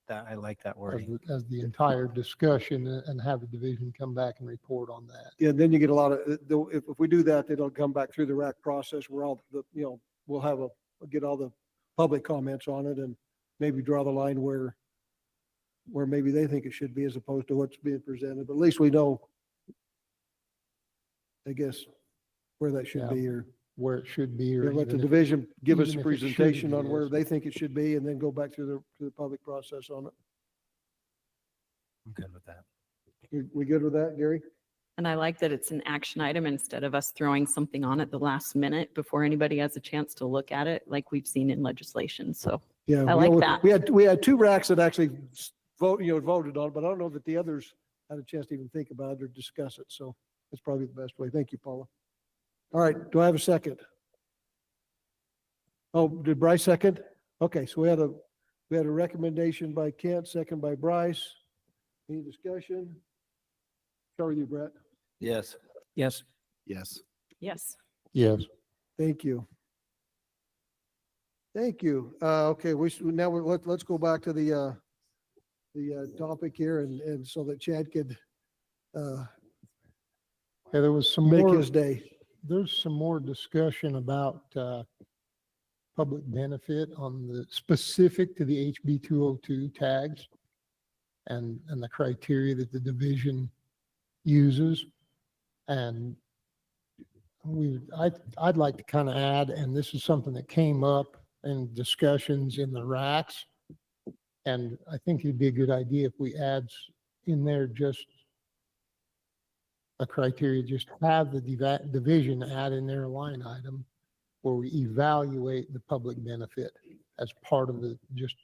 [SPEAKER 5] that I like that
[SPEAKER 14] as
[SPEAKER 5] wording.
[SPEAKER 14] the entire discussion, and have the division come back and report on that.
[SPEAKER 3] Yeah, then you get a lot of, if we do that, then it'll come back through the RAC process where all the, we'll get all the public comments on it and maybe draw the line where maybe they think it should be as opposed to what's being presented. But at least we know, I guess, where that should be, or
[SPEAKER 14] where it should be, or
[SPEAKER 3] let the
[SPEAKER 14] even if-
[SPEAKER 3] division give us a
[SPEAKER 14] even if it shouldn't
[SPEAKER 3] presentation
[SPEAKER 14] be,
[SPEAKER 3] on where
[SPEAKER 14] yes.
[SPEAKER 3] they think it should be and then go back through the public process on it.
[SPEAKER 5] I'm good with that.
[SPEAKER 3] We good with that, Gary?
[SPEAKER 7] And I like that it's an action item instead of us throwing something on at the last minute before anybody has a chance to look at it, like we've seen in legislation. So
[SPEAKER 3] Yeah,
[SPEAKER 7] I like that.
[SPEAKER 3] We had two racks that actually voted on it, but I don't know that the others had a chance to even think about it or discuss it. So that's probably the best way. Thank you, Paula. All right, do I have a second? Oh, did Bryce second? Okay, so we had a recommendation by Kent, second by Bryce. Any discussion? Start with you, Brett.
[SPEAKER 9] Yes.
[SPEAKER 5] Yes.
[SPEAKER 1] Yes.
[SPEAKER 7] Yes.
[SPEAKER 14] Yes.
[SPEAKER 3] Thank you. Thank you. Okay, let's go back to the topic here and so that Chad could
[SPEAKER 14] Yeah, there was some
[SPEAKER 3] make
[SPEAKER 14] more,
[SPEAKER 3] his day.
[SPEAKER 14] there's some more discussion about public benefit on the specific to the HB 202 tags and the criteria that the division uses. And I'd like to kind of add, and this is something that came up in discussions in the racks. And I think it'd be a good idea if we add in there just a criteria, just have the division add in their line item where we evaluate the public benefit as part of just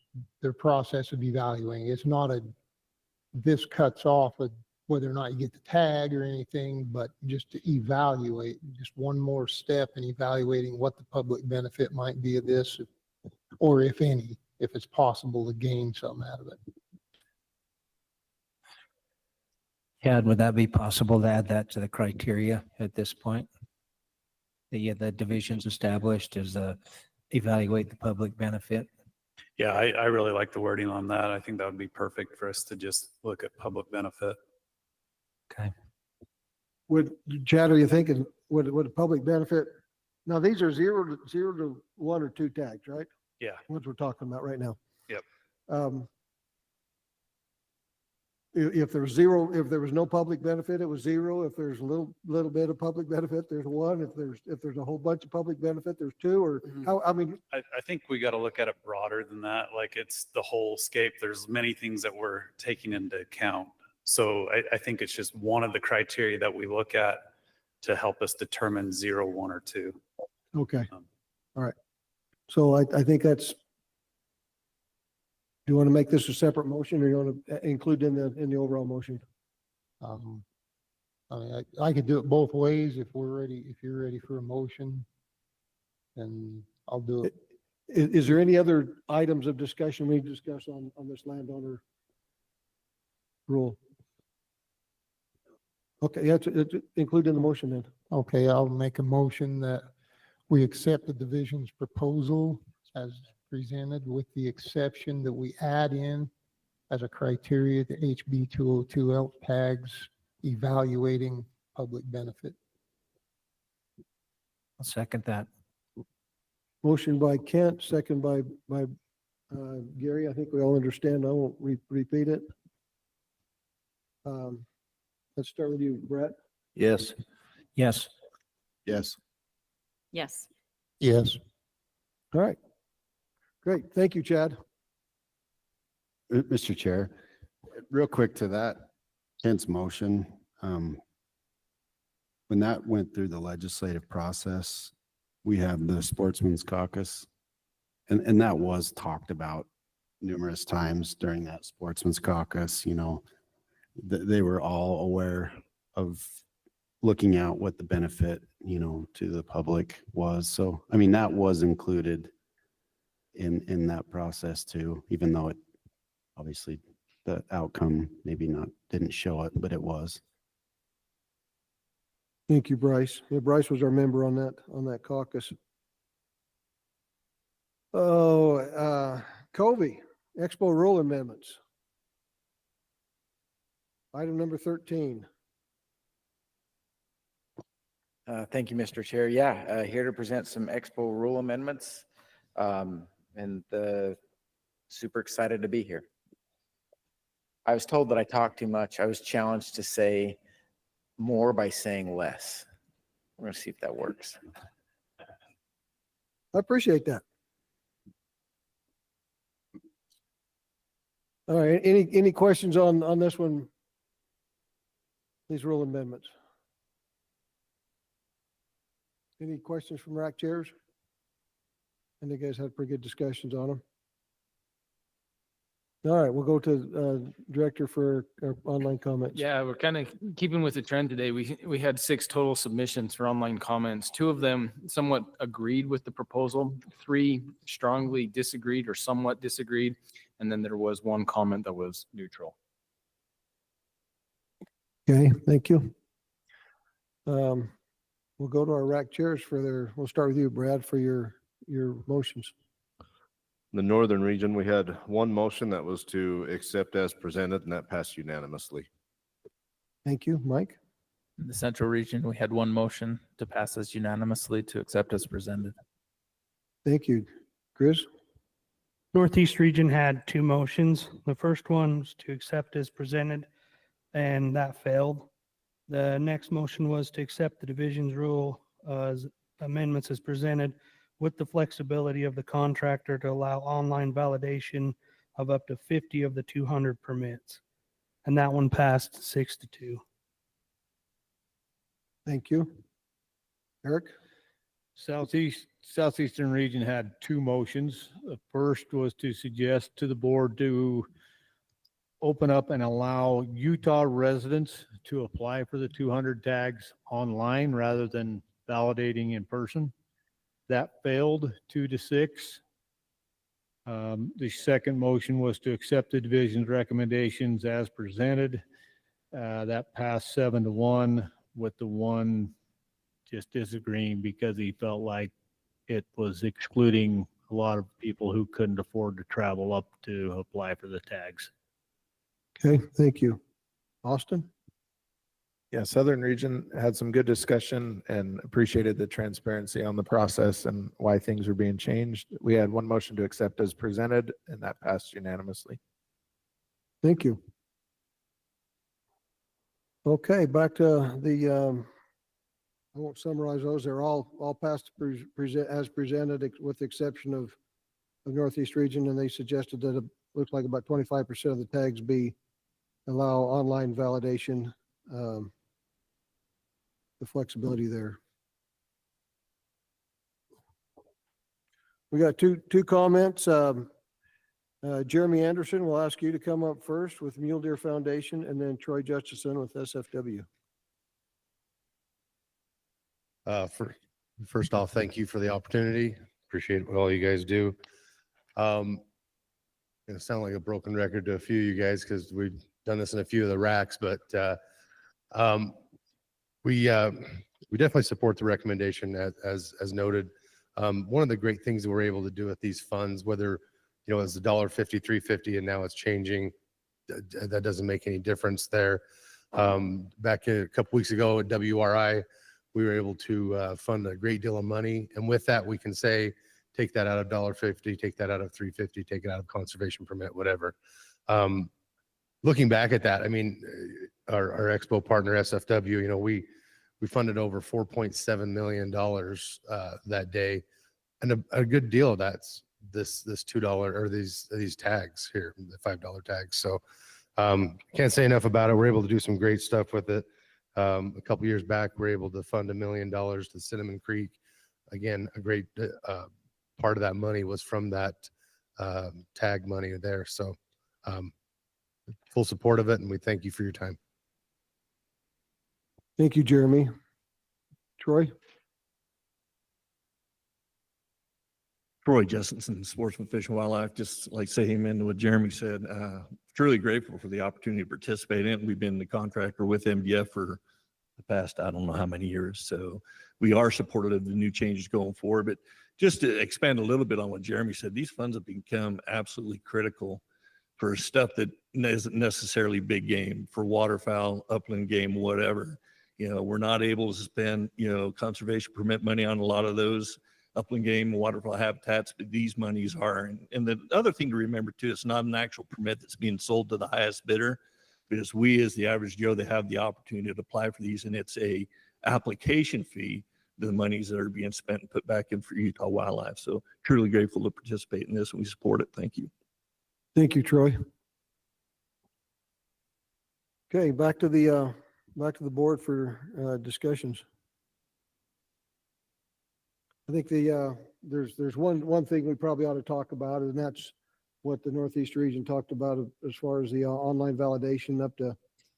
[SPEAKER 14] their process of evaluating. It's not this cuts off whether or not you get the tag or anything, but just to evaluate, just one more step in evaluating what the public benefit might be of this, or if any, if it's possible to gain something out of it.
[SPEAKER 5] Chad, would that be possible to add that to the criteria at this point? The division's established as evaluate the public benefit.
[SPEAKER 13] Yeah, I really like the wording on that. I think that would be perfect for us to just look at public benefit.
[SPEAKER 5] Okay.
[SPEAKER 3] Chad, are you thinking, would a public benefit? Now, these are 0 to 1 or 2 tags, right?
[SPEAKER 13] Yeah.
[SPEAKER 3] What we're talking about right now.
[SPEAKER 13] Yep.
[SPEAKER 3] If there's 0, if there was no public benefit, it was 0. If there's a little bit of public benefit, there's 1. If there's a whole bunch of public benefit, there's 2. Or how? I mean,
[SPEAKER 13] I think we got to look at it broader than that. Like it's the whole scape. There's many things that we're taking into account. So I think it's just one of the criteria that we look at to help us determine 0, 1, or 2.
[SPEAKER 3] okay. All right. So I think that's Do you want to make this a separate motion or you want to include in the overall motion?
[SPEAKER 14] I mean, I could do it both ways if you're ready for a motion, and I'll do it.
[SPEAKER 3] Is there any other items of discussion we discuss on this landowner rule? Okay, yeah, it's included in the motion then.
[SPEAKER 14] Okay, I'll make a motion that we accept the division's proposal as presented, with the exception that we add in as a criteria the HB 202 elk tags evaluating public benefit.
[SPEAKER 5] I'll second that.
[SPEAKER 3] Motion by Kent, second by Gary. I think we all understand. I won't repeat it. Let's start with you, Brett.
[SPEAKER 1] Yes.
[SPEAKER 5] Yes.
[SPEAKER 1] Yes.
[SPEAKER 7] Yes.
[SPEAKER 14] Yes.
[SPEAKER 3] All right. Great. Thank you, Chad.
[SPEAKER 1] Mr. Chair, real quick to that, Kent's motion, when that went through the legislative process, we have the Sportsman's Caucus, and that was talked about numerous times during that Sportsman's Caucus. You know, they were all aware of looking out what the benefit, you know, to the public was. So, I mean, that was included in that process too, even though it obviously the outcome maybe didn't show it, but it was.
[SPEAKER 3] Thank you, Bryce. Yeah, Bryce was our member on that caucus. Oh, Covey, Expo rule amendments. Item number 13.
[SPEAKER 16] Thank you, Mr. Chair. Yeah, here to present some Expo rule amendments. And super excited to be here. I was told that I talk too much. I was challenged to say more by saying less. We're going to see if that works.
[SPEAKER 3] I appreciate that. All right, any questions on this one? These rule amendments. Any questions from rack chairs? And you guys had pretty good discussions on them. All right, we'll go to director for our online comments.
[SPEAKER 6] Yeah, we're kind of keeping with the trend today. We had 6 total submissions for online comments. 2 of them somewhat agreed with the proposal. 3 strongly disagreed or somewhat disagreed. And then there was 1 comment that was neutral.
[SPEAKER 3] Okay, thank you. We'll go to our rack chairs we'll start with you, Brad, for your motions.
[SPEAKER 4] The northern region, we had 1 motion that was to accept as presented, and that passed unanimously.
[SPEAKER 3] Thank you, Mike.
[SPEAKER 12] In the central region, we had 1 motion to pass as unanimously to accept as presented.
[SPEAKER 3] Thank you, Chris.
[SPEAKER 8] Northeast region had 2 motions. The first one was to accept as presented, and that failed. The next motion was to accept the division's rule amendments as presented, with the flexibility of the contractor to allow online validation of up to 50 of the 200 permits. And that one passed 6-2.
[SPEAKER 3] Thank you. Eric?
[SPEAKER 10] Southeastern region had 2 motions. The first was to suggest to the board to open up and allow Utah residents to apply for the 200 tags online rather than validating in person. That failed 2-6. The second motion was to accept the division's recommendations as presented. That passed 7-1, with the 1 just disagreeing because he felt like it was excluding a lot of people who couldn't afford to travel up to apply for the tags.
[SPEAKER 3] Okay, thank you. Austin?
[SPEAKER 9] Yeah, Southern region had some good discussion and appreciated the transparency on the process and why things are being changed. We had 1 motion to accept as presented, and that passed unanimously.
[SPEAKER 3] Thank you. Okay, back to the, I won't summarize those. They're all passed as presented with the exception of Northeast region, and they suggested that it looks like about 25% of the tags allow online validation. The flexibility there. We got two comments. Jeremy Anderson, we'll ask you to come up first with Mule Deer Foundation, and then Troy Justison with SFW.
[SPEAKER 19] First off, thank you for the opportunity. Appreciate what all you guys do. Gonna sound like a broken record to a few of you guys because we've done this in a few of the racks, but we definitely support the recommendation as noted. One of the great things that we're able to do with these funds, whether it's $1.50, $3.50, and now it's changing, that doesn't make any difference there. Back a couple weeks ago at WRI, we were able to fund a great deal of money, and with that, we can say, take that out of $1.50, take that out of $3.50, take it out of conservation permit, whatever. Looking back at that, I mean, our Expo partner SFW, we funded over $4.7 million that day, and a good deal of that's this $2 or these tags here, the $5 tags. So can't say enough about it. We're able to do some great stuff with it. A couple years back, we're able to fund $1 million to Cinnamon Creek. Again, a great part of that money was from that tag money there. So full support of it, and we thank you for your time.
[SPEAKER 3] Thank you, Jeremy. Troy?
[SPEAKER 22] Troy Justinson, Sportsman, Fish and Wildlife. Just like say amen to what Jeremy said. Truly grateful for the opportunity to participate in it. We've been the contractor with MDF for the past, I don't know how many years. So we are supportive of the new changes going forward. But just to expand a little bit on what Jeremy said, these funds have become absolutely critical for stuff that isn't necessarily big game, for waterfowl, upland game, whatever. We're not able to spend, conservation permit money on a lot of those upland game, waterfowl habitats, but these monies are. And the other thing to remember too, it's not an actual permit that's being sold to the highest bidder, because we as the average Joe, they have the opportunity to apply for these, and it's a application fee, the monies that are being spent and put back in for Utah wildlife. So truly grateful to participate in this, and we support it. Thank you.
[SPEAKER 3] Thank you, Troy. Okay, back to the board for discussions. I think there's one thing we probably ought to talk about, and that's what the Northeast region talked about as far as the online validation up to,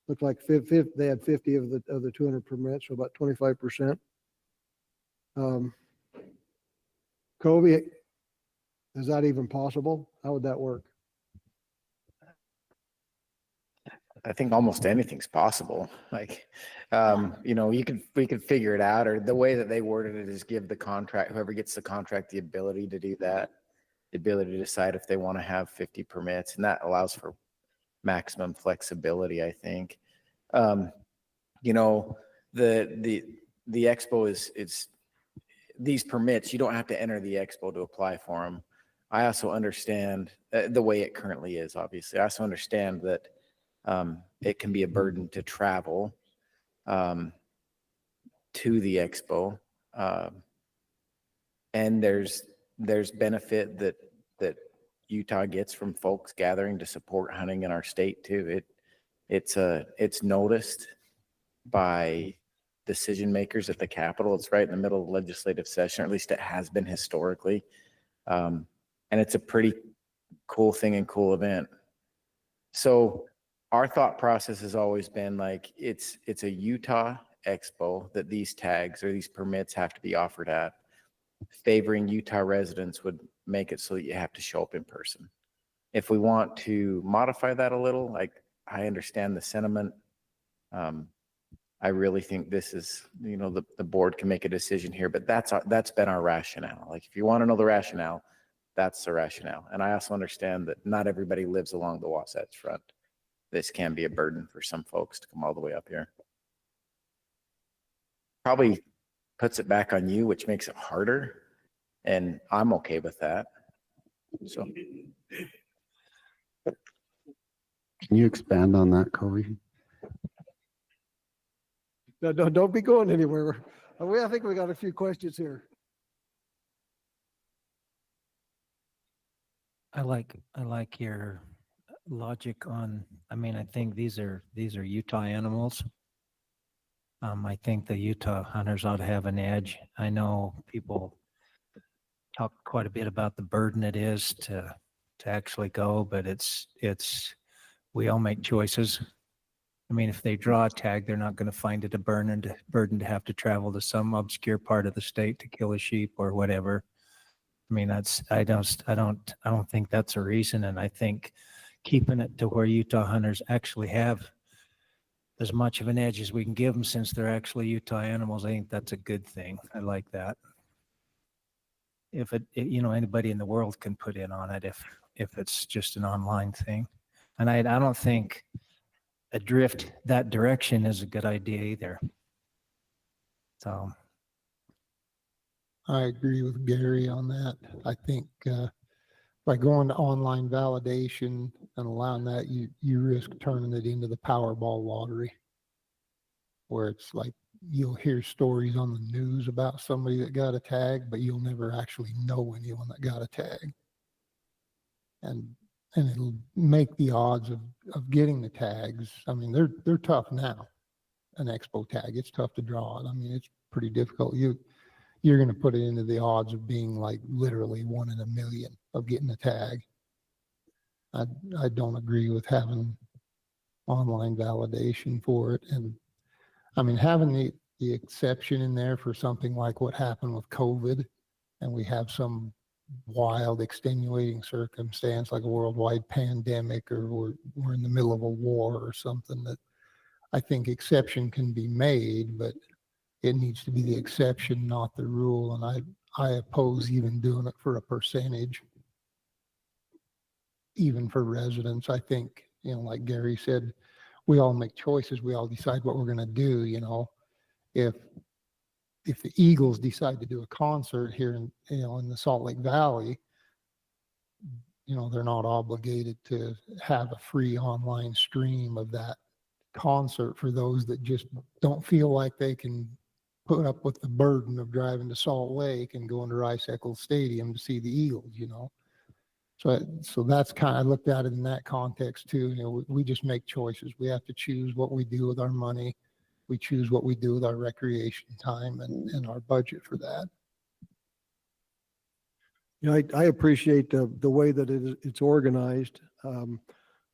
[SPEAKER 3] looked like they had 50 of the 200 permits, so about 25%. Kobe, is that even possible? How would that work?
[SPEAKER 16] I think almost anything's possible. Like, we could figure it out, or the way that they worded it is give the contract, whoever gets the contract, the ability to do that, the ability to decide if they want to have 50 permits, and that allows for maximum flexibility, I think. The Expo it's these permits, you don't have to enter the Expo to apply for them. I also understand the way it currently is, obviously. I also understand that it can be a burden to travel to the Expo. And there's benefit that Utah gets from folks gathering to support hunting in our state too. It's noticed by decision makers at the Capitol. It's right in the middle of the legislative session, or at least it has been historically. And it's a pretty cool thing and cool event. So our thought process has always been like, it's a Utah Expo that these tags or these permits have to be offered at. Favoring Utah residents would make it so that you have to show up in person. If we want to modify that a little, like, I understand the sentiment. I really think this is, the board can make a decision here, but that's been our rationale. Like, if you want to know the rationale, that's the rationale. And I also understand that not everybody lives along the Wasatch Front. This can be a burden for some folks to come all the way up here. Probably puts it back on you, which makes it harder. And I'm okay with that. So.
[SPEAKER 1] Can you expand on that, Kobe?
[SPEAKER 3] No, don't be going anywhere. I think we got a few questions here.
[SPEAKER 5] I like your logic on, I think these are Utah animals. I think the Utah hunters ought to have an edge. I know people talk quite a bit about the burden it is to to actually go, but we all make choices. I mean, if they draw a tag, they're not going to find it a burden to have to travel to some obscure part of the state to kill a sheep or whatever. I mean, I don't think that's a reason. And I think keeping it to where Utah hunters actually have as much of an edge as we can give them, since they're actually Utah animals, I think that's a good thing. I like that. If anybody in the world can put in on it, if it's just an online thing. And I don't think a drift that direction is a good idea either. So.
[SPEAKER 14] I agree with Gary on that. I think by going to online validation and allowing that, you risk turning it into the Powerball lottery, where it's like you'll hear stories on the news about somebody that got a tag, but you'll never actually know anyone that got a tag. And it'll make the odds of getting the tags. I mean, they're tough now. An Expo tag, it's tough to draw it. I mean, it's pretty difficult. You're going to put it into the odds of being like literally 1 in a million of getting a tag. I don't agree with having online validation for it. And I mean, having the exception in there for something like what happened with COVID, and we have some wild extenuating circumstance like a worldwide pandemic, or we're in the middle of a war or something, that I think exception can be made, but it needs to be the exception, not the rule. And I oppose even doing it for a percentage, even for residents. I think, like Gary said, we all make choices. We all decide what we're going to do. If the Eagles decide to do a concert here in the Salt Lake Valley, they're not obligated to have a free online stream of that concert for those that just don't feel like they can put up with the burden of driving to Salt Lake and going to Rice Eccles Stadium to see the Eagles, So that's kind of, I looked at it in that context too. We just make choices. We have to choose what we do with our money. We choose what we do with our recreation time and our budget for that.
[SPEAKER 3] I appreciate the way that it's organized,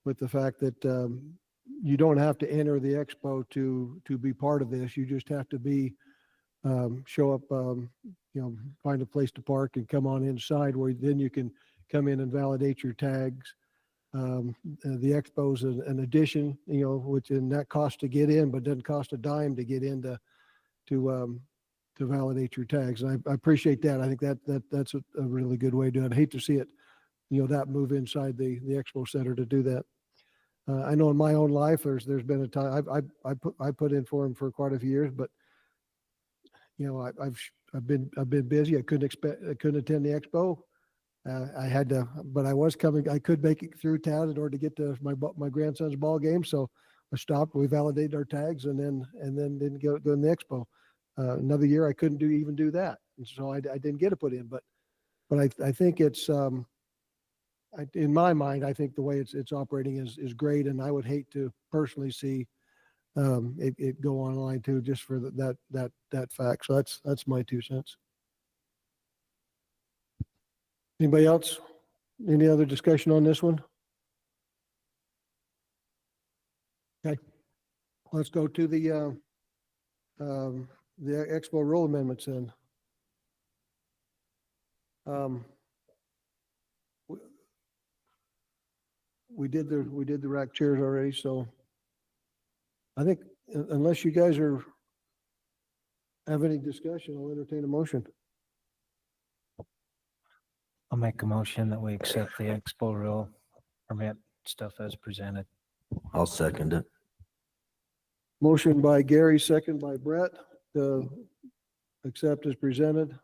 [SPEAKER 3] with the fact that you don't have to enter the Expo to be part of this. You just have to show up, find a place to park and come on inside, where then you can come in and validate your tags. The Expo is an addition, which in that costs to get in, but doesn't cost a dime to get in to validate your tags. And I appreciate that. I think that's a really good way to do it. I hate to see it, that move inside the Expo Center to do that. I know in my own life, there's been a time I put in for them for quite a few years, but I've been busy. I couldn't attend the Expo. I had to, but I was coming. I could make it through town in order to get to my grandson's ball game. So I stopped. We validated our tags, and then didn't go in the Expo. Another year, I couldn't even do that, and so I didn't get it put in. But I think it's in my mind, I think the way it's operating is great, and I would hate to personally see it go online too, just for that fact. So that's my 2 cents. Anybody else? Any other discussion on this one? Okay, let's go to the Expo rule amendments then. We did the rack chairs already, so I think unless you guys have any discussion, I'll entertain a motion.
[SPEAKER 5] I'll make a motion that we accept the Expo rule permit stuff as presented.
[SPEAKER 21] I'll second it.
[SPEAKER 3] Motion by Gary, second by Brett, to accept as presented.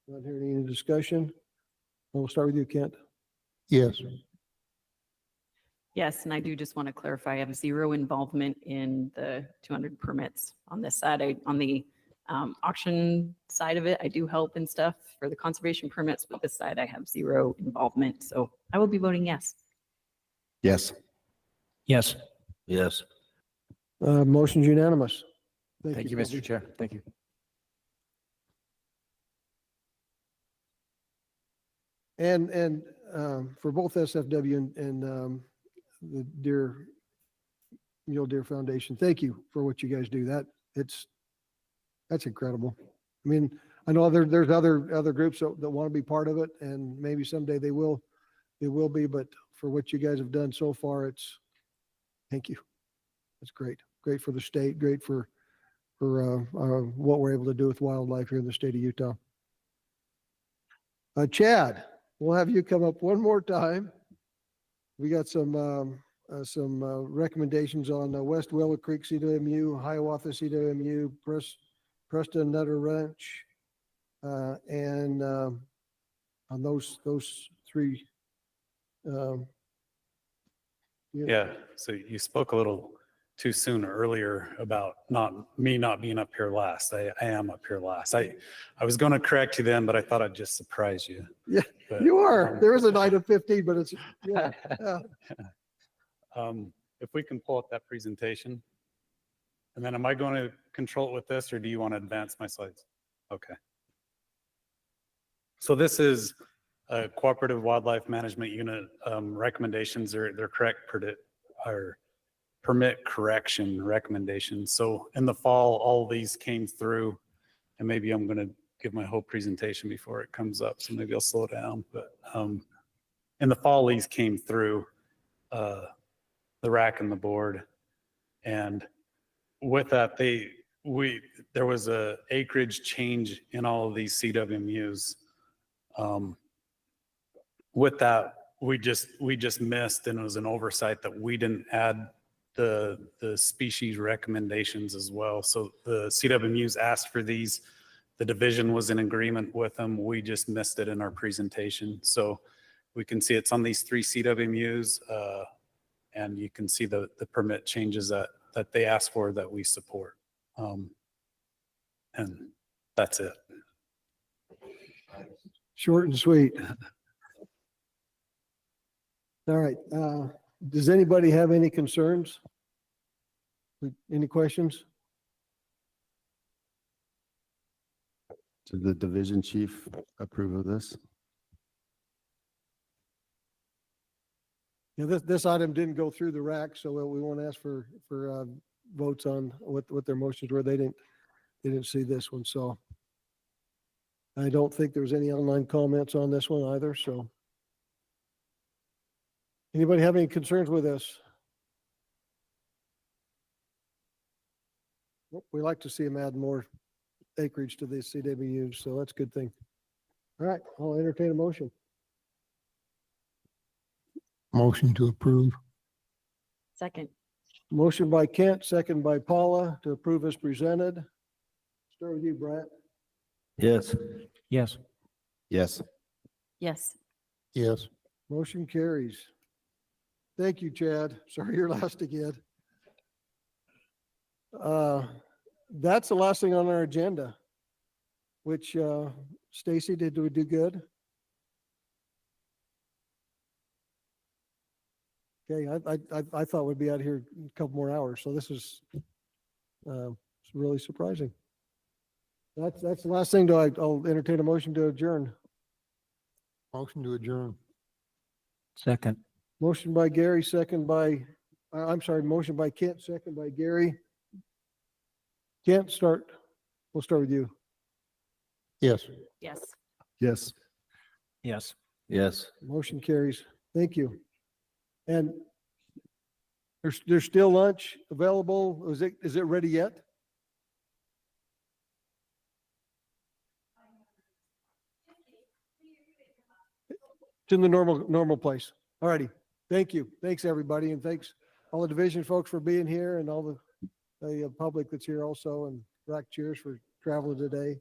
[SPEAKER 3] Not hearing any discussion. We'll start with you, Kent.
[SPEAKER 14] Yes.
[SPEAKER 7] Yes, and I do just want to clarify, I have zero involvement in the 200 permits on this side. On the auction side of it, I do help and stuff for the conservation permits, but this side I have zero involvement. So I will be voting yes.
[SPEAKER 1] Yes.
[SPEAKER 5] Yes.
[SPEAKER 21] Yes.
[SPEAKER 3] Motion's unanimous.
[SPEAKER 16] Thank you, Mr. Chair. Thank you.
[SPEAKER 3] And for both SFW and the Mule Deer Foundation. Thank you for what you guys do. That's incredible. I mean, I know there's other groups that want to be part of it, and maybe someday they will be, but for what you guys have done so far, thank you. It's great. Great for the state, great for what we're able to do with wildlife here in the state of Utah. Chad, we'll have you come up one more time. We got some recommendations on West Willow Creek CWMU, Hiawatha CWMU, Preston Nutter Ranch, and on those three.
[SPEAKER 13] Yeah, so you spoke a little too soon earlier about not being up here last. I am up here last. I was going to correct you then, but I thought I'd just surprise you.
[SPEAKER 3] Yeah,
[SPEAKER 13] But,
[SPEAKER 3] you are. There is an item 15, but it's, yeah.
[SPEAKER 13] If we can pull up that presentation. And then am I going to control it with this, or do you want to advance my slides? Okay. So this is a Cooperative Wildlife Management Unit recommendations. They're correct permit correction recommendations. So in the fall, all of these came through, and maybe I'm going to give my whole presentation before it comes up. So maybe I'll slow down, but in the fall, these came through the rack and the board. And with that, there was a acreage change in all of these CWMUs. With that, we just missed, and it was an oversight that we didn't add the species recommendations as well. So the CWMUs asked for these. The division was in agreement with them. We just missed it in our presentation. So we can see it's on these 3 CWMUs, and you can see the permit changes that they asked for that we support. And that's it.
[SPEAKER 3] Short and sweet. All right. Does anybody have any concerns? Any questions?
[SPEAKER 1] Did the division chief approve of this?
[SPEAKER 3] Yeah, this item didn't go through the rack, so we won't ask for votes on what their motions were. They didn't see this one, so I don't think there was any online comments on this one either. So anybody have any concerns with this? We like to see them add more acreage to these CWUs, so that's a good thing. All right, I'll entertain a motion.
[SPEAKER 14] Motion to approve.
[SPEAKER 7] Second.
[SPEAKER 3] Motion by Kent, second by Paula to approve as presented. Start with you, Brett.
[SPEAKER 21] Yes.
[SPEAKER 5] Yes.
[SPEAKER 1] Yes.
[SPEAKER 7] Yes.
[SPEAKER 14] Yes.
[SPEAKER 3] Motion carries. Thank you, Chad. Sorry you're last again. That's the last thing on our agenda, which Stacy, did we do good? Okay, I thought we'd be out here a couple more hours, so this is it's really surprising. That's the last thing. I'll entertain a motion to adjourn.
[SPEAKER 14] Motion to adjourn.
[SPEAKER 5] Second.
[SPEAKER 3] Motion by Gary, second by, motion by Kent, second by Gary. Kent, we'll start with you.
[SPEAKER 14] Yes.
[SPEAKER 7] Yes.
[SPEAKER 1] Yes.
[SPEAKER 5] Yes.
[SPEAKER 21] Yes.
[SPEAKER 3] Motion carries. Thank you. And there's still lunch available. Is it ready yet? It's in the normal place. All righty. Thank you. Thanks, everybody. And thanks all the division folks for being here, and all the public that's here also, and rack cheers for traveling today.